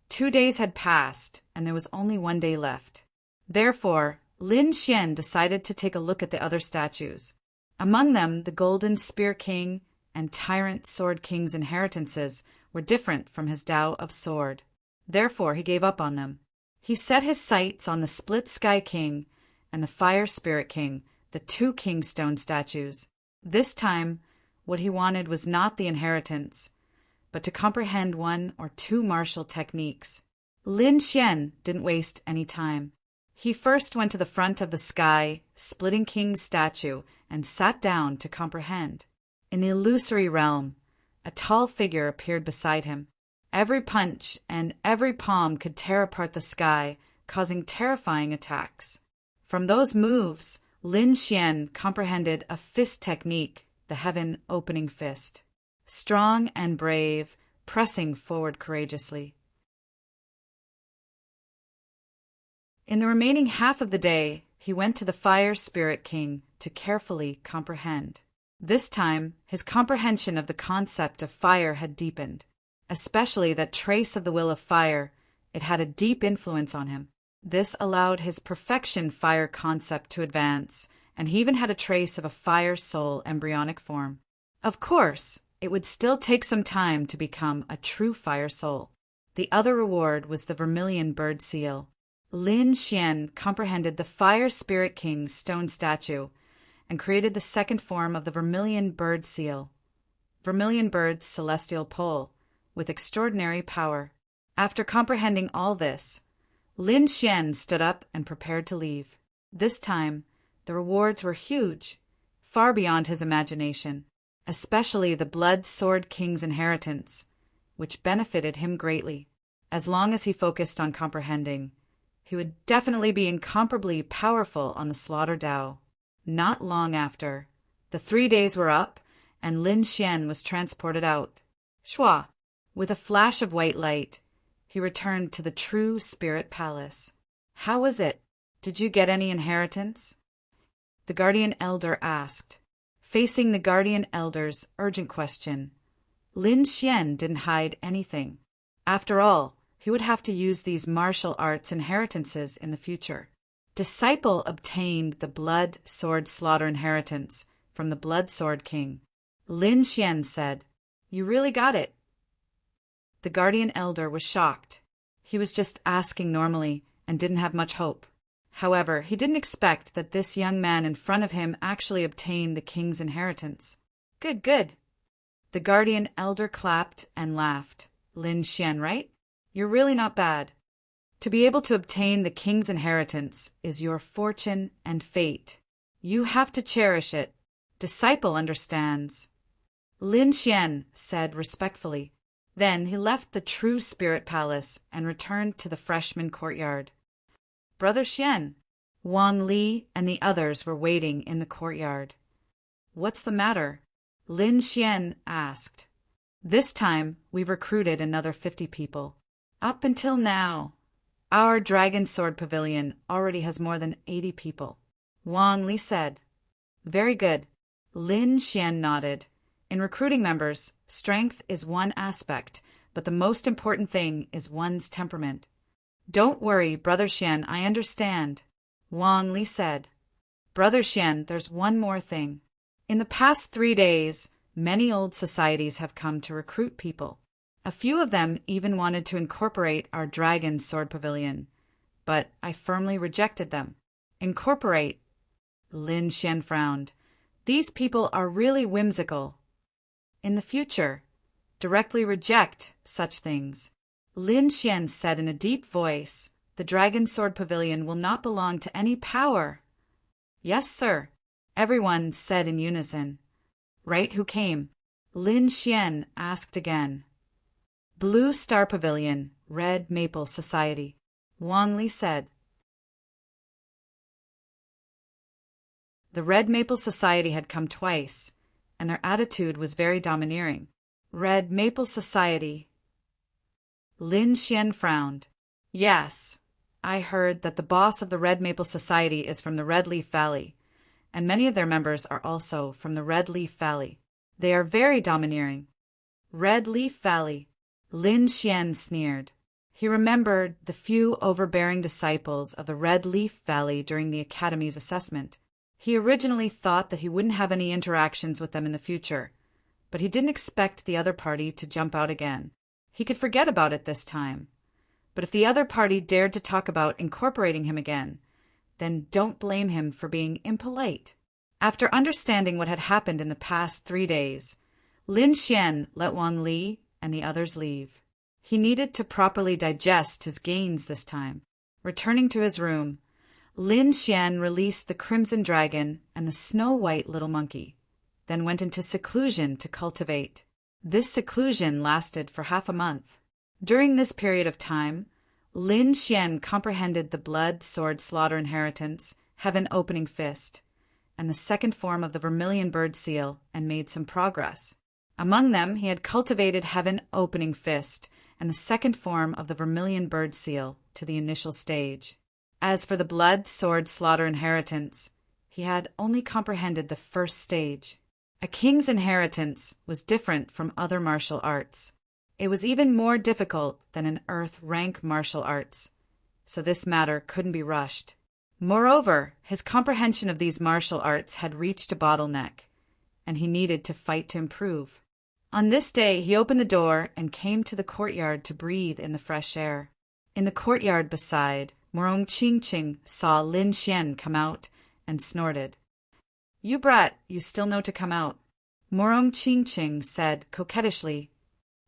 2 days had passed, and there was only 1 day left. Therefore, Lin Xian decided to take a look at the other statues. Among them, the Golden Spear King and Tyrant Sword King's inheritances were different from his Tao of Sword. Therefore, he gave up on them. He set his sights on the Split Sky King and the Fire Spirit King, the 2 Kingstone statues. This time, what he wanted was not the inheritance, but to comprehend 1 or 2 martial techniques. Lin Xian didn't waste any time. He first went to the front of the Sky Splitting King's statue and sat down to comprehend. In the illusory realm, a tall figure appeared beside him. Every punch and every palm could tear apart the sky, causing terrifying attacks. From those moves, Lin Xian comprehended a fist technique, the heaven opening fist. Strong and brave, pressing forward courageously. In the remaining half of the day, he went to the Fire Spirit King to carefully comprehend. This time, his comprehension of the concept of fire had deepened, especially that trace of the will of fire. It had a deep influence on him. This allowed his perfection fire concept to advance, and he even had a trace of a fire soul embryonic form. Of course, it would still take some time to become a true fire soul. The other reward was the Vermilion Bird Seal. Lin Xian comprehended the Fire Spirit King's stone statue and created the second form of the Vermilion Bird Seal, Vermilion Bird's celestial pole, with extraordinary power. After comprehending all this, Lin Xian stood up and prepared to leave. This time, the rewards were huge, far beyond his imagination, especially the Blood Sword King's inheritance, which benefited him greatly. As long as he focused on comprehending, he would definitely be incomparably powerful on the Slaughter Tao. Not long after, the 3 days were up, and Lin Xian was transported out. Shua! With a flash of white light, he returned to the True Spirit Palace. How was it? Did you get any inheritance? The Guardian Elder asked. Facing the Guardian Elder's urgent question, Lin Xian didn't hide anything. After all, he would have to use these martial arts inheritances in the future. Disciple obtained the Blood Sword Slaughter inheritance from the Blood Sword King. Lin Xian said, You really got it. The Guardian Elder was shocked. He was just asking normally and didn't have much hope. However, he didn't expect that this young man in front of him actually obtained the king's inheritance. Good, good. The Guardian Elder clapped and laughed. Lin Xian, right? You're really not bad. To be able to obtain the king's inheritance is your fortune and fate. You have to cherish it. Disciple understands. Lin Xian said respectfully. Then he left the True Spirit Palace and returned to the freshman courtyard. Brother Xian, Wang Li and the others were waiting in the courtyard. What's the matter? Lin Xian asked. This time, we've recruited another 50 people. Up until now, our Dragon Sword Pavilion already has more than 80 people. Wang Li said. Very good. Lin Xian nodded. In recruiting members, strength is one aspect, but the most important thing is one's temperament. Don't worry, Brother Xian, I understand. Wang Li said. Brother Xian, there's one more thing. In the past 3 days, many old societies have come to recruit people. A few of them even wanted to incorporate our Dragon Sword Pavilion, but I firmly rejected them. Incorporate? Lin Xian frowned. These people are really whimsical. In the future, directly reject such things. Lin Xian said in a deep voice, the Dragon Sword Pavilion will not belong to any power. Yes, sir, everyone said in unison. Right, who came? Lin Xian asked again. Blue Star Pavilion, Red Maple Society. Wang Li said. The Red Maple Society had come twice, and their attitude was very domineering. Red Maple Society. Lin Xian frowned. Yes, I heard that the boss of the Red Maple Society is from the Red Leaf Valley, and many of their members are also from the Red Leaf Valley. They are very domineering. Red Leaf Valley. Lin Xian sneered. He remembered the few overbearing disciples of the Red Leaf Valley during the Academy's assessment. He originally thought that he wouldn't have any interactions with them in the future, but he didn't expect the other party to jump out again. He could forget about it this time. But if the other party dared to talk about incorporating him again, then don't blame him for being impolite. After understanding what had happened in the past 3 days, Lin Xian let Wang Li and the others leave. He needed to properly digest his gains this time. Returning to his room, Lin Xian released the Crimson Dragon and the snow-white little monkey, then went into seclusion to cultivate. This seclusion lasted for half a month. During this period of time, Lin Xian comprehended the blood, sword, slaughter inheritance, heaven opening fist, and the second form of the vermilion bird seal, and made some progress. Among them, he had cultivated heaven opening fist and the second form of the vermilion bird seal to the initial stage. As for the blood, sword, slaughter inheritance, he had only comprehended the first stage. A king's inheritance was different from other martial arts. It was even more difficult than an earth rank martial arts, so this matter couldn't be rushed. Moreover, his comprehension of these martial arts had reached a bottleneck, and he needed to fight to improve. On this day, he opened the door and came to the courtyard to breathe in the fresh air. In the courtyard beside, Morong Qingqing saw Lin Xian come out and snorted. You brat, you still know to come out. Morong Qingqing said coquettishly.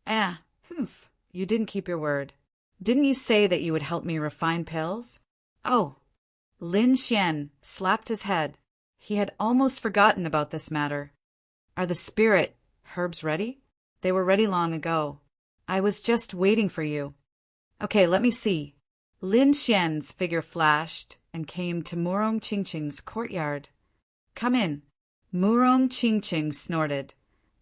Humph, you didn't keep your word. Didn't you say that you would help me refine pills? Oh. Lin Xian slapped his head. He had almost forgotten about this matter. Are the spirit herbs ready? They were ready long ago. I was just waiting for you. Okay, let me see. Lin Xian's figure flashed and came to Morong Qingqing's courtyard. Come in. Morong Qingqing snorted,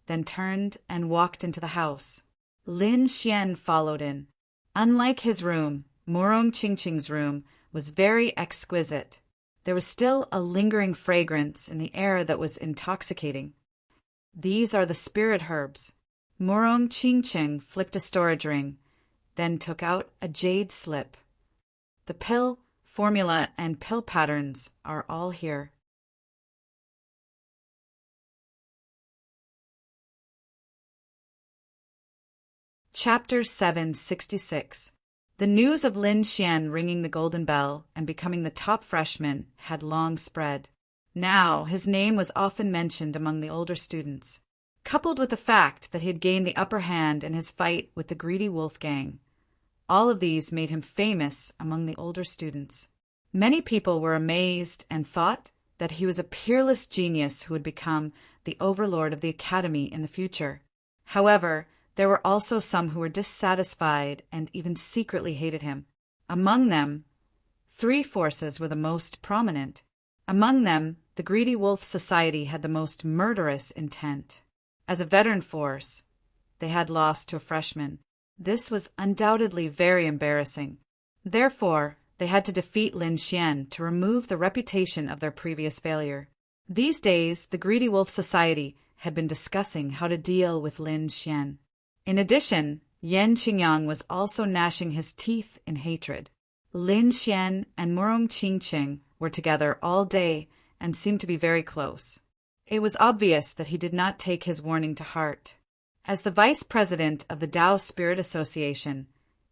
then turned and walked into the house. Lin Xian followed in. Unlike his room, Morong Qingqing's room was very exquisite. There was still a lingering fragrance in the air that was intoxicating. These are the spirit herbs. Morong Qingqing flicked a storage ring, then took out a jade slip. The pill, formula, and pill patterns are all here. Chapter 766. The news of Lin Xian ringing the golden bell and becoming the top freshman had long spread. Now his name was often mentioned among the older students. Coupled with the fact that he had gained the upper hand in his fight with the greedy wolf gang, All of these made him famous among the older students. Many people were amazed and thought that he was a peerless genius who would become the overlord of the academy in the future. However, there were also some who were dissatisfied and even secretly hated him. Among them, three forces were the most prominent. Among them, the Greedy Wolf Society had the most murderous intent. As a veteran force, they had lost to a freshman. This was undoubtedly very embarrassing. Therefore, they had to defeat Lin Xian to remove the reputation of their previous failure. These days, the Greedy Wolf Society had been discussing how to deal with Lin Xian. In addition, Yan Qingyang was also gnashing his teeth in hatred. Lin Xian and Murong Qingqing were together all day and seemed to be very close. It was obvious that he did not take his warning to heart. As the vice president of the Tao Spirit Association,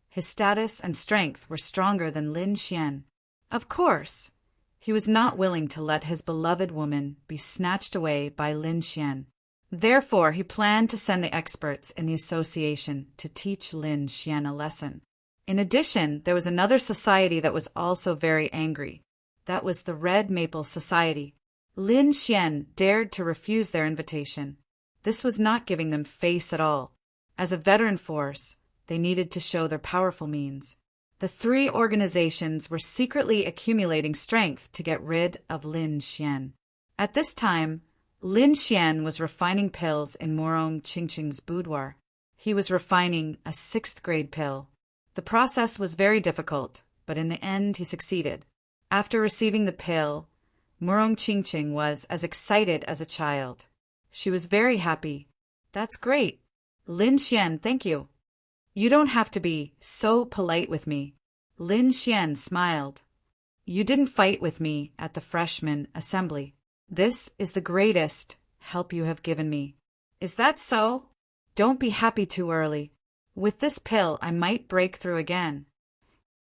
his status and strength were stronger than Lin Xian. Of course, he was not willing to let his beloved woman be snatched away by Lin Xian. Therefore, he planned to send the experts in the association to teach Lin Xian a lesson. In addition, there was another society that was also very angry. That was the Red Maple Society. Lin Xian dared to refuse their invitation. This was not giving them face at all. As a veteran force, they needed to show their powerful means. The three organizations were secretly accumulating strength to get rid of Lin Xian. At this time, Lin Xian was refining pills in Murong Qingqing's boudoir. He was refining a 6th-grade pill. The process was very difficult, but in the end he succeeded. After receiving the pill, Murong Qingqing was as excited as a child. She was very happy. "That's great. Lin Xian, thank you. You don't have to be so polite with me." Lin Xian smiled. "You didn't fight with me at the freshman assembly. This is the greatest help you have given me." "Is that so? Don't be happy too early. With this pill, I might break through again,"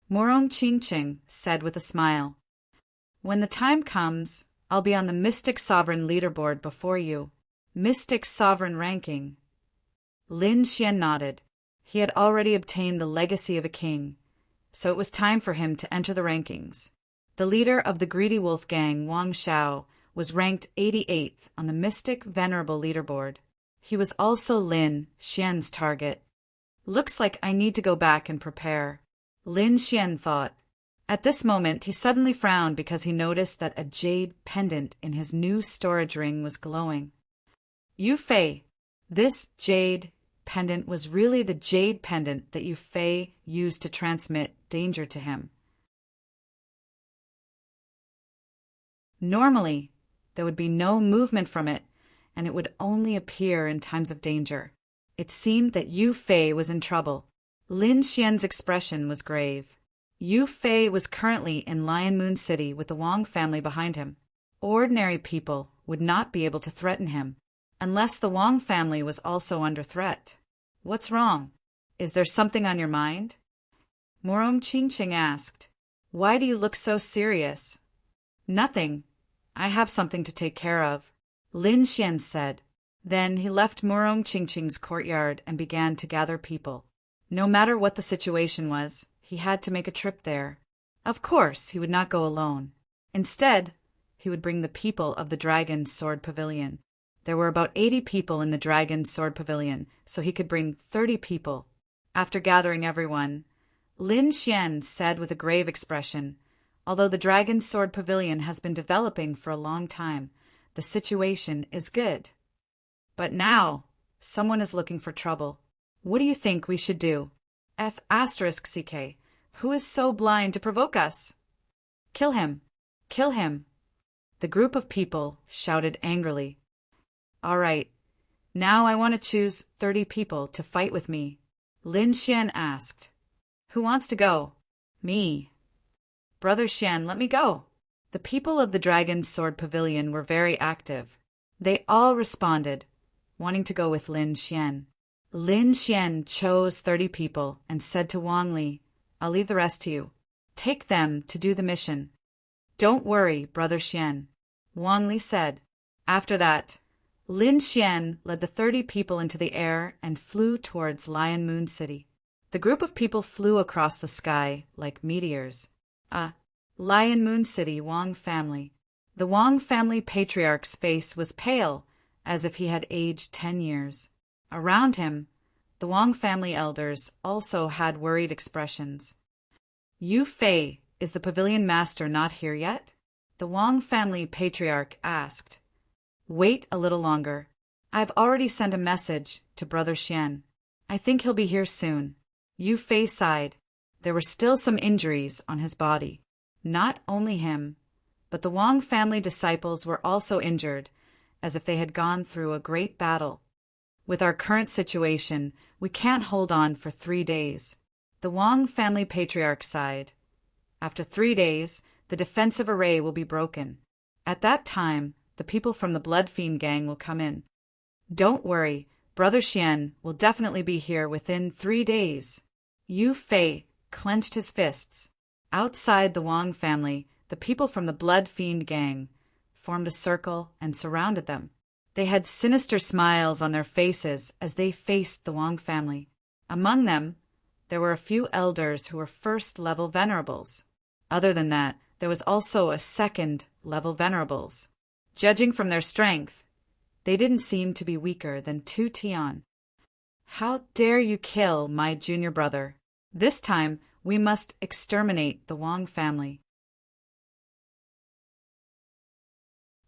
Murong Qingqing said with a smile. "When the time comes, I'll be on the Mystic Sovereign leaderboard before you." Mystic Sovereign ranking. Lin Xian nodded. He had already obtained the legacy of a king, so it was time for him to enter the rankings. The leader of the Greedy Wolf Gang, Wang Xiao, was ranked 88th on the Mystic Venerable leaderboard. He was also Lin Xian's target. "Looks like I need to go back and prepare," Lin Xian thought. At this moment, he suddenly frowned because he noticed that a jade pendant in his new storage ring was glowing. Yu Fei. This jade pendant was really the jade pendant that Yu Fei used to transmit danger to him. Normally, there would be no movement from it, and it would only appear in times of danger. It seemed that Yu Fei was in trouble. Lin Xian's expression was grave. Yu Fei was currently in Lion Moon City with the Wang family behind him. Ordinary people would not be able to threaten him, unless the Wang family was also under threat. "What's wrong? Is there something on your mind?" Murong Qingqing asked. "Why do you look so serious?" "Nothing. I have something to take care of," Lin Xian said. Then he left Murong Qingqing's courtyard and began to gather people. No matter what the situation was, he had to make a trip there. Of course, he would not go alone. Instead, he would bring the people of the Dragon's Sword Pavilion. There were about 80 people in the Dragon's Sword Pavilion, so he could bring 30 people. After gathering everyone, Lin Xian said with a grave expression, "Although the Dragon's Sword Pavilion has been developing for a long time, the situation is good. But now, someone is looking for trouble. What do you think we should do? F***CK. Who is so blind to provoke us? Kill him! Kill him!" The group of people shouted angrily. "All right, now I want to choose 30 people to fight with me," Lin Xian asked. "Who wants to go?" "Me." "Brother Xian, let me go." The people of the Dragon's Sword Pavilion were very active. They all responded, wanting to go with Lin Xian. Lin Xian chose 30 people and said to Wang Li, "I'll leave the rest to you. Take them to do the mission." "Don't worry, Brother Xian," Wang Li said. After that, Lin Xian led the 30 people into the air and flew towards Lion Moon City. The group of people flew across the sky like meteors. Lion Moon City Wang family. The Wang family patriarch's face was pale, as if he had aged 10 years. Around him, the Wang family elders also had worried expressions. Yu Fei, is the pavilion master not here yet? The Wang family patriarch asked. Wait a little longer. I've already sent a message to Brother Xian. I think he'll be here soon. Yu Fei sighed. There were still some injuries on his body. Not only him, but the Wang family disciples were also injured, as if they had gone through a great battle. With our current situation, we can't hold on for 3 days. The Wang family patriarch sighed. After 3 days, the defensive array will be broken. At that time, the people from the Blood Fiend gang will come in. Don't worry, Brother Xian will definitely be here within 3 days. Yu Fei clenched his fists. Outside the Wang family, the people from the Blood Fiend gang formed a circle and surrounded them. They had sinister smiles on their faces as they faced the Wang family. Among them, there were a few elders who were first-level venerables. Other than that, there was also a second-level venerables. Judging from their strength, they didn't seem to be weaker than 2 Tian. How dare you kill my junior brother? This time, we must exterminate the Wang family.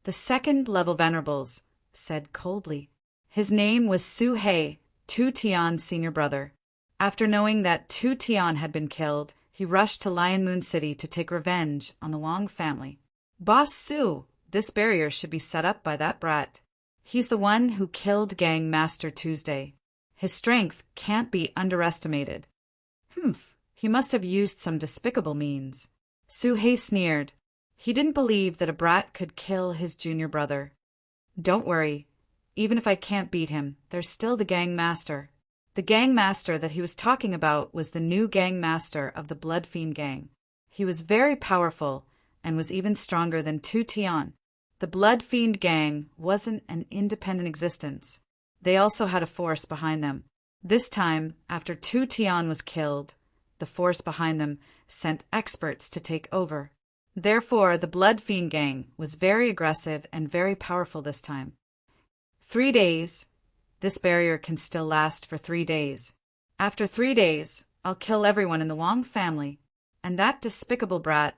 The second-level venerables said coldly. His name was Su He, 2 Tian's senior brother. After knowing that 2 Tian had been killed, he rushed to Lion Moon City to take revenge on the Wang family. Boss Su, this barrier should be set up by that brat. He's the one who killed Gang Master Tuesday. His strength can't be underestimated. He must have used some despicable means. Su He sneered. He didn't believe that a brat could kill his junior brother. Don't worry. Even if I can't beat him, there's still the gang master. The gang master that he was talking about was the new gang master of the Blood Fiend gang. He was very powerful and was even stronger than 2 Tian. The Blood Fiend gang wasn't an independent existence. They also had a force behind them. This time, after 2 Tian was killed, the force behind them sent experts to take over. Therefore, the Blood Fiend gang was very aggressive and very powerful this time. 3 days. This barrier can still last for 3 days. After 3 days, I'll kill everyone in the Wang family. And that despicable brat,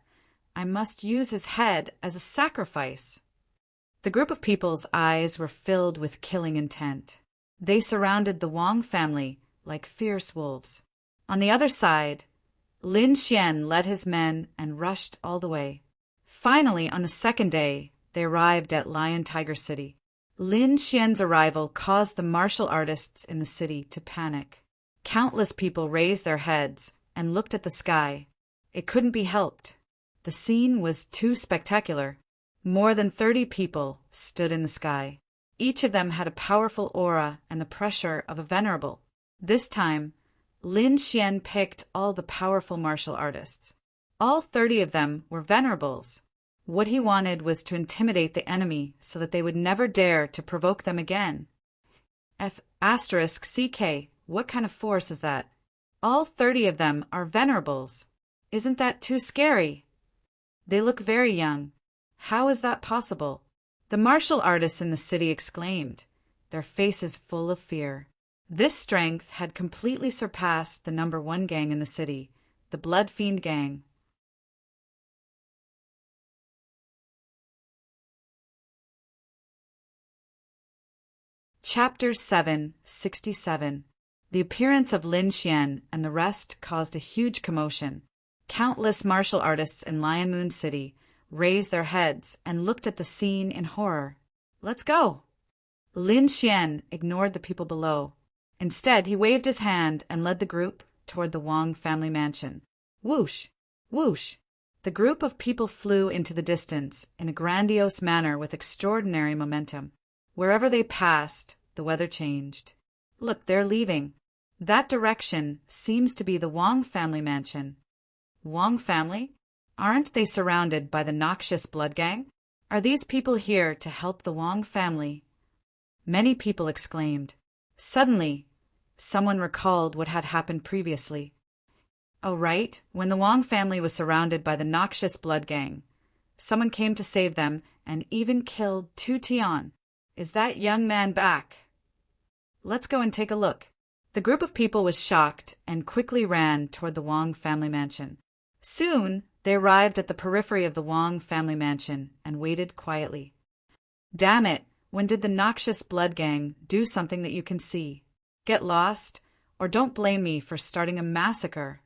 I must use his head as a sacrifice. The group of people's eyes were filled with killing intent. They surrounded the Wang family like fierce wolves. On the other side, Lin Xian led his men and rushed all the way. Finally, on the second day, they arrived at Lion Tiger City. Lin Xian's arrival caused the martial artists in the city to panic. Countless people raised their heads and looked at the sky. It couldn't be helped. The scene was too spectacular. More than 30 people stood in the sky. Each of them had a powerful aura and the pressure of a venerable. This time, Lin Xian picked all the powerful martial artists. All 30 of them were venerables. What he wanted was to intimidate the enemy so that they would never dare to provoke them again. *CK, what kind of force is that? All 30 of them are venerables. Isn't that too scary? They look very young. How is that possible? The martial artists in the city exclaimed, their faces full of fear. This strength had completely surpassed the number 1 gang in the city, the Blood Fiend gang. Chapter 767. The appearance of Lin Xian and the rest caused a huge commotion. Countless martial artists in Lion Moon City raised their heads and looked at the scene in horror. Let's go! Lin Xian ignored the people below. Instead, he waved his hand and led the group toward the Wang family mansion. Whoosh! Whoosh! The group of people flew into the distance in a grandiose manner with extraordinary momentum. Wherever they passed, the weather changed. Look, they're leaving. That direction seems to be the Wang family mansion. Wang family? Aren't they surrounded by the noxious blood gang? Are these people here to help the Wang family? Many people exclaimed. Suddenly, Someone recalled what had happened previously. Oh, right, when the Wong family was surrounded by the noxious blood gang. Someone came to save them and even killed Tu Tian. Is that young man back? Let's go and take a look. The group of people was shocked and quickly ran toward the Wong family mansion. Soon, they arrived at the periphery of the Wong family mansion and waited quietly. Damn it, when did the noxious blood gang do something that you can see? Get lost, or don't blame me for starting a massacre.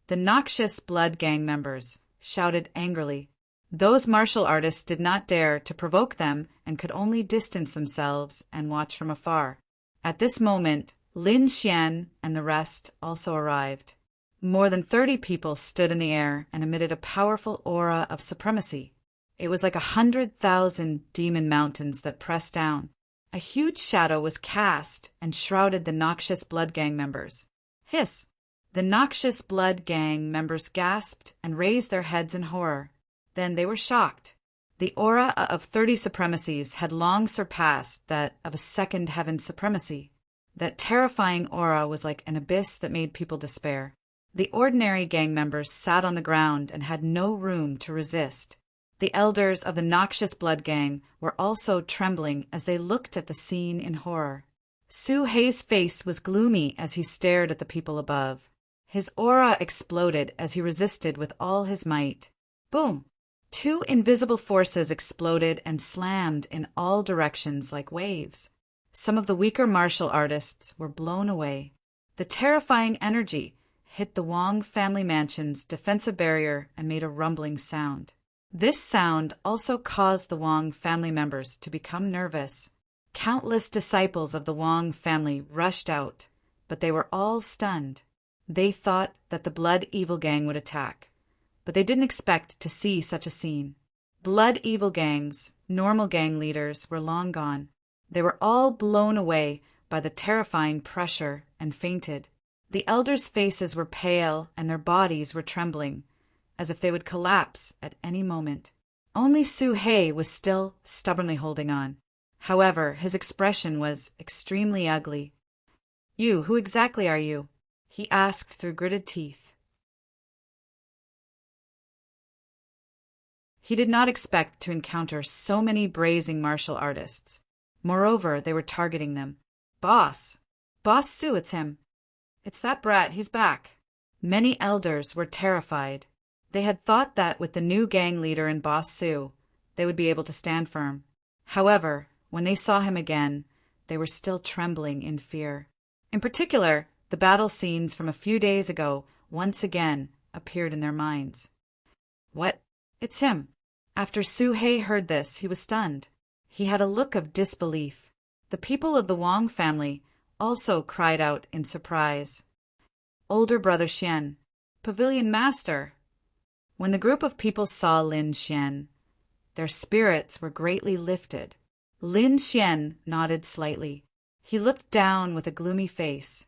The noxious blood gang members shouted angrily. Those martial artists did not dare to provoke them and could only distance themselves and watch from afar. At this moment, Lin Xian and the rest also arrived. More than 30 people stood in the air and emitted a powerful aura of supremacy. It was like 100,000 demon mountains that pressed down. A huge shadow was cast and shrouded the noxious blood gang members. Hiss! The noxious blood gang members gasped and raised their heads in horror. Then they were shocked. The aura of 30 supremacies had long surpassed that of a second heaven supremacy. That terrifying aura was like an abyss that made people despair. The ordinary gang members sat on the ground and had no room to resist. The elders of the noxious blood gang were also trembling as they looked at the scene in horror. Su Hei's face was gloomy as he stared at the people above. His aura exploded as he resisted with all his might. Boom! 2 invisible forces exploded and slammed in all directions like waves. Some of the weaker martial artists were blown away. The terrifying energy hit the Wong family mansion's defensive barrier and made a rumbling sound. This sound also caused the Wong family members to become nervous. Countless disciples of the Wong family rushed out, but they were all stunned. They thought that the Blood Evil Gang would attack, but they didn't expect to see such a scene. Blood Evil Gang's normal gang leaders were long gone. They were all blown away by the terrifying pressure and fainted. The elders' faces were pale and their bodies were trembling, as if they would collapse at any moment. Only Su Hei was still stubbornly holding on. However, his expression was extremely ugly. "You, who exactly are you?" he asked through gritted teeth. He did not expect to encounter so many brazen martial artists. Moreover, they were targeting them. "Boss! Boss Su, it's him. It's that brat, he's back." Many elders were terrified. They had thought that with the new gang leader in Boss Su, they would be able to stand firm. However, when they saw him again, they were still trembling in fear. In particular, the battle scenes from a few days ago once again appeared in their minds. "What? It's him." After Su Hei heard this, he was stunned. He had a look of disbelief. The people of the Wong family also cried out in surprise. "Older brother Xian, Pavilion Master." When the group of people saw Lin Xian, their spirits were greatly lifted. Lin Xian nodded slightly. He looked down with a gloomy face.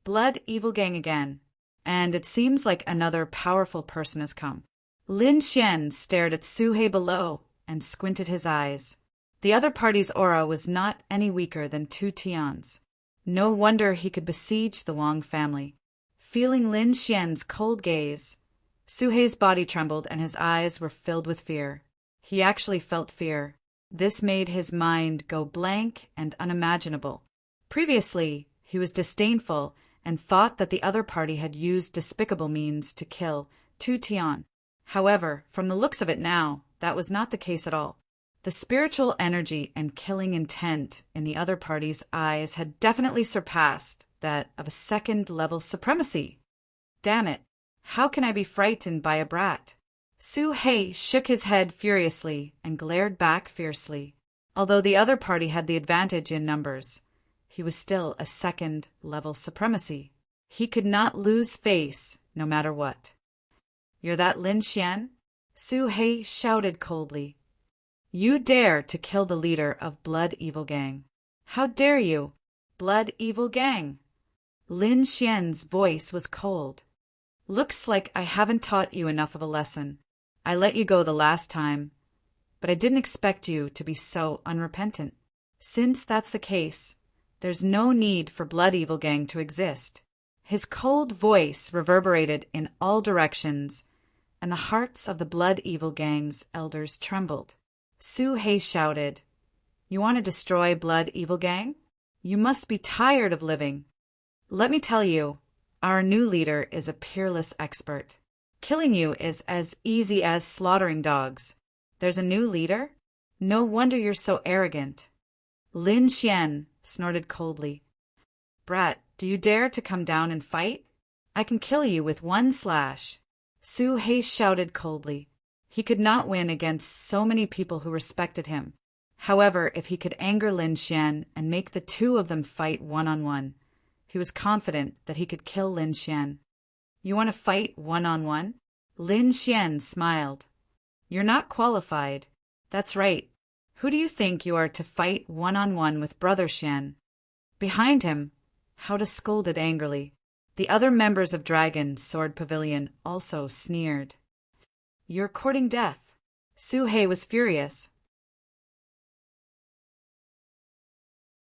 "Blood Evil Gang again, and it seems like another powerful person has come." Lin Xian stared at Su Hei below and squinted his eyes. The other party's aura was not any weaker than Tu Tian's. No wonder he could besiege the Wong family. Feeling Lin Xian's cold gaze, Su Hei's body trembled and his eyes were filled with fear. He actually felt fear. This made his mind go blank and unimaginable. Previously, he was disdainful and thought that the other party had used despicable means to kill Tu Tian. However, from the looks of it now, that was not the case at all. The spiritual energy and killing intent in the other party's eyes had definitely surpassed that of a second-level supremacy. Damn it! How can I be frightened by a brat? Su Hei shook his head furiously and glared back fiercely. Although the other party had the advantage in numbers, he was still a second-level supremacy. He could not lose face no matter what. "You're that Lin Xian?" Su Hei shouted coldly. "You dare to kill the leader of Blood Evil Gang. How dare you, Blood Evil Gang?" Lin Xian's voice was cold. "Looks like I haven't taught you enough of a lesson. I let you go the last time, but I didn't expect you to be so unrepentant. Since that's the case, There's no need for Blood Evil Gang to exist. His cold voice reverberated in all directions, and the hearts of the Blood Evil Gang's elders trembled. Su Hei shouted, "You want to destroy Blood Evil Gang? You must be tired of living. Let me tell you, our new leader is a peerless expert. Killing you is as easy as slaughtering dogs. There's a new leader? No wonder you're so arrogant." Lin Xian snorted coldly. "Brat, do you dare to come down and fight? I can kill you with one slash." Su Hei shouted coldly. He could not win against so many people who respected him. However, if he could anger Lin Xian and make the two of them fight one-on-one, he was confident that he could kill Lin Xian. "You want to fight one-on-one?" Lin Xian smiled. "You're not qualified." "That's right. Who do you think you are to fight one-on-one with Brother Xian?" Behind him, Howda scolded angrily. The other members of Dragon's Sword Pavilion also sneered. "You're courting death." Su Hei was furious.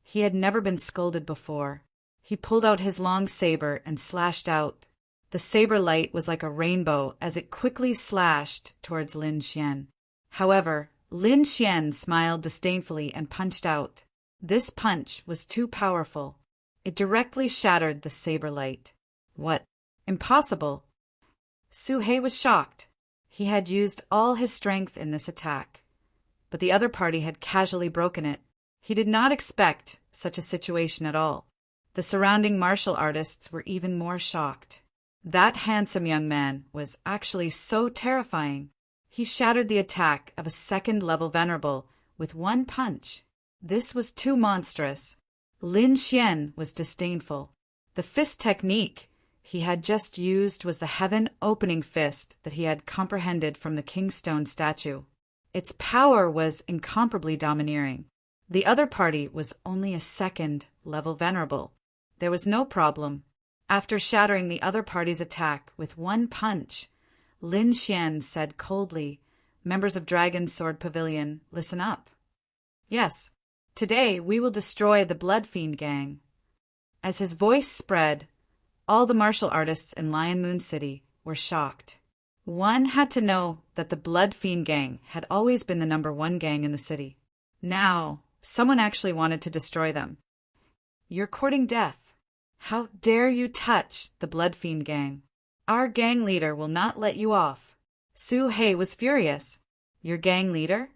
He had never been scolded before. He pulled out his long saber and slashed out. The saber light was like a rainbow as it quickly slashed towards Lin Xian. However, Lin Xian smiled disdainfully and punched out. This punch was too powerful. It directly shattered the saber light. What? Impossible! Su Hei was shocked. He had used all his strength in this attack, but the other party had casually broken it. He did not expect such a situation at all. The surrounding martial artists were even more shocked. That handsome young man was actually so terrifying. He shattered the attack of a second-level venerable with one punch. This was too monstrous. Lin Xian was disdainful. The fist technique he had just used was the heaven-opening fist that he had comprehended from the Kingstone statue. Its power was incomparably domineering. The other party was only a second-level venerable. There was no problem. After shattering the other party's attack with one punch, Lin Xian said coldly, "Members of Dragon's Sword Pavilion, listen up. Yes, today we will destroy the Blood Fiend Gang." As his voice spread, all the martial artists in Lion Moon City were shocked. One had to know that the Blood Fiend Gang had always been the #1 gang in the city. Now, someone actually wanted to destroy them. "You're courting death. How dare you touch the Blood Fiend Gang? Our gang leader will not let you off." Su Hei was furious. "Your gang leader?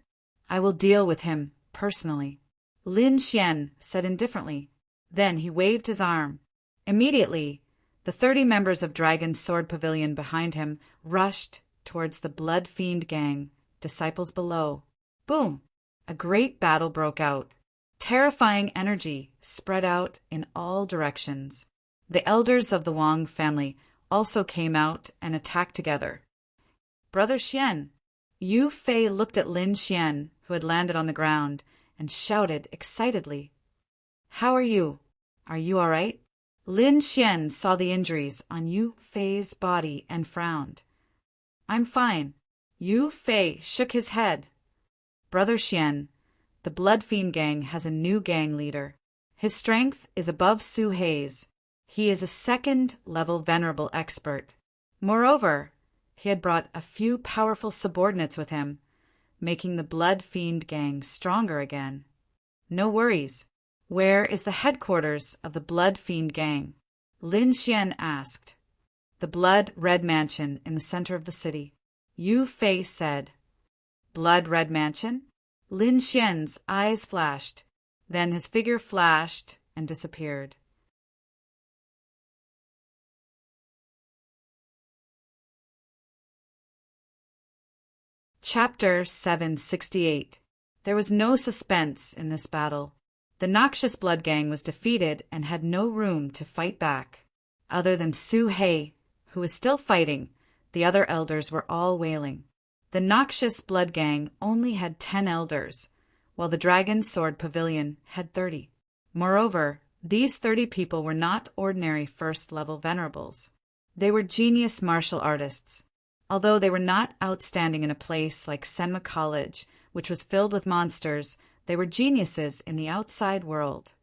I will deal with him personally," Lin Xian said indifferently. Then he waved his arm. Immediately, the 30 members of Dragon's Sword Pavilion behind him rushed towards the Blood Fiend Gang, disciples below. Boom! A great battle broke out. Terrifying energy spread out in all directions. The elders of the Wang family also came out and attacked together. "Brother Xian!" Yu Fei looked at Lin Xian, who had landed on the ground, and shouted excitedly, "How are you? Are you all right?" Lin Xian saw the injuries on Yu Fei's body and frowned. "I'm fine." Yu Fei shook his head. "Brother Xian, the Blood Fiend Gang has a new gang leader. His strength is above Su Hei's. He is a second-level venerable expert. Moreover, he had brought a few powerful subordinates with him, making the Blood Fiend Gang stronger again. No worries. Where is the headquarters of the Blood Fiend Gang?" Lin Xian asked. "The Blood Red Mansion in the center of the city," Yu Fei said. "Blood Red Mansion?" Lin Xian's eyes flashed. Then his figure flashed and disappeared. Chapter 768. There was no suspense in this battle. The noxious Blood Gang was defeated and had no room to fight back. Other than Su Hei, who was still fighting, the other elders were all wailing. The noxious Blood Gang only had 10 elders, while the Dragon's Sword Pavilion had 30. Moreover, these 30 people were not ordinary first-level venerables. They were genius martial artists. Although they were not outstanding in a place like Senma College, which was filled with monsters, they were geniuses in the outside world.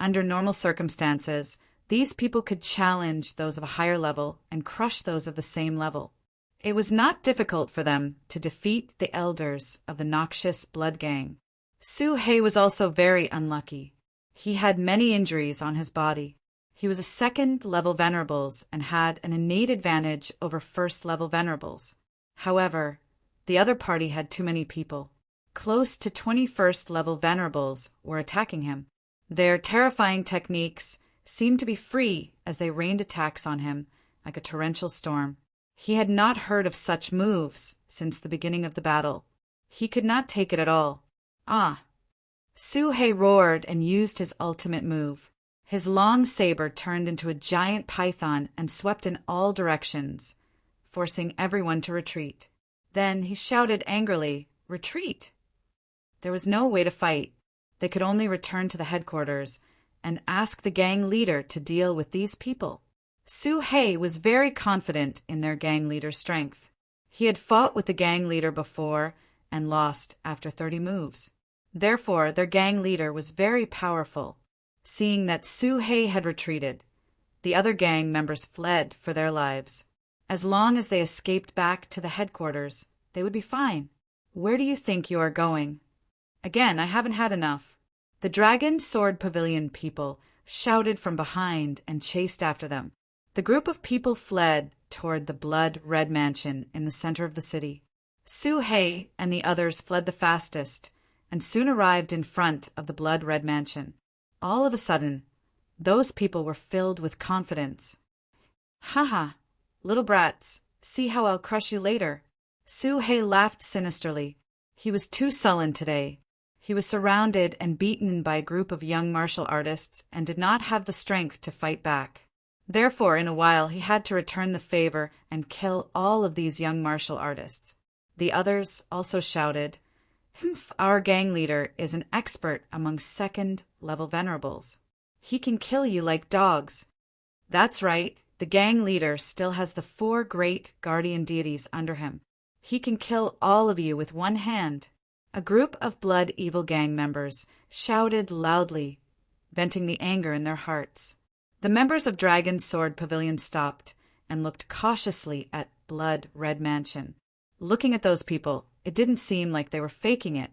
Under normal circumstances, these people could challenge those of a higher level and crush those of the same level. It was not difficult for them to defeat the elders of the noxious blood gang. Su He was also very unlucky. He had many injuries on his body. He was a second-level venerables and had an innate advantage over first-level venerables. However, the other party had too many people. Close to 21st-level venerables were attacking him. Their terrifying techniques seemed to be free as they rained attacks on him like a torrential storm. He had not heard of such moves since the beginning of the battle. He could not take it at all. Ah! Su He roared and used his ultimate move. His long saber turned into a giant python and swept in all directions, forcing everyone to retreat. Then he shouted angrily, "Retreat!" There was no way to fight. They could only return to the headquarters and ask the gang leader to deal with these people. Su He was very confident in their gang leader's strength. He had fought with the gang leader before and lost after 30 moves. Therefore, their gang leader was very powerful. Seeing that Su He had retreated, the other gang members fled for their lives. As long as they escaped back to the headquarters, they would be fine. Where do you think you are going? Again, I haven't had enough. The Dragon Sword Pavilion people shouted from behind and chased after them. The group of people fled toward the blood-red mansion in the center of the city. Su He and the others fled the fastest and soon arrived in front of the blood-red mansion. All of a sudden, those people were filled with confidence. "Ha, little brats, see how I'll crush you later." Su He laughed sinisterly. He was too sullen today. He was surrounded and beaten by a group of young martial artists and did not have the strength to fight back. Therefore, in a while, he had to return the favor and kill all of these young martial artists. The others also shouted, "Humph, our gang leader is an expert among second-level venerables. He can kill you like dogs." That's right, the gang leader still has the 4 great guardian deities under him. He can kill all of you with one hand. A group of blood evil gang members shouted loudly, venting the anger in their hearts. The members of Dragon Sword Pavilion stopped and looked cautiously at Blood Red Mansion. Looking at those people, it didn't seem like they were faking it.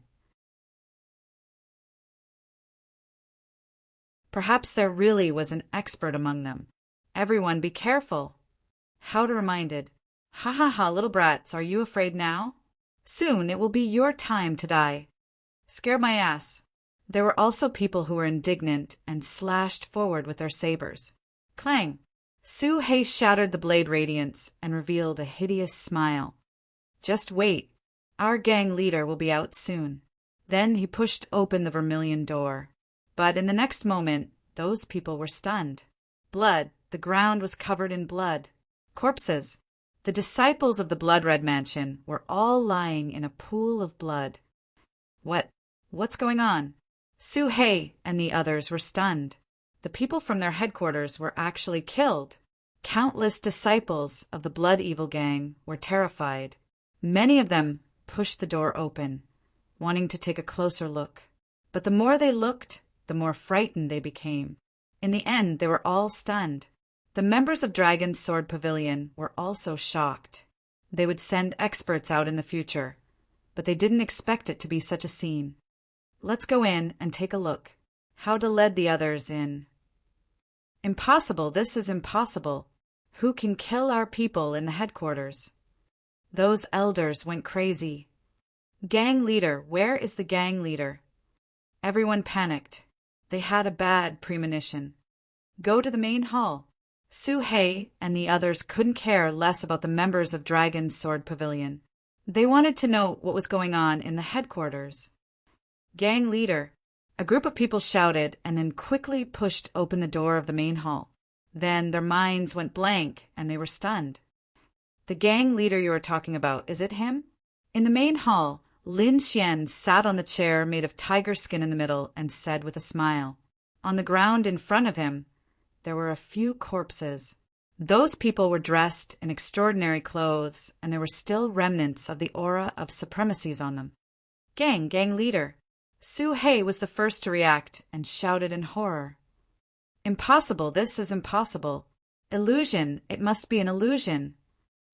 Perhaps there really was an expert among them. Everyone be careful. Howder reminded, "Ha, little brats, are you afraid now? Soon it will be your time to die." Scared my ass. There were also people who were indignant and slashed forward with their sabers. Clang! Su He shattered the blade radiance and revealed a hideous smile. "Just wait. Our gang leader will be out soon." Then he pushed open the vermilion door. But in the next moment, those people were stunned. Blood. The ground was covered in blood. Corpses. The disciples of the Blood-Red Mansion were all lying in a pool of blood. What's going on? Su He and the others were stunned. The people from their headquarters were actually killed. Countless disciples of the Blood Evil Gang were terrified. Many of them pushed the door open, wanting to take a closer look. But the more they looked, the more frightened they became. In the end, they were all stunned. The members of Dragon Sword Pavilion were also shocked. They would send experts out in the future, but they didn't expect it to be such a scene. "Let's go in and take a look." Howda led the others in. "Impossible, this is impossible. Who can kill our people in the headquarters?" Those elders went crazy. "Gang leader, where is the gang leader?" Everyone panicked. They had a bad premonition. "Go to the main hall." Su He and the others couldn't care less about the members of Dragon's Sword Pavilion. They wanted to know what was going on in the headquarters. "Gang leader." A group of people shouted and then quickly pushed open the door of the main hall. Then their minds went blank and they were stunned. "The gang leader you are talking about, is it him?" In the main hall, Lin Xian sat on the chair made of tiger skin in the middle and said with a smile. On the ground in front of him, there were a few corpses. Those people were dressed in extraordinary clothes, and there were still remnants of the aura of supremacies on them. Gang leader." Su He was the first to react and shouted in horror. Impossible, this is impossible. Illusion, it must be an illusion.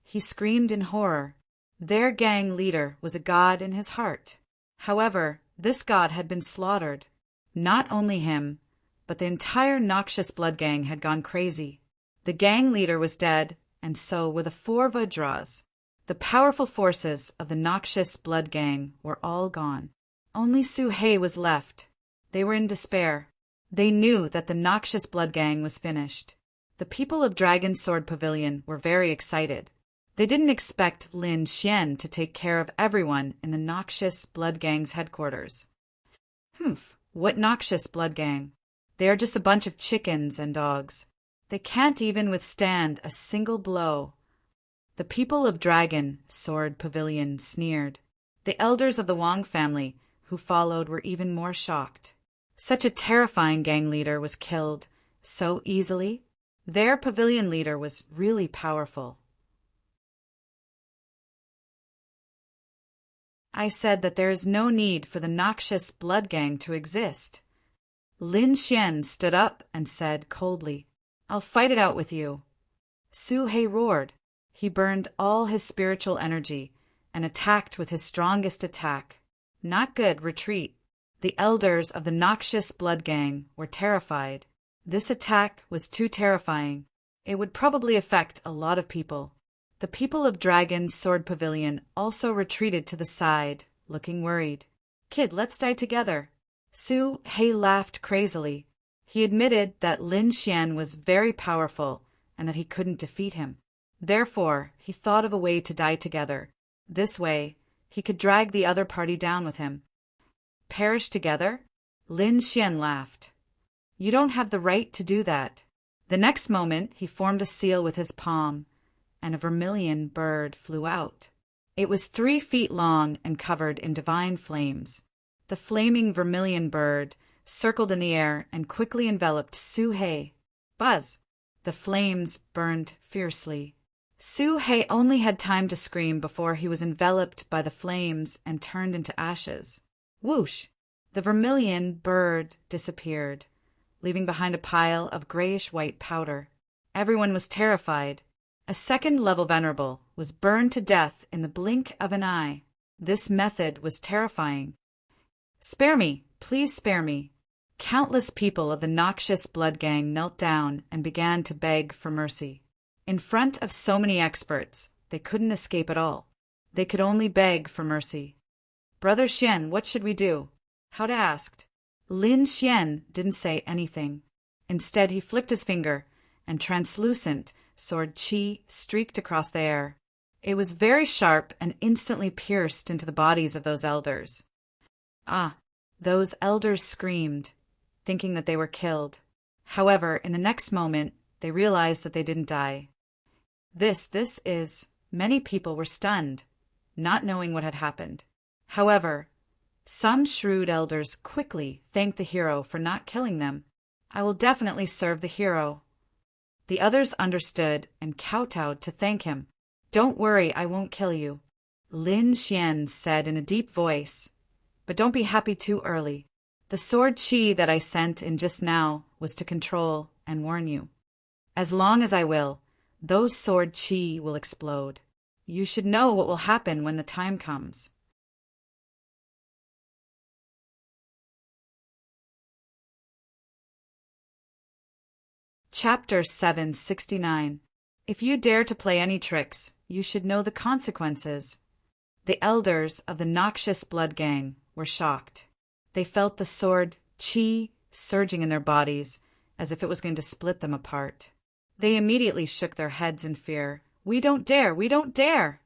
He screamed in horror. Their gang leader was a god in his heart. However, this god had been slaughtered. Not only him, but the entire Noxious Blood Gang had gone crazy. The gang leader was dead, and so were the 4 Vajras. The powerful forces of the Noxious Blood Gang were all gone. Only Su-hei was left. They were in despair. They knew that the Noxious Blood Gang was finished. The people of Dragon Sword Pavilion were very excited. They didn't expect Lin Xian to take care of everyone in the Noxious Blood Gang's headquarters. What Noxious Blood Gang? They are just a bunch of chickens and dogs. They can't even withstand a single blow. The people of Dragon Sword Pavilion sneered. The elders of the Wang family who followed were even more shocked. Such a terrifying gang leader was killed so easily. Their pavilion leader was really powerful. I said that there is no need for the Noxious Blood Gang to exist. Lin Xian stood up and said coldly, "I'll fight it out with you." Su-hei roared. He burned all his spiritual energy and attacked with his strongest attack. Not good, retreat. The elders of the Noxious Blood Gang were terrified. This attack was too terrifying. It would probably affect a lot of people. The people of Dragon Sword Pavilion also retreated to the side, looking worried. "Kid, let's die together." Su-hei laughed crazily. He admitted that Lin Xian was very powerful and that he couldn't defeat him. Therefore, he thought of a way to die together. This way, he could drag the other party down with him. Perish together? Lin Xian laughed. You don't have the right to do that. The next moment, he formed a seal with his palm, and a vermilion bird flew out. It was 3 feet long and covered in divine flames. The flaming vermilion bird circled in the air and quickly enveloped Su-hei. Buzz! The flames burned fiercely. Su-hei only had time to scream before he was enveloped by the flames and turned into ashes. Whoosh! The vermilion bird disappeared, leaving behind a pile of grayish-white powder. Everyone was terrified. A second-level venerable was burned to death in the blink of an eye. This method was terrifying. "Spare me! Please spare me!" Countless people of the Noxious Blood Gang knelt down and began to beg for mercy. In front of so many experts, they couldn't escape at all. They could only beg for mercy. "Brother Xian, what should we do?" Howda asked. Lin Xian didn't say anything. Instead, he flicked his finger, and translucent sword qi streaked across the air. It was very sharp and instantly pierced into the bodies of those elders. Those elders screamed, thinking that they were killed. However, in the next moment, they realized that they didn't die. Many people were stunned, not knowing what had happened. However, some shrewd elders quickly thanked the hero for not killing them. "I will definitely serve the hero." The others understood and kowtowed to thank him. "Don't worry, I won't kill you," Lin Xian said in a deep voice. "But don't be happy too early. The sword qi that I sent in just now was to control and warn you. As long as I will, those sword qi will explode. You should know what will happen when the time comes." Chapter 769. If you dare to play any tricks, you should know the consequences. The elders of the Noxious Blood Gang were shocked. They felt the sword qi surging in their bodies as if it was going to split them apart. They immediately shook their heads in fear. "We don't dare! We don't dare!"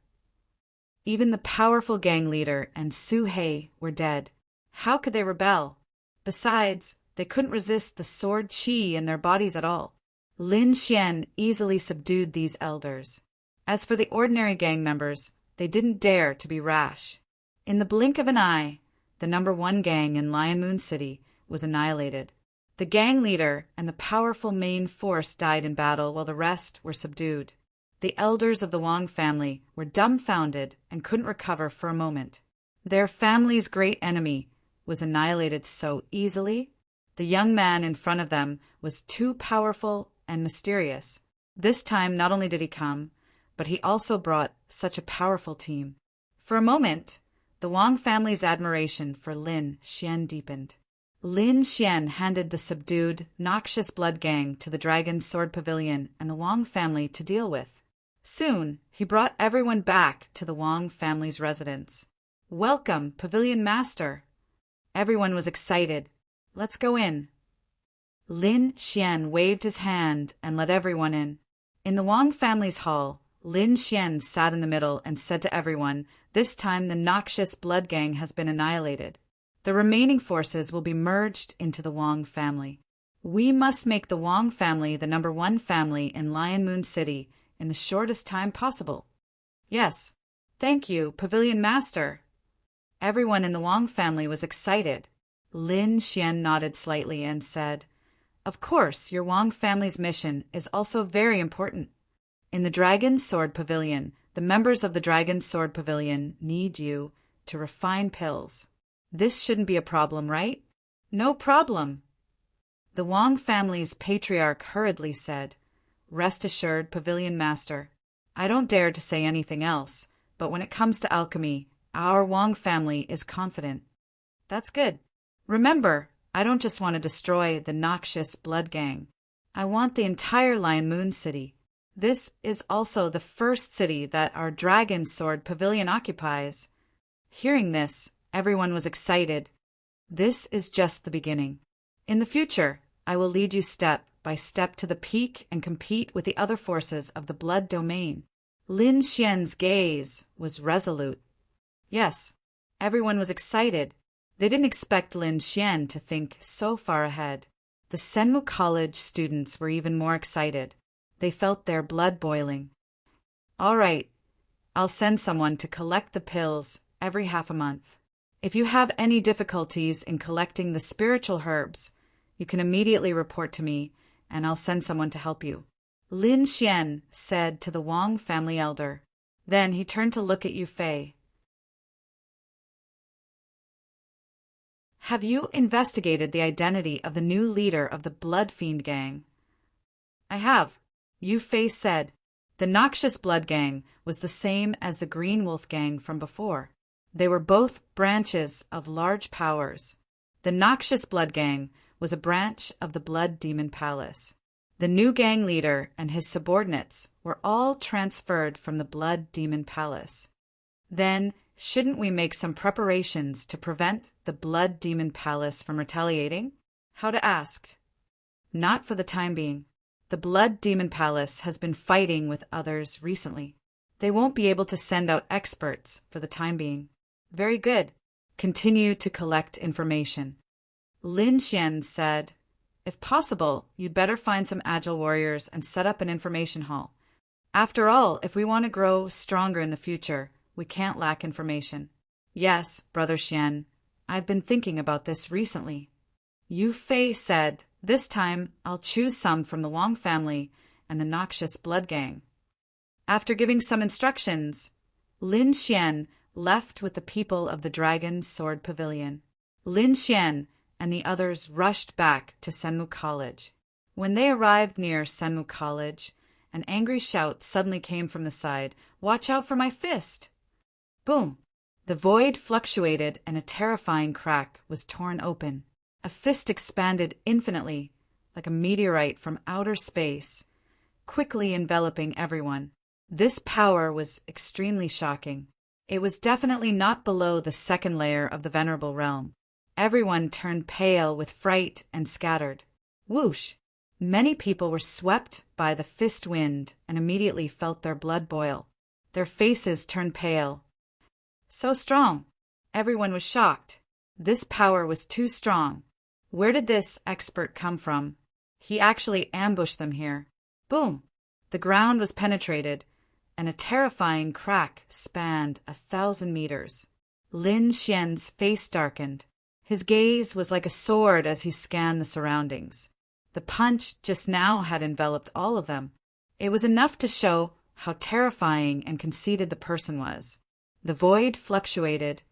Even the powerful gang leader and Su-hei were dead. How could they rebel? Besides, they couldn't resist the sword qi in their bodies at all. Lin Xian easily subdued these elders. As for the ordinary gang members, they didn't dare to be rash. In the blink of an eye, the number 1 gang in Lion Moon City was annihilated. The gang leader and the powerful main force died in battle while the rest were subdued. The elders of the Wang family were dumbfounded and couldn't recover for a moment. Their family's great enemy was annihilated so easily. The young man in front of them was too powerful and mysterious. This time, not only did he come, but he also brought such a powerful team. For a moment, the Wang family's admiration for Lin Xian deepened. Lin Xian handed the subdued, noxious blood gang to the Dragon's Sword Pavilion and the Wang family to deal with. Soon, he brought everyone back to the Wang family's residence. "Welcome, Pavilion Master." Everyone was excited. "Let's go in." Lin Xian waved his hand and let everyone in. In the Wang family's hall, Lin Xian sat in the middle and said to everyone, "This time the noxious blood gang has been annihilated. The remaining forces will be merged into the Wang family. We must make the Wang family the #1 family in Lion Moon City in the shortest time possible." "Yes, thank you, Pavilion Master." Everyone in the Wang family was excited. Lin Xian nodded slightly and said, "Of course, your Wang family's mission is also very important. In the Dragon's Sword Pavilion, the members of the Dragon's Sword Pavilion need you to refine pills. This shouldn't be a problem, right?" "No problem." The Wang family's patriarch hurriedly said, "Rest assured, Pavilion Master. I don't dare to say anything else, but when it comes to alchemy, our Wang family is confident." "That's good. Remember, I don't just want to destroy the noxious blood gang. I want the entire Lion Moon City. This is also the first city that our Dragon Sword Pavilion occupies." Hearing this, everyone was excited. "This is just the beginning. In the future, I will lead you step by step to the peak and compete with the other forces of the blood domain." Lin Xian's gaze was resolute. Yes, everyone was excited. They didn't expect Lin Xian to think so far ahead. The Senmu College students were even more excited. They felt their blood boiling. "All right, I'll send someone to collect the pills every half a month. If you have any difficulties in collecting the spiritual herbs, you can immediately report to me, and I'll send someone to help you," Lin Xian said to the Wang family elder. Then he turned to look at Yu Fei. "Have you investigated the identity of the new leader of the Blood Fiend Gang?" "I have," Yu Fei said. The Noxious Blood Gang was the same as the Green Wolf Gang from before. They were both branches of large powers. The Noxious Blood Gang was a branch of the Blood Demon Palace. The new gang leader and his subordinates were all transferred from the Blood Demon Palace. Then, shouldn't we make some preparations to prevent the Blood Demon Palace from retaliating? How to ask. Not for the time being. The Blood Demon Palace has been fighting with others recently. They won't be able to send out experts for the time being. Very good. Continue to collect information. Lin Xian said, "If possible, you'd better find some agile warriors and set up an information hall. After all, if we want to grow stronger in the future, we can't lack information." "Yes, Brother Xian, I've been thinking about this recently." Yu Fei said, "This time, I'll choose some from the Wang family and the Noxious Blood Gang." After giving some instructions, Lin Xian left with the people of the Dragon's Sword Pavilion. Lin Xian and the others rushed back to Senmu College. When they arrived near Senmu College, an angry shout suddenly came from the side, "Watch out for my fist!" Boom! The void fluctuated and a terrifying crack was torn open. A fist expanded infinitely, like a meteorite from outer space, quickly enveloping everyone. This power was extremely shocking. It was definitely not below the second layer of the Venerable Realm. Everyone turned pale with fright and scattered. Whoosh! Many people were swept by the fist wind and immediately felt their blood boil. Their faces turned pale. So strong! Everyone was shocked. This power was too strong. Where did this expert come from? He actually ambushed them here. Boom! The ground was penetrated, and a terrifying crack spanned 1,000 meters. Lin Xian's face darkened. His gaze was like a sword as he scanned the surroundings. The punch just now had enveloped all of them. It was enough to show how terrifying and conceited the person was. The void fluctuated,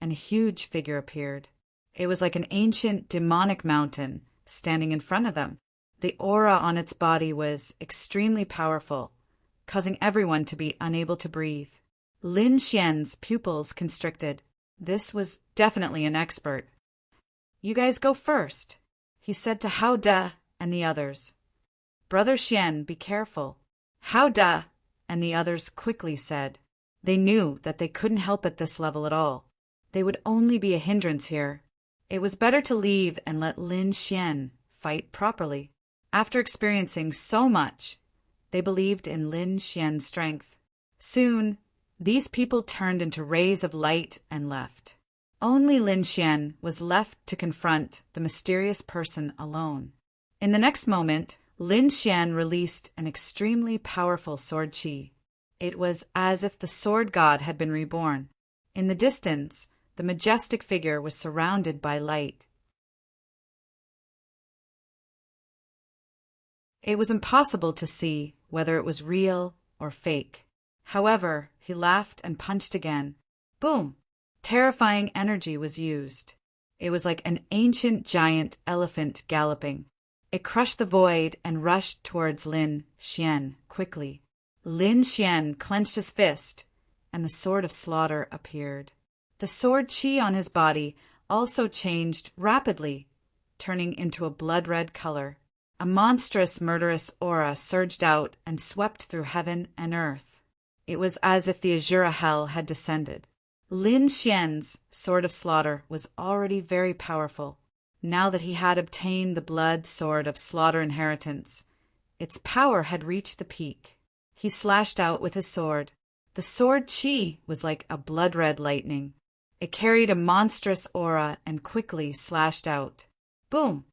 and a huge figure appeared. It was like an ancient demonic mountain standing in front of them. The aura on its body was extremely powerful, causing everyone to be unable to breathe. Lin Xian's pupils constricted. This was definitely an expert. "You guys go first," he said to Hao De and the others. "Brother Xian, be careful." Hao De and the others quickly said. They knew that they couldn't help at this level at all. They would only be a hindrance here. It was better to leave and let Lin Xian fight properly. After experiencing so much, they believed in Lin Xian's strength. Soon, these people turned into rays of light and left. Only Lin Xian was left to confront the mysterious person alone. In the next moment, Lin Xian released an extremely powerful sword qi. It was as if the sword god had been reborn. In the distance, the majestic figure was surrounded by light. It was impossible to see whether it was real or fake. However, he laughed and punched again. Boom! Terrifying energy was used. It was like an ancient giant elephant galloping. It crushed the void and rushed towards Lin Xian quickly. Lin Xian clenched his fist, and the sword of slaughter appeared. The sword qi on his body also changed rapidly, turning into a blood-red color. A monstrous, murderous aura surged out and swept through heaven and earth. It was as if the Azura hell had descended. Lin Xian's sword of slaughter was already very powerful. Now that he had obtained the blood sword of slaughter inheritance, its power had reached the peak. He slashed out with his sword. The sword qi was like a blood-red lightning. It carried a monstrous aura and quickly slashed out. Boom!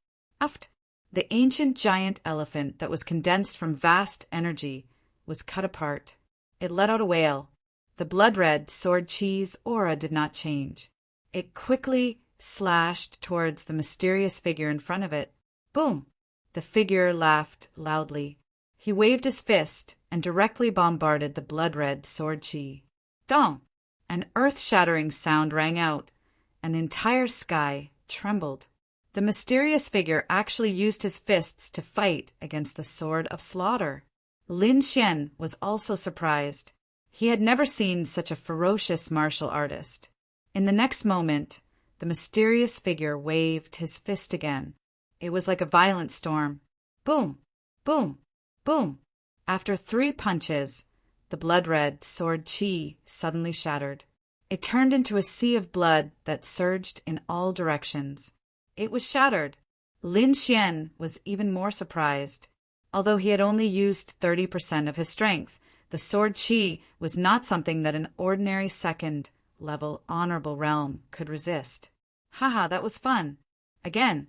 Uft! The ancient giant elephant that was condensed from vast energy was cut apart. It let out a wail. The blood-red sword qi's aura did not change. It quickly slashed towards the mysterious figure in front of it. Boom! The figure laughed loudly. He waved his fist and directly bombarded the blood-red sword qi. Dong! An earth-shattering sound rang out, and the entire sky trembled. The mysterious figure actually used his fists to fight against the sword of slaughter. Lin Xian was also surprised. He had never seen such a ferocious martial artist. In the next moment, the mysterious figure waved his fist again. It was like a violent storm. Boom! Boom! Boom! After 3 punches, the blood-red sword qi suddenly shattered. It turned into a sea of blood that surged in all directions. It was shattered. Lin Xian was even more surprised. Although he had only used 30% of his strength, the sword qi was not something that an ordinary second-level honorable realm could resist. Haha, that was fun. Again.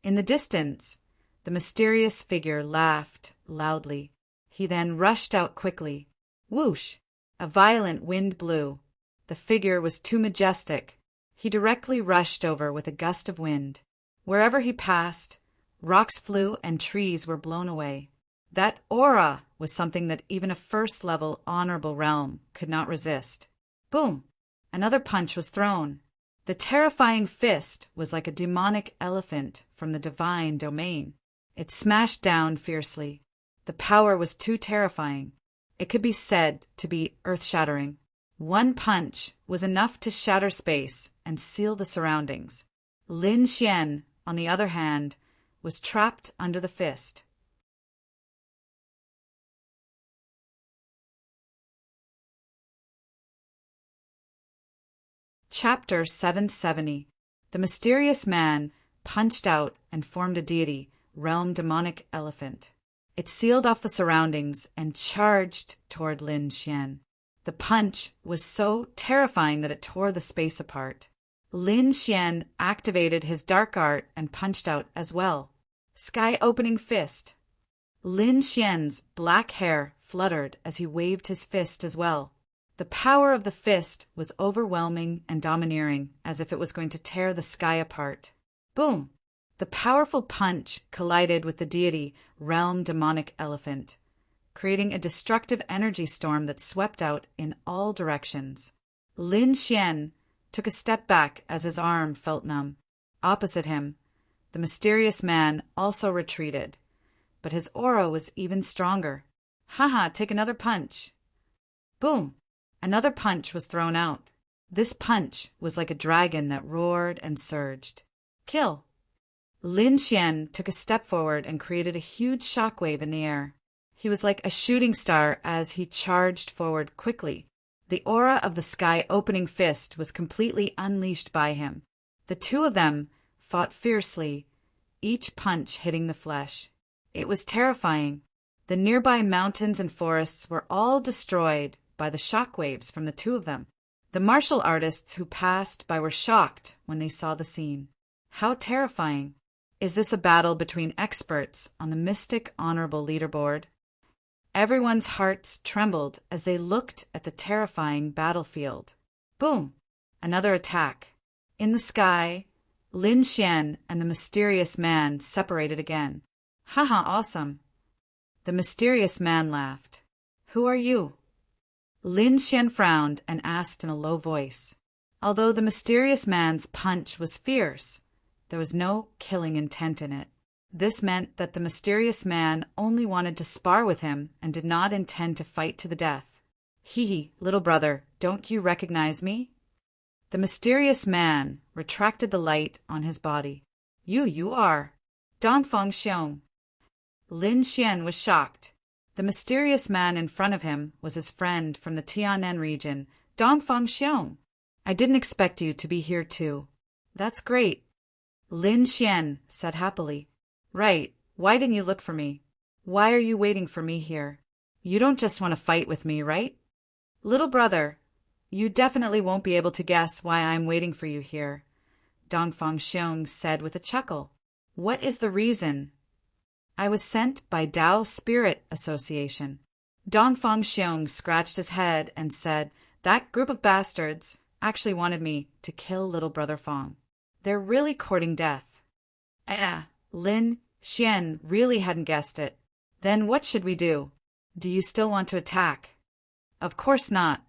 In the distance, the mysterious figure laughed loudly. He then rushed out quickly. Whoosh! A violent wind blew. The figure was too majestic. He directly rushed over with a gust of wind. Wherever he passed, rocks flew and trees were blown away. That aura was something that even a first-level honorable realm could not resist. Boom! Another punch was thrown. The terrifying fist was like a demonic elephant from the divine domain. It smashed down fiercely. The power was too terrifying. It could be said to be earth-shattering. One punch was enough to shatter space and seal the surroundings. Lin Xian, on the other hand, was trapped under the fist. Chapter 770. The mysterious man punched out and formed a deity, realm demonic elephant. It sealed off the surroundings and charged toward Lin Xian. The punch was so terrifying that it tore the space apart. Lin Xian activated his dark art and punched out as well. Sky-opening fist. Lin Xian's black hair fluttered as he waved his fist as well. The power of the fist was overwhelming and domineering, as if it was going to tear the sky apart. Boom! The powerful punch collided with the deity, realm demonic elephant, creating a destructive energy storm that swept out in all directions. Lin Xian took a step back as his arm felt numb. Opposite him, the mysterious man also retreated, but his aura was even stronger. Haha, take another punch. Boom! Another punch was thrown out. This punch was like a dragon that roared and surged. Kill! Lin Xian took a step forward and created a huge shockwave in the air. He was like a shooting star as he charged forward quickly. The aura of the sky opening fist was completely unleashed by him. The two of them fought fiercely, each punch hitting the flesh. It was terrifying. The nearby mountains and forests were all destroyed by the shockwaves from the two of them. The martial artists who passed by were shocked when they saw the scene. How terrifying! Is this a battle between experts on the Mystic Honorable Leaderboard? Everyone's hearts trembled as they looked at the terrifying battlefield. Boom! Another attack. In the sky, Lin Xian and the mysterious man separated again. Haha, awesome! The mysterious man laughed. Who are you? Lin Xian frowned and asked in a low voice. Although the mysterious man's punch was fierce, there was no killing intent in it. This meant that the mysterious man only wanted to spar with him and did not intend to fight to the death. Hee, little brother, don't you recognize me? The mysterious man retracted the light on his body. You are. Dongfang Xiong. Lin Xian was shocked. The mysterious man in front of him was his friend from the Tianan region, Dongfang Xiong. I didn't expect you to be here too. That's great. Lin Xian said happily. Right, why didn't you look for me? Why are you waiting for me here? You don't just want to fight with me, right? Little brother, you definitely won't be able to guess why I'm waiting for you here, Dongfang Xiong said with a chuckle. What is the reason? I was sent by Tao Spirit Association. Dongfang Xiong scratched his head and said, that group of bastards actually wanted me to kill little brother Fang. They're really courting death. Lin Xian really hadn't guessed it. Then what should we do? Do you still want to attack? Of course not.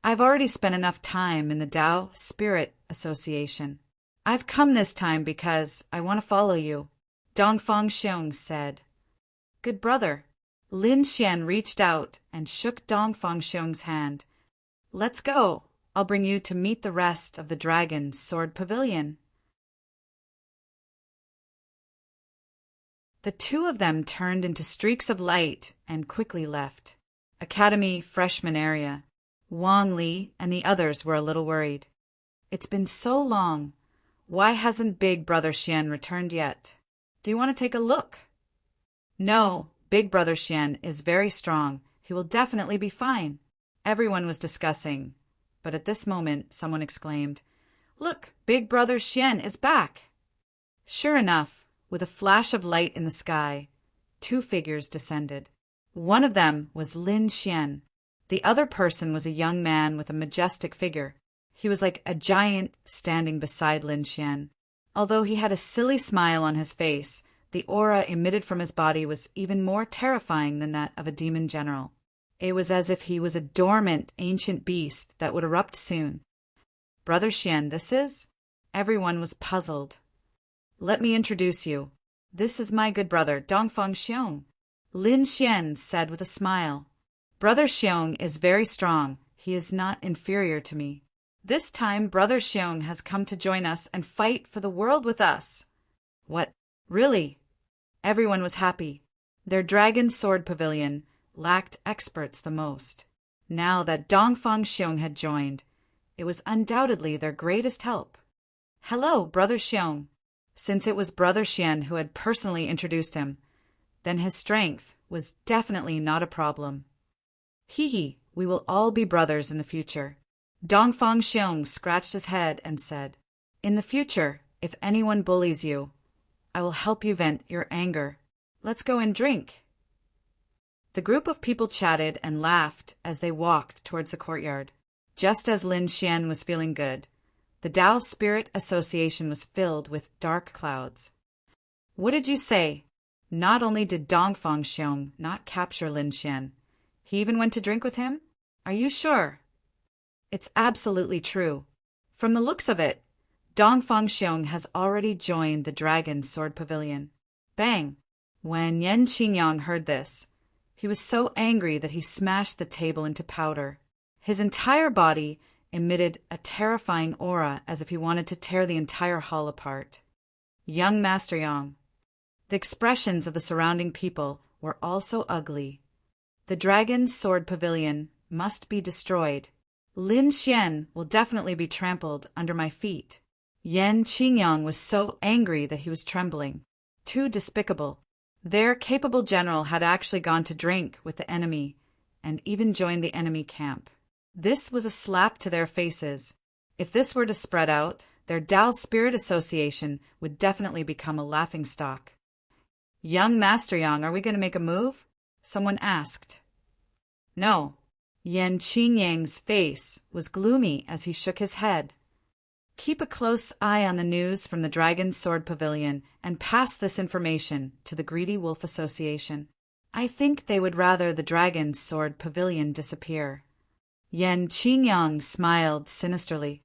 I've already spent enough time in the Tao Spirit Association. I've come this time because I want to follow you, Dongfang Xiong said. Good brother. Lin Xian reached out and shook Dongfang Xiong's hand. Let's go. I'll bring you to meet the rest of the Dragon's Sword Pavilion. The two of them turned into streaks of light and quickly left. Academy freshman area. Wang Li and the others were a little worried. It's been so long. Why hasn't Big Brother Xian returned yet? Do you want to take a look? No, Big Brother Xian is very strong. He will definitely be fine. Everyone was discussing, but at this moment someone exclaimed, Look, Big Brother Xian is back! Sure enough, with a flash of light in the sky, two figures descended. One of them was Lin Xian. The other person was a young man with a majestic figure. He was like a giant standing beside Lin Xian. Although he had a silly smile on his face, the aura emitted from his body was even more terrifying than that of a demon general. It was as if he was a dormant, ancient beast that would erupt soon. Brother Xian, this is? Everyone was puzzled. Let me introduce you. This is my good brother, Dongfang Xiong. Lin Xian said with a smile. Brother Xiong is very strong. He is not inferior to me. This time, Brother Xiong has come to join us and fight for the world with us. What? Really? Everyone was happy. Their Dragon Sword Pavilion lacked experts the most. Now that Dongfang Xiong had joined, it was undoubtedly their greatest help. Hello, Brother Xiong. Since it was Brother Xian who had personally introduced him, then his strength was definitely not a problem. Hee, we will all be brothers in the future. Dongfang Xiong scratched his head and said, In the future, if anyone bullies you, I will help you vent your anger. Let's go and drink. The group of people chatted and laughed as they walked towards the courtyard. Just as Lin Xian was feeling good, the Tao Spirit Association was filled with dark clouds. What did you say? Not only did Dongfang Xiong not capture Lin Xian, he even went to drink with him? Are you sure? It's absolutely true. From the looks of it, Dong Fangxiong has already joined the Dragon Sword Pavilion. Bang! When Yan Qingyang heard this, he was so angry that he smashed the table into powder. His entire body emitted a terrifying aura as if he wanted to tear the entire hall apart. Young Master Yang. The expressions of the surrounding people were also ugly. The Dragon Sword Pavilion must be destroyed. Lin Xian will definitely be trampled under my feet. Yan Qingyang was so angry that he was trembling. Too despicable. Their capable general had actually gone to drink with the enemy and even joined the enemy camp. This was a slap to their faces. If this were to spread out, their Tao Spirit Association would definitely become a laughingstock. Young Master Yang, are we going to make a move? Someone asked. No. Yan Qingyang's face was gloomy as he shook his head. Keep a close eye on the news from the Dragon Sword Pavilion and pass this information to the Greedy Wolf Association. I think they would rather the Dragon Sword Pavilion disappear. Yan Qingyang smiled sinisterly.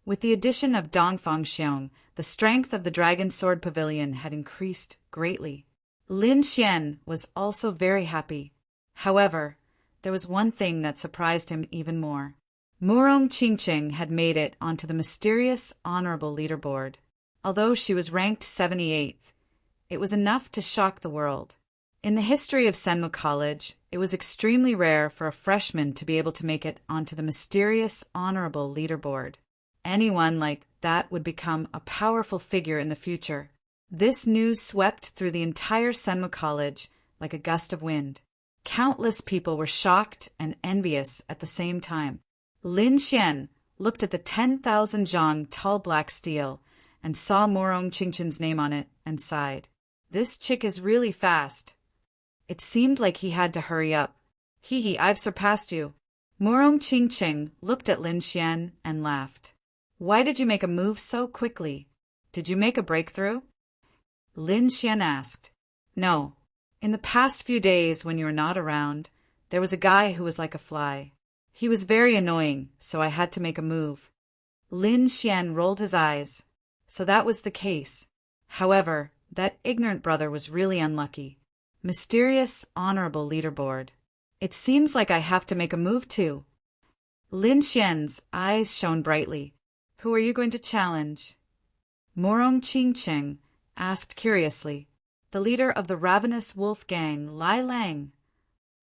With the addition of Dong Fangxiong, the strength of the Dragon Sword Pavilion had increased greatly. Lin Xian was also very happy. However, there was one thing that surprised him even more. Murong Qingqing had made it onto the mysterious honorable leaderboard. Although she was ranked 78th, it was enough to shock the world. In the history of Senmu College, it was extremely rare for a freshman to be able to make it onto the mysterious honorable leaderboard. Anyone like that would become a powerful figure in the future. This news swept through the entire Senmu College like a gust of wind. Countless people were shocked and envious at the same time. Lin Xian looked at the 10,000 zhang tall black steel and saw Murong Qingqing's name on it and sighed. This chick is really fast. It seemed like he had to hurry up. Hee, I've surpassed you. Murong Qingqing looked at Lin Xian and laughed. Why did you make a move so quickly? Did you make a breakthrough? Lin Xian asked. No. In the past few days when you were not around, there was a guy who was like a fly. He was very annoying, so I had to make a move. Lin Xian rolled his eyes. So that was the case. However, that ignorant brother was really unlucky. Mysterious, honorable leaderboard. It seems like I have to make a move too. Lin Xian's eyes shone brightly. Who are you going to challenge? Murong Qingqing asked curiously. The leader of the ravenous wolf gang, Lai Lang.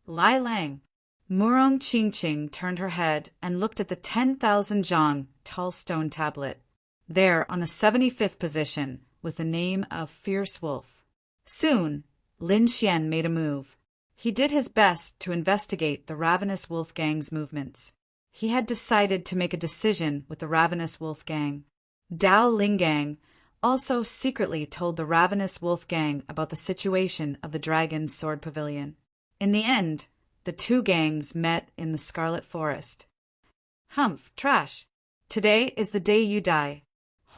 Lai Lang. Murong Qingqing turned her head and looked at the 10,000 zhang tall stone tablet. There, on the 75th position, was the name of Fierce Wolf. Soon, Lin Xian made a move. He did his best to investigate the ravenous wolf gang's movements. He had decided to make a decision with the ravenous wolf gang. Dao Lingang also secretly told the ravenous wolf gang about the situation of the Dragon Sword Pavilion. In the end, the two gangs met in the Scarlet Forest. Humph, trash. Today is the day you die.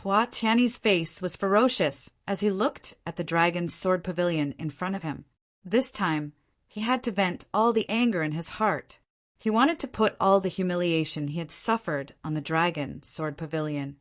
Hua Tiany's face was ferocious as he looked at the Dragon's Sword Pavilion in front of him. This time, he had to vent all the anger in his heart. He wanted to put all the humiliation he had suffered on the Dragon Sword Pavilion.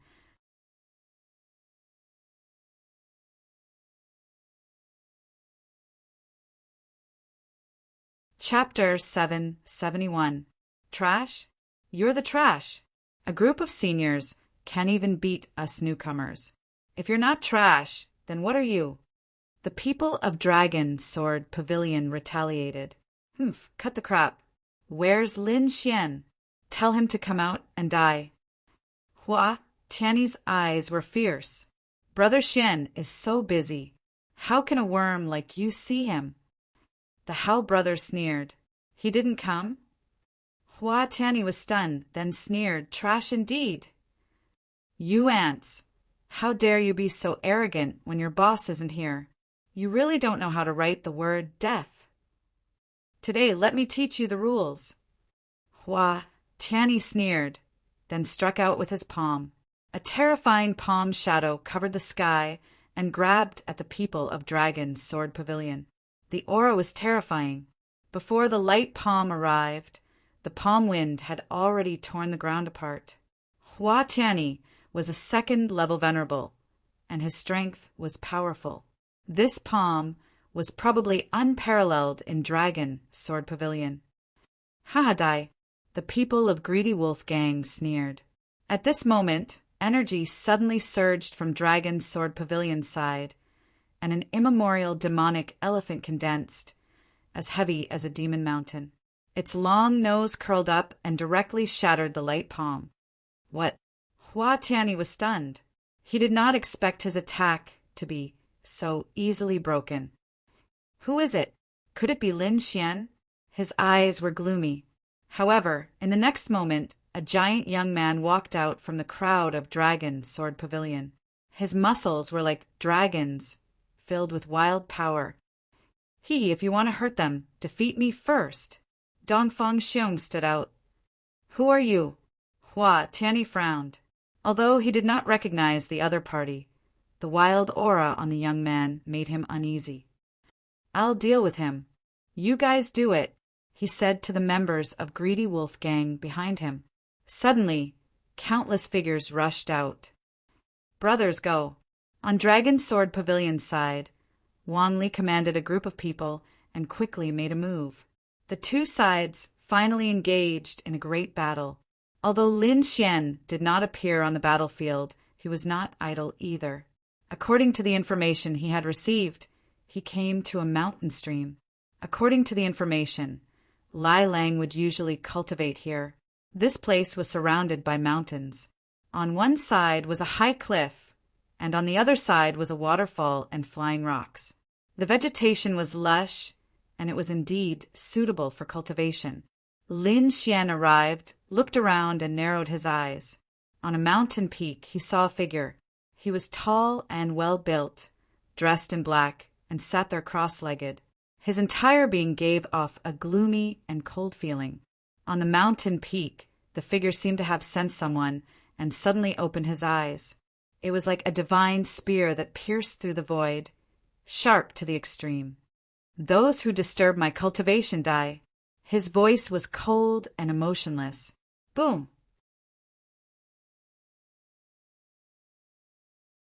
Chapter 771. Trash? You're the trash. A group of seniors can't even beat us newcomers. If you're not trash, then what are you? The people of Dragon Sword Pavilion retaliated. Humph, cut the crap. Where's Lin Xian? Tell him to come out and die. Hua Tiany's eyes were fierce. Brother Xian is so busy. How can a worm like you see him? The Hao brother sneered. He didn't come? Hua Tiany was stunned, then sneered, trash indeed. You ants, how dare you be so arrogant when your boss isn't here? You really don't know how to write the word death. Today, let me teach you the rules. Hua Tiany sneered, then struck out with his palm. A terrifying palm shadow covered the sky and grabbed at the people of Dragon's Sword Pavilion. The aura was terrifying. Before the light palm arrived, The palm wind had already torn the ground apart. Hua Tianyi was a second-level venerable, and his strength was powerful. This palm was probably unparalleled in Dragon Sword Pavilion. Hahadai, the people of Greedy Wolf Gang sneered. At this moment, energy suddenly surged from Dragon Sword Pavilion's side, and an immemorial demonic elephant condensed, as heavy as a demon mountain. Its long nose curled up and directly shattered the light palm. What? Hua Tianyi was stunned. He did not expect his attack to be so easily broken. Who is it? Could it be Lin Xian? His eyes were gloomy. However, in the next moment, a giant young man walked out from the crowd of Dragon Sword Pavilion. His muscles were like dragons, filled with wild power. If you want to hurt them, defeat me first. Dongfang Xiong stood out. Who are you? Hua Tianyi frowned. Although he did not recognize the other party, the wild aura on the young man made him uneasy. I'll deal with him. You guys do it, he said to the members of Greedy Wolf Gang behind him. Suddenly, countless figures rushed out. Brothers, go. On Dragon Sword Pavilion's side, Wang Li commanded a group of people and quickly made a move. The two sides finally engaged in a great battle. Although Lin Xian did not appear on the battlefield, he was not idle either. According to the information he had received, he came to a mountain stream. According to the information, Lai Lang would usually cultivate here. This place was surrounded by mountains. On one side was a high cliff, and on the other side was a waterfall and flying rocks. The vegetation was lush, and it was indeed suitable for cultivation. Lin Xian arrived, looked around, and narrowed his eyes. On a mountain peak he saw a figure. He was tall and well-built, dressed in black, and sat there cross-legged. His entire being gave off a gloomy and cold feeling. On the mountain peak, the figure seemed to have sensed someone and suddenly opened his eyes. It was like a divine spear that pierced through the void, sharp to the extreme. Those who disturb my cultivation die. His voice was cold and emotionless. Boom!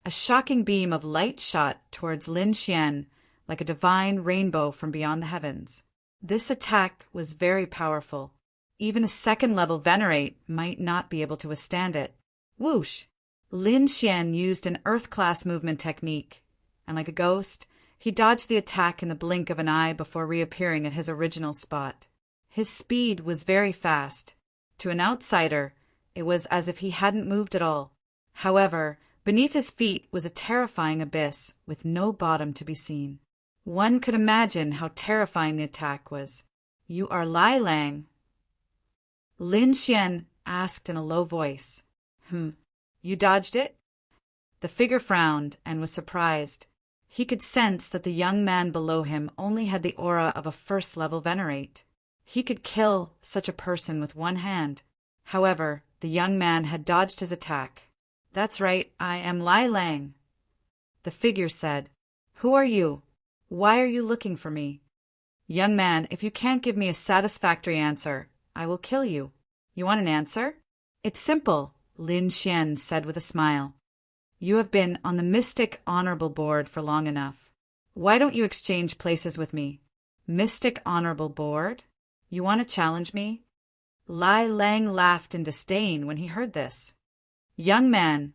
A shocking beam of light shot towards Lin Xian like a divine rainbow from beyond the heavens. This attack was very powerful. Even a second-level venerate might not be able to withstand it. Whoosh! Lin Xian used an Earth-class movement technique, and like a ghost, he dodged the attack in the blink of an eye before reappearing at his original spot. His speed was very fast. To an outsider, it was as if he hadn't moved at all. However, beneath his feet was a terrifying abyss with no bottom to be seen. One could imagine how terrifying the attack was. You are Lai Lang? Lin Xian asked in a low voice. You dodged it? The figure frowned and was surprised. He could sense that the young man below him only had the aura of a first-level venerate. He could kill such a person with one hand. However, the young man had dodged his attack. That's right, I am Lai Lang. The figure said, Who are you? Why are you looking for me? Young man, if you can't give me a satisfactory answer, I will kill you. You want an answer? It's simple, Lin Xian said with a smile. You have been on the Mystic Honorable Board for long enough. Why don't you exchange places with me? Mystic Honorable Board? You want to challenge me? Lai Lang laughed in disdain when he heard this. Young man,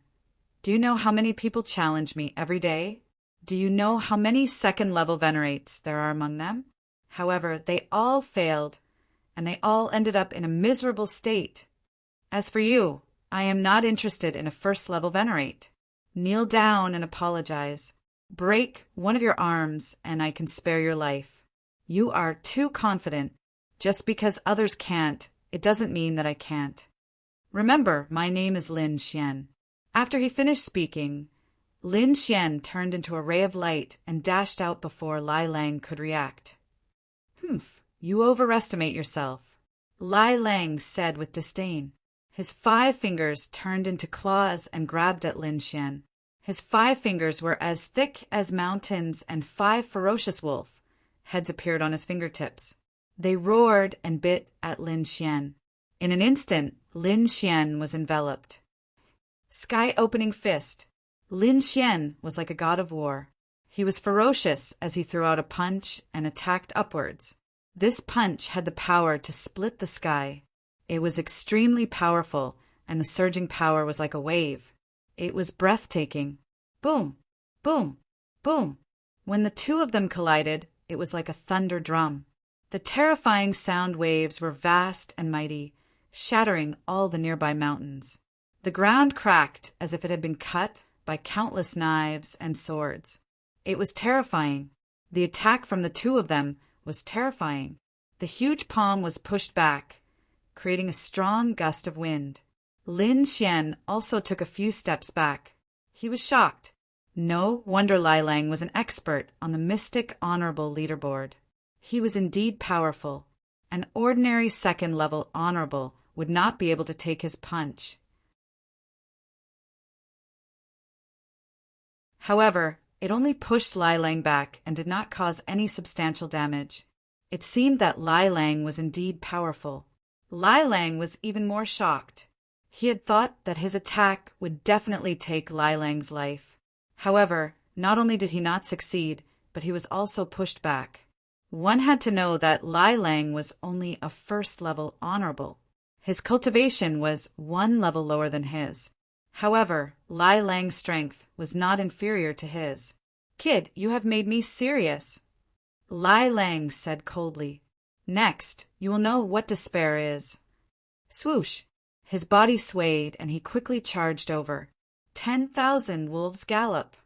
do you know how many people challenge me every day? Do you know how many second-level venerates there are among them? However, they all failed, and they all ended up in a miserable state. As for you, I am not interested in a first-level venerate. Kneel down and apologize. Break one of your arms, and I can spare your life. You are too confident. Just because others can't, it doesn't mean that I can't. Remember, my name is Lin Xian. After he finished speaking, Lin Xian turned into a ray of light and dashed out before Lai Lang could react. You overestimate yourself, Lai Lang said with disdain. His 5 fingers turned into claws and grabbed at Lin Xian. His 5 fingers were as thick as mountains, and 5 ferocious wolf heads appeared on his fingertips. They roared and bit at Lin Xian. In an instant, Lin Xian was enveloped. Sky-opening fist. Lin Xian was like a god of war. He was ferocious as he threw out a punch and attacked upwards. This punch had the power to split the sky. It was extremely powerful, and the surging power was like a wave. It was breathtaking. Boom! Boom! Boom! When the two of them collided, it was like a thunder drum. The terrifying sound waves were vast and mighty, shattering all the nearby mountains. The ground cracked as if it had been cut by countless knives and swords. It was terrifying. The attack from the two of them was terrifying. The huge palm was pushed back, creating a strong gust of wind. Lin Xian also took a few steps back. He was shocked. No wonder Lai Lang was an expert on the Mystic Honorable leaderboard. He was indeed powerful. An ordinary second-level honorable would not be able to take his punch. However, it only pushed Lai Lang back and did not cause any substantial damage. It seemed that Lai Lang was indeed powerful. Lai Lang was even more shocked. He had thought that his attack would definitely take Lai Lang's life. However, not only did he not succeed, but he was also pushed back. One had to know that Lai Lang was only a first-level honorable. His cultivation was one level lower than his. However, Lai Lang's strength was not inferior to his. "Kid, you have made me serious," Lai Lang said coldly. "Next, you will know what despair is." Swoosh! His body swayed and he quickly charged over. 10,000 wolves gallop.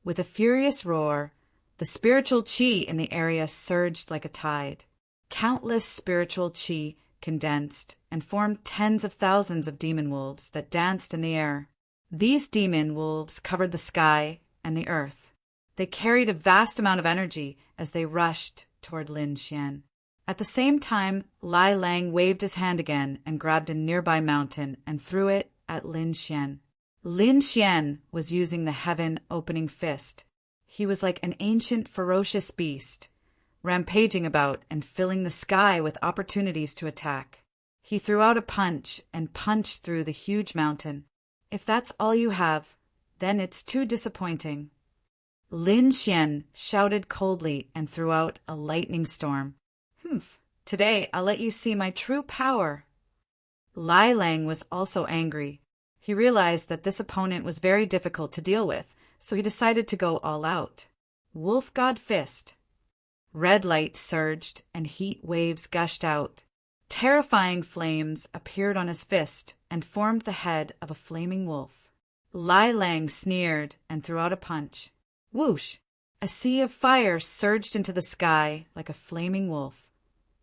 With a furious roar, the spiritual qi in the area surged like a tide. Countless spiritual qi condensed and formed tens of thousands of demon wolves that danced in the air. These demon wolves covered the sky and the earth. They carried a vast amount of energy as they rushed toward Lin Xian. At the same time, Lai Lang waved his hand again and grabbed a nearby mountain and threw it at Lin Xian. Lin Xian was using the heaven-opening fist. He was like an ancient, ferocious beast, rampaging about and filling the sky with opportunities to attack. He threw out a punch and punched through the huge mountain. If that's all you have, then it's too disappointing. Lin Xian shouted coldly and threw out a lightning storm. "Humph, today I'll let you see my true power." Lai Lang was also angry. He realized that this opponent was very difficult to deal with, so he decided to go all out. Wolf God Fist. Red light surged and heat waves gushed out. Terrifying flames appeared on his fist and formed the head of a flaming wolf. Lai Lang sneered and threw out a punch. Whoosh! A sea of fire surged into the sky like a flaming wolf,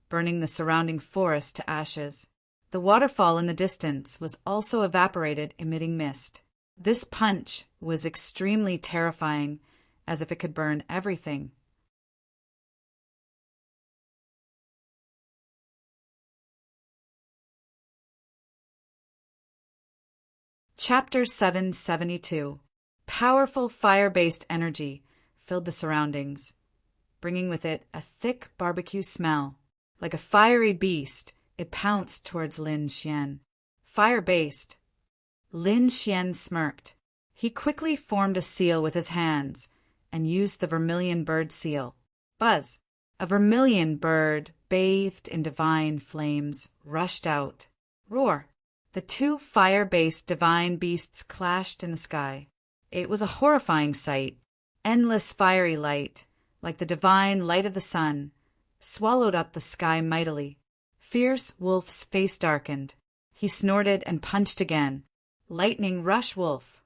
burning the surrounding forest to ashes. The waterfall in the distance was also evaporated, emitting mist. This punch was extremely terrifying, as if it could burn everything. Chapter 772. Powerful fire-based energy filled the surroundings, bringing with it a thick barbecue smell. Like a fiery beast, it pounced towards Lin Xian. Fire-based. Lin Xian smirked. He quickly formed a seal with his hands and used the vermilion bird seal. Buzz! A vermilion bird, bathed in divine flames, rushed out. Roar! The two fire-based divine beasts clashed in the sky. It was a horrifying sight. Endless fiery light, like the divine light of the sun, swallowed up the sky mightily. Fierce Wolf's face darkened. He snorted and punched again. Lightning Rush Wolf.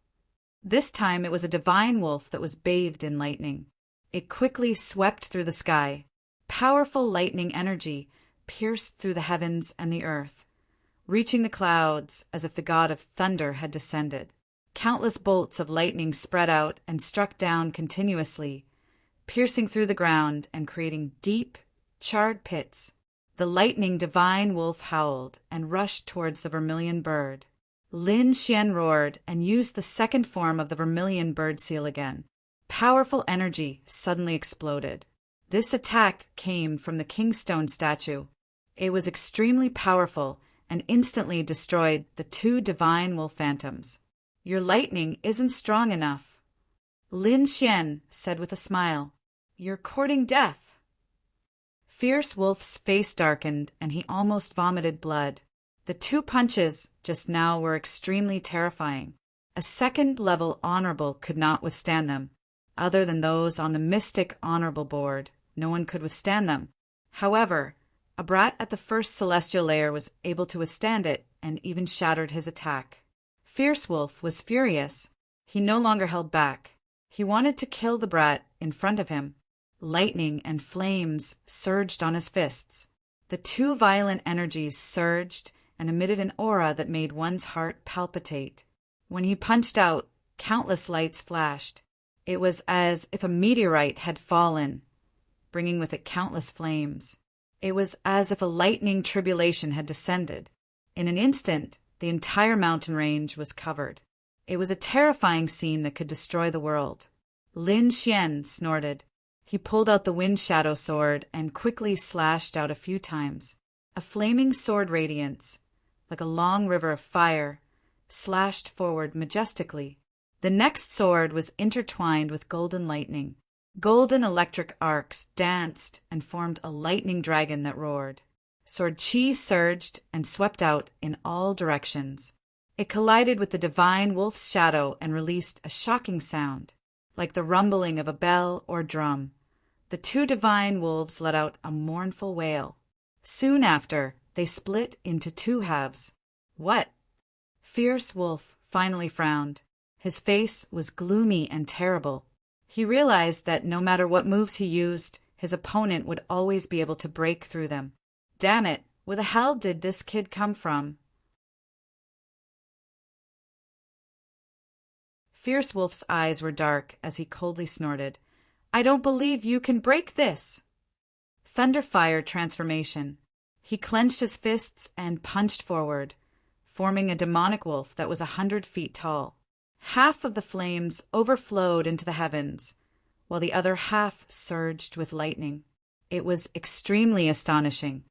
This time it was a divine wolf that was bathed in lightning. It quickly swept through the sky. Powerful lightning energy pierced through the heavens and the earth, reaching the clouds as if the god of thunder had descended. Countless bolts of lightning spread out and struck down continuously, piercing through the ground and creating deep, charred pits. The lightning divine wolf howled and rushed towards the vermilion bird. Lin Xian roared and used the second form of the vermilion bird seal again. Powerful energy suddenly exploded. This attack came from the Kingstone statue. It was extremely powerful and instantly destroyed the two divine wolf phantoms. Your lightning isn't strong enough, Lin Xian said with a smile. You're courting death. Fierce Wolf's face darkened and he almost vomited blood. The two punches just now were extremely terrifying. A second-level honorable could not withstand them. Other than those on the Mystic Honorable Board, no one could withstand them. However, a brat at the first celestial layer was able to withstand it and even shattered his attack. Fierce Wolf was furious. He no longer held back. He wanted to kill the brat in front of him. Lightning and flames surged on his fists. The two violent energies surged and emitted an aura that made one's heart palpitate. When he punched out, countless lights flashed. It was as if a meteorite had fallen, bringing with it countless flames. It was as if a lightning tribulation had descended. In an instant, the entire mountain range was covered. It was a terrifying scene that could destroy the world. Lin Xian snorted. He pulled out the wind shadow sword and quickly slashed out a few times. A flaming sword radiance, like a long river of fire, slashed forward majestically. The next sword was intertwined with golden lightning. Golden electric arcs danced and formed a lightning dragon that roared. Sword chi surged and swept out in all directions. It collided with the divine wolf's shadow and released a shocking sound, like the rumbling of a bell or drum. The two divine wolves let out a mournful wail. Soon after, they split into two halves. What? Fierce Wolf finally frowned. His face was gloomy and terrible. He realized that no matter what moves he used, his opponent would always be able to break through them. Damn it, where the hell did this kid come from? Fierce Wolf's eyes were dark as he coldly snorted. I don't believe you can break this. Thunderfire transformation. He clenched his fists and punched forward, forming a demonic wolf that was 100 feet tall. Half of the flames overflowed into the heavens, while the other half surged with lightning. It was extremely astonishing.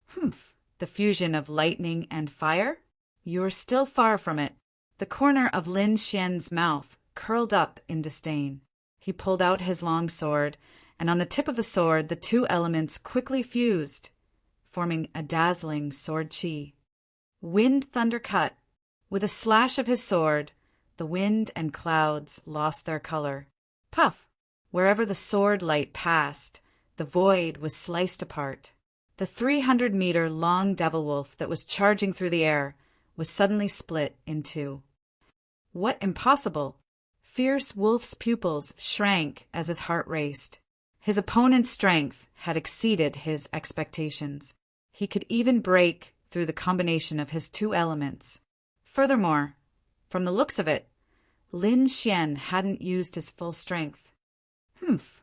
Humph, the fusion of lightning and fire? You're still far from it. The corner of Lin Xian's mouth curled up in disdain. He pulled out his long sword, and on the tip of the sword the two elements quickly fused, forming a dazzling sword chi. Wind thunder cut. With a slash of his sword, the wind and clouds lost their color. Puff! Wherever the sword light passed, the void was sliced apart. The 300-meter-long devil wolf that was charging through the air was suddenly split in two. What impossible! Fierce Wolf's pupils shrank as his heart raced. His opponent's strength had exceeded his expectations. He could even break through the combination of his two elements. Furthermore, from the looks of it, Lin Xian hadn't used his full strength. Humph.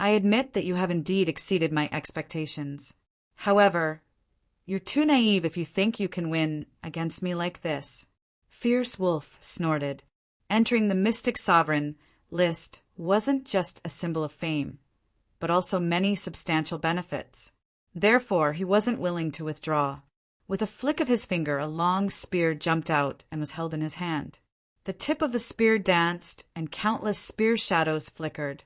I admit that you have indeed exceeded my expectations. However, you're too naive if you think you can win against me like this. Fierce Wolf snorted. Entering the Mystic Sovereign list wasn't just a symbol of fame, but also many substantial benefits. Therefore, he wasn't willing to withdraw. With a flick of his finger, a long spear jumped out and was held in his hand. The tip of the spear danced, and countless spear shadows flickered,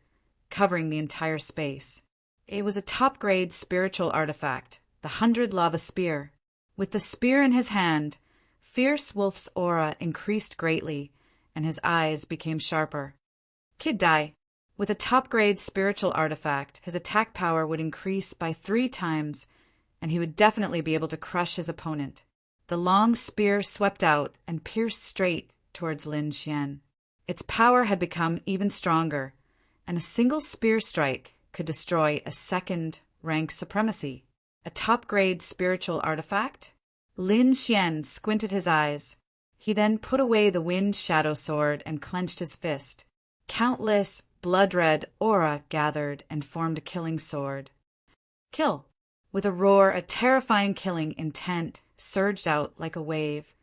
covering the entire space. It was a top-grade spiritual artifact, the 100 Lava Spear. With the spear in his hand, Fierce Wolf's aura increased greatly, and his eyes became sharper. Kid Die. With a top-grade spiritual artifact, his attack power would increase by 3 times, and he would definitely be able to crush his opponent. The long spear swept out and pierced straight towards Lin Xian. Its power had become even stronger, and a single spear strike could destroy a second-rank supremacy. A top-grade spiritual artifact? Lin Xian squinted his eyes. He then put away the wind shadow sword and clenched his fist. Countless blood-red aura gathered and formed a killing sword. Kill! With a roar, a terrifying killing intent surged out like a wave,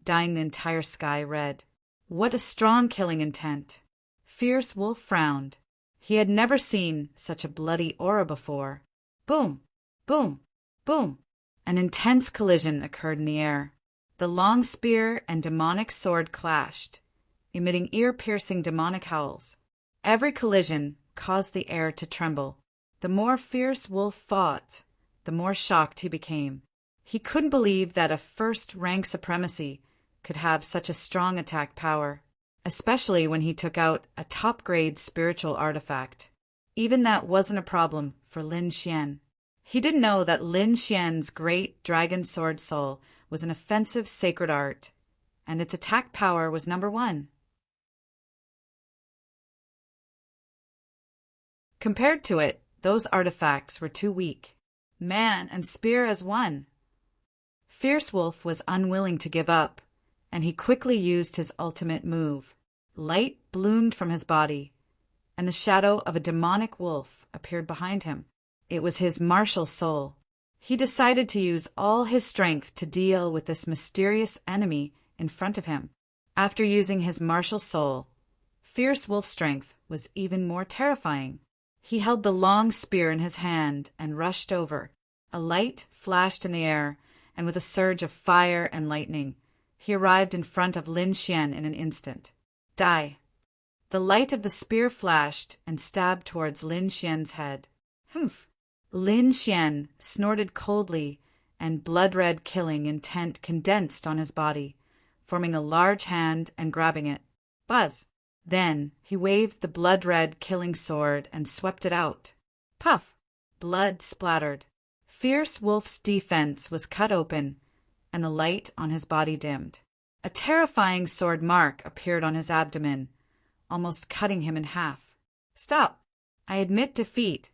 dyeing the entire sky red. What a strong killing intent! Fierce Wolf frowned. He had never seen such a bloody aura before. Boom! Boom! Boom! An intense collision occurred in the air. The long spear and demonic sword clashed, emitting ear-piercing demonic howls. Every collision caused the air to tremble. The more Fierce Wolf fought, the more shocked he became. He couldn't believe that a first-rank supremacy could have such a strong attack power, especially when he took out a top-grade spiritual artifact. Even that wasn't a problem for Lin Xian. He didn't know that Lin Xian's great dragon sword soul was an offensive sacred art, and its attack power was number 1. Compared to it, those artifacts were too weak. Man and spear as one. Fierce Wolf was unwilling to give up, and he quickly used his ultimate move. Light bloomed from his body, and the shadow of a demonic wolf appeared behind him. It was his martial soul. He decided to use all his strength to deal with this mysterious enemy in front of him. After using his martial soul, Fierce Wolf's strength was even more terrifying. He held the long spear in his hand and rushed over. A light flashed in the air, and with a surge of fire and lightning, he arrived in front of Lin Xian in an instant. Die! The light of the spear flashed and stabbed towards Lin Xian's head. Humph! Lin Xian snorted coldly, and blood-red killing intent condensed on his body, forming a large hand and grabbing it. Buzz! Then he waved the blood-red killing sword and swept it out. Puff! Blood splattered. Fierce Wolf's defense was cut open, and the light on his body dimmed. A terrifying sword mark appeared on his abdomen, almost cutting him in half. Stop! I admit defeat.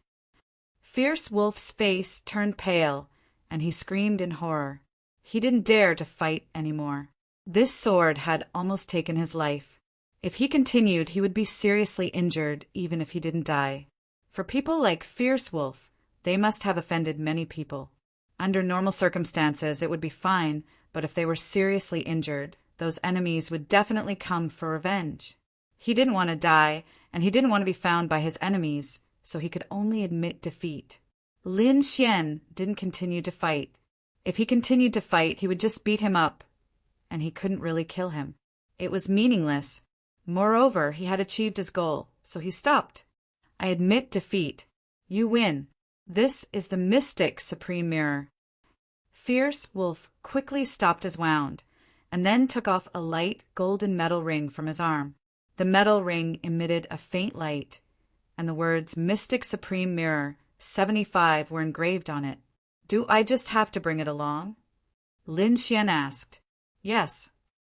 Fierce Wolf's face turned pale, and he screamed in horror. He didn't dare to fight anymore. This sword had almost taken his life. If he continued, he would be seriously injured, even if he didn't die. For people like Fierce Wolf, they must have offended many people. Under normal circumstances, it would be fine, but if they were seriously injured, those enemies would definitely come for revenge. He didn't want to die, and he didn't want to be found by his enemies, so he could only admit defeat. Lin Xian didn't continue to fight. If he continued to fight, he would just beat him up, and he couldn't really kill him. It was meaningless. Moreover, he had achieved his goal, so he stopped. I admit defeat. You win. This is the Mystic Supreme Mirror. Fierce Wolf quickly stopped his wound, and then took off a light golden metal ring from his arm. The metal ring emitted a faint light, and the words Mystic Supreme Mirror 75 were engraved on it. Do I just have to bring it along? Lin Xian asked. Yes.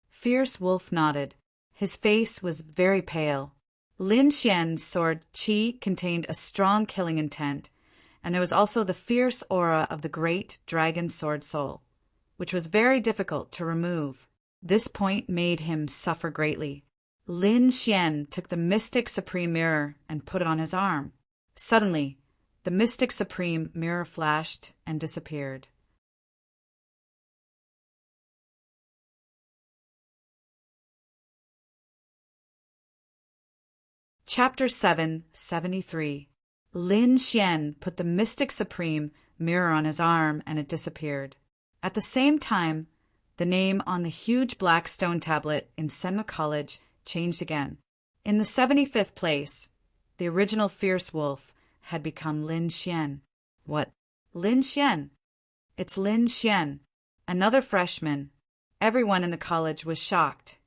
Fierce Wolf nodded. His face was very pale. Lin Xian's sword Qi contained a strong killing intent, and there was also the fierce aura of the great dragon sword soul, which was very difficult to remove. This point made him suffer greatly. Lin Xian took the Mystic Supreme Mirror and put it on his arm. Suddenly, the Mystic Supreme Mirror flashed and disappeared. Chapter 773. Lin Xian put the Mystic Supreme Mirror on his arm and it disappeared. At the same time, the name on the huge black stone tablet in Senma College changed again. In the 75th place, the original Fierce Wolf had become Lin Xian. What? Lin Xian? It's Lin Xian, another freshman. Everyone in the college was shocked.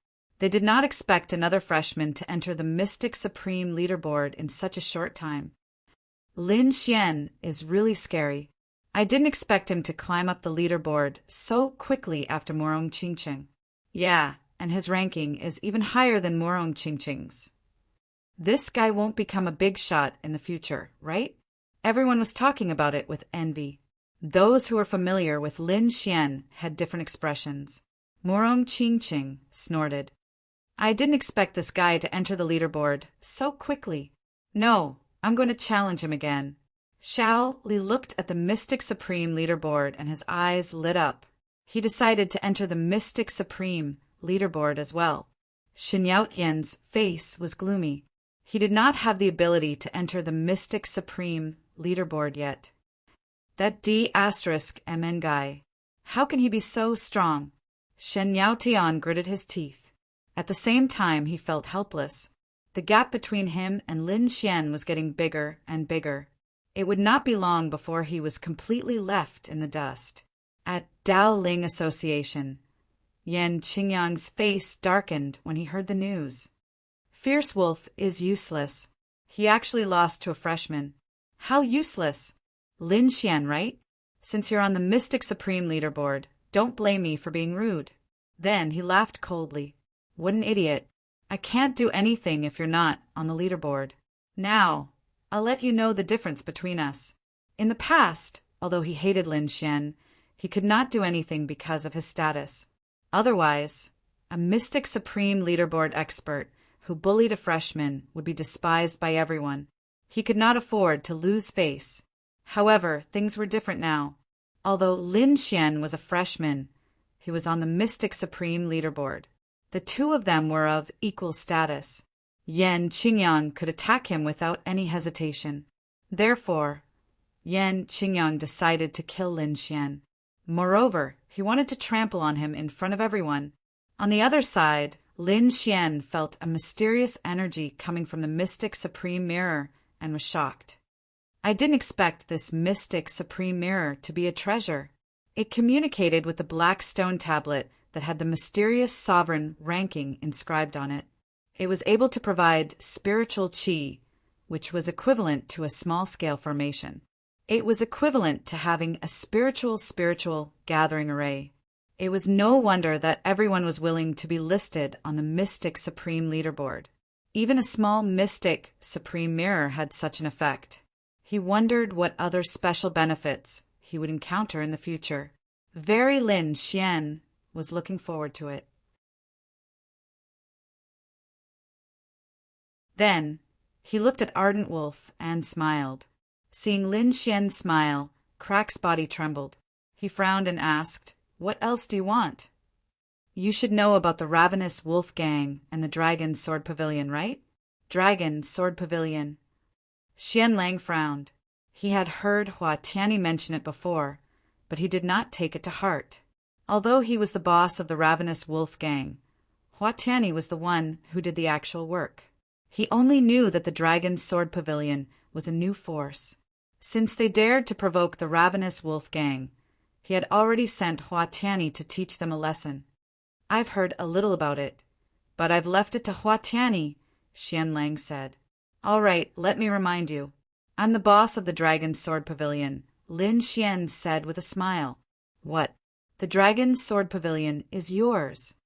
They did not expect another freshman to enter the Mystic Supreme leaderboard in such a short time. Lin Xian is really scary. I didn't expect him to climb up the leaderboard so quickly after Morong Qingqing. Yeah, and his ranking is even higher than Morong Qingqing's. This guy won't become a big shot in the future, right? Everyone was talking about it with envy. Those who were familiar with Lin Xian had different expressions. Morong Qingqing snorted. I didn't expect this guy to enter the leaderboard so quickly. No, I'm going to challenge him again. Xiao Li looked at the Mystic Supreme leaderboard and his eyes lit up. He decided to enter the Mystic Supreme leaderboard as well. Xin Yaotian's face was gloomy. He did not have the ability to enter the Mystic Supreme leaderboard yet. That D*MN guy. How can he be so strong? Shen Yaotian gritted his teeth. At the same time, he felt helpless. The gap between him and Lin Xian was getting bigger and bigger. It would not be long before he was completely left in the dust. At Dao Ling Association, Yan Qingyang's face darkened when he heard the news. Fierce Wolf is useless. He actually lost to a freshman. How useless? Lin Xian, right? Since you're on the Mystic Supreme leaderboard, don't blame me for being rude. Then he laughed coldly. What an idiot. I can't do anything if you're not on the leaderboard. Now, I'll let you know the difference between us. In the past, although he hated Lin Xian, he could not do anything because of his status. Otherwise, a Mystic Supreme leaderboard expert who bullied a freshman would be despised by everyone. He could not afford to lose face. However, things were different now. Although Lin Xian was a freshman, he was on the Mystic Supreme leaderboard. The two of them were of equal status. Yan Qingyang could attack him without any hesitation. Therefore, Yan Qingyang decided to kill Lin Xian. Moreover, he wanted to trample on him in front of everyone. On the other side, Lin Xian felt a mysterious energy coming from the Mystic Supreme Mirror and was shocked. I didn't expect this Mystic Supreme Mirror to be a treasure. It communicated with the black stone tablet that had the mysterious sovereign ranking inscribed on it. It was able to provide spiritual qi, which was equivalent to a small-scale formation. It was equivalent to having a spiritual gathering array. It was no wonder that everyone was willing to be listed on the Mystic Supreme leaderboard. Even a small Mystic Supreme Mirror had such an effect. He wondered what other special benefits he would encounter in the future. Very Lin Xian was looking forward to it. Then, he looked at Ardent Wolf and smiled. Seeing Lin Xian smile, Crack's body trembled. He frowned and asked, "What else do you want?" "You should know about the Ravenous Wolf Gang and the Dragon Sword Pavilion, right?" Dragon Sword Pavilion. Xian Lang frowned. He had heard Hua Tianyi mention it before, but he did not take it to heart. Although he was the boss of the Ravenous Wolf Gang, Hua Tianyi was the one who did the actual work. He only knew that the Dragon Sword Pavilion was a new force. Since they dared to provoke the Ravenous Wolf Gang, he had already sent Hua Tianyi to teach them a lesson. "I've heard a little about it, but I've left it to Hua Tianyi," Xian Lang said. "All right, let me remind you. I'm the boss of the Dragon Sword Pavilion," Lin Xian said with a smile. "What? The Dragon Sword Pavilion is yours?"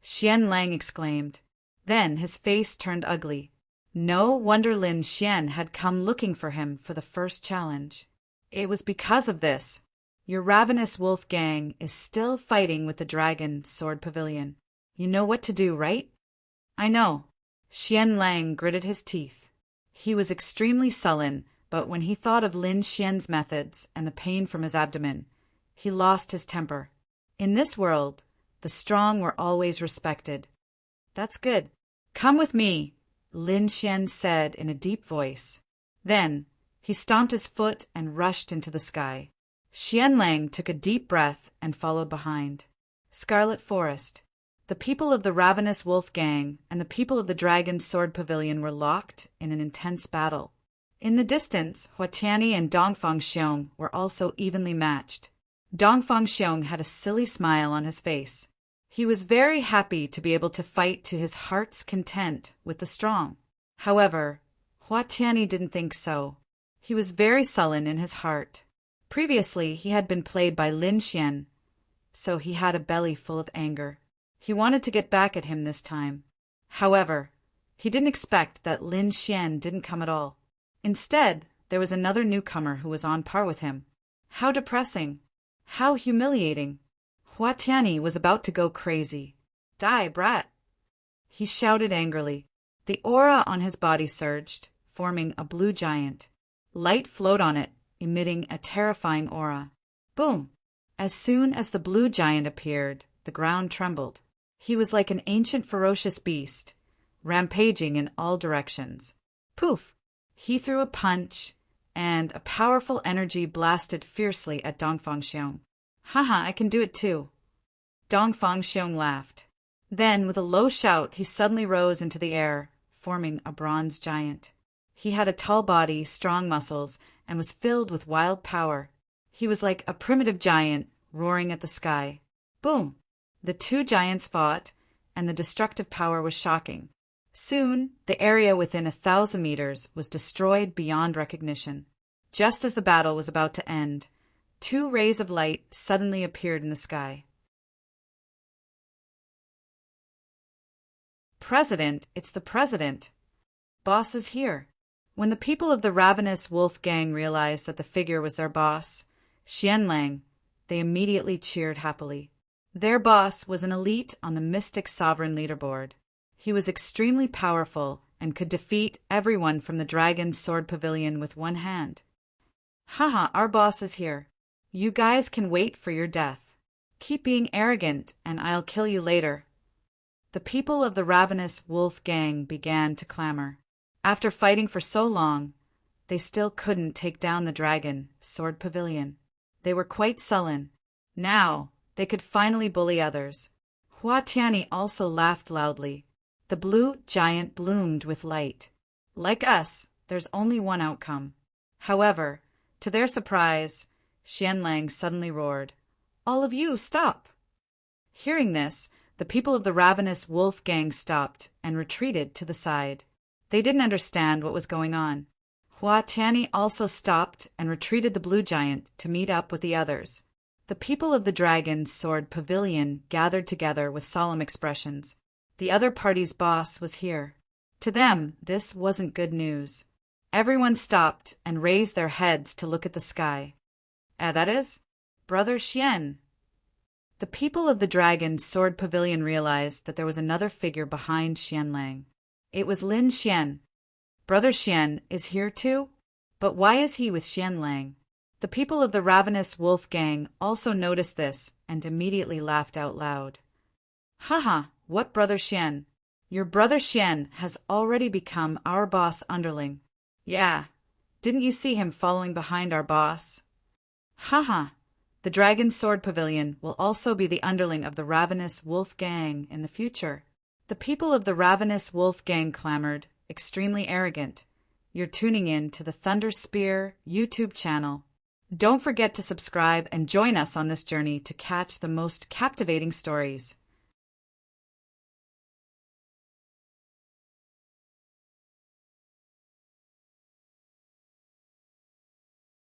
Xian Lang exclaimed. Then his face turned ugly. No wonder Lin Xian had come looking for him for the first challenge. It was because of this. Your Ravenous Wolf Gang is still fighting with the Dragon Sword Pavilion. You know what to do, right? "I know." Xian Lang gritted his teeth. He was extremely sullen, but when he thought of Lin Xian's methods and the pain from his abdomen, he lost his temper. In this world, the strong were always respected. "That's good. Come with me," Lin Xian said in a deep voice. Then, he stomped his foot and rushed into the sky. Xian Lang took a deep breath and followed behind. Scarlet Forest. The people of the Ravenous Wolf Gang and the people of the Dragon Sword Pavilion were locked in an intense battle. In the distance, Hua Tianyi and Dongfang Xiong were also evenly matched. Dongfang Xiong had a silly smile on his face. He was very happy to be able to fight to his heart's content with the strong. However, Hua Tianyi didn't think so. He was very sullen in his heart. Previously, he had been played by Lin Xian, so he had a belly full of anger. He wanted to get back at him this time. However, he didn't expect that Lin Xian didn't come at all. Instead, there was another newcomer who was on par with him. How depressing! How humiliating! Hua Tianyi was about to go crazy. "Die, brat!" he shouted angrily. The aura on his body surged, forming a blue giant. Light flowed on it, emitting a terrifying aura. Boom! As soon as the blue giant appeared, the ground trembled. He was like an ancient ferocious beast, rampaging in all directions. Poof! He threw a punch, and a powerful energy blasted fiercely at Dongfang Xiong. Haha, I can do it too. Dongfang Xiong laughed. Then, with a low shout, he suddenly rose into the air, forming a bronze giant. He had a tall body, strong muscles, and was filled with wild power. He was like a primitive giant, roaring at the sky. Boom! The two giants fought, and the destructive power was shocking. Soon, the area within 1,000 meters was destroyed beyond recognition. Just as the battle was about to end, two rays of light suddenly appeared in the sky. President, it's the president. Boss is here. When the people of the ravenous wolf gang realized that the figure was their boss, Xianlang, they immediately cheered happily. Their boss was an elite on the Mystic Sovereign leaderboard. He was extremely powerful and could defeat everyone from the Dragon's Sword Pavilion with one hand. Haha, our boss is here. You guys can wait for your death. Keep being arrogant and I'll kill you later. The people of the ravenous wolf gang began to clamor. After fighting for so long, they still couldn't take down the Dragon Sword Pavilion. They were quite sullen. Now, they could finally bully others. Hua Tianyi also laughed loudly. The blue giant bloomed with light. Like us, there's only one outcome. However, to their surprise, Xianlang suddenly roared, "All of you, stop!" Hearing this, the people of the ravenous wolf gang stopped and retreated to the side. They didn't understand what was going on. Hua Tianyi also stopped and retreated the blue giant to meet up with the others. The people of the Dragon's Sword Pavilion gathered together with solemn expressions. The other party's boss was here. To them, this wasn't good news. Everyone stopped and raised their heads to look at the sky. That is, Brother Xian. The people of the Dragon's Sword Pavilion realized that there was another figure behind Xianlang. It was Lin Xian. Brother Xian is here too? But why is he with Xianlang? The people of the ravenous wolf gang also noticed this and immediately laughed out loud. Haha, what Brother Xian? Your Brother Xian has already become our boss underling. Yeah, didn't you see him following behind our boss? Haha, the Dragon Sword Pavilion will also be the underling of the ravenous wolf gang in the future. The people of the ravenous wolf gang clamored, extremely arrogant. You're tuning in to the Thunder Spear YouTube channel. Don't forget to subscribe and join us on this journey to catch the most captivating stories.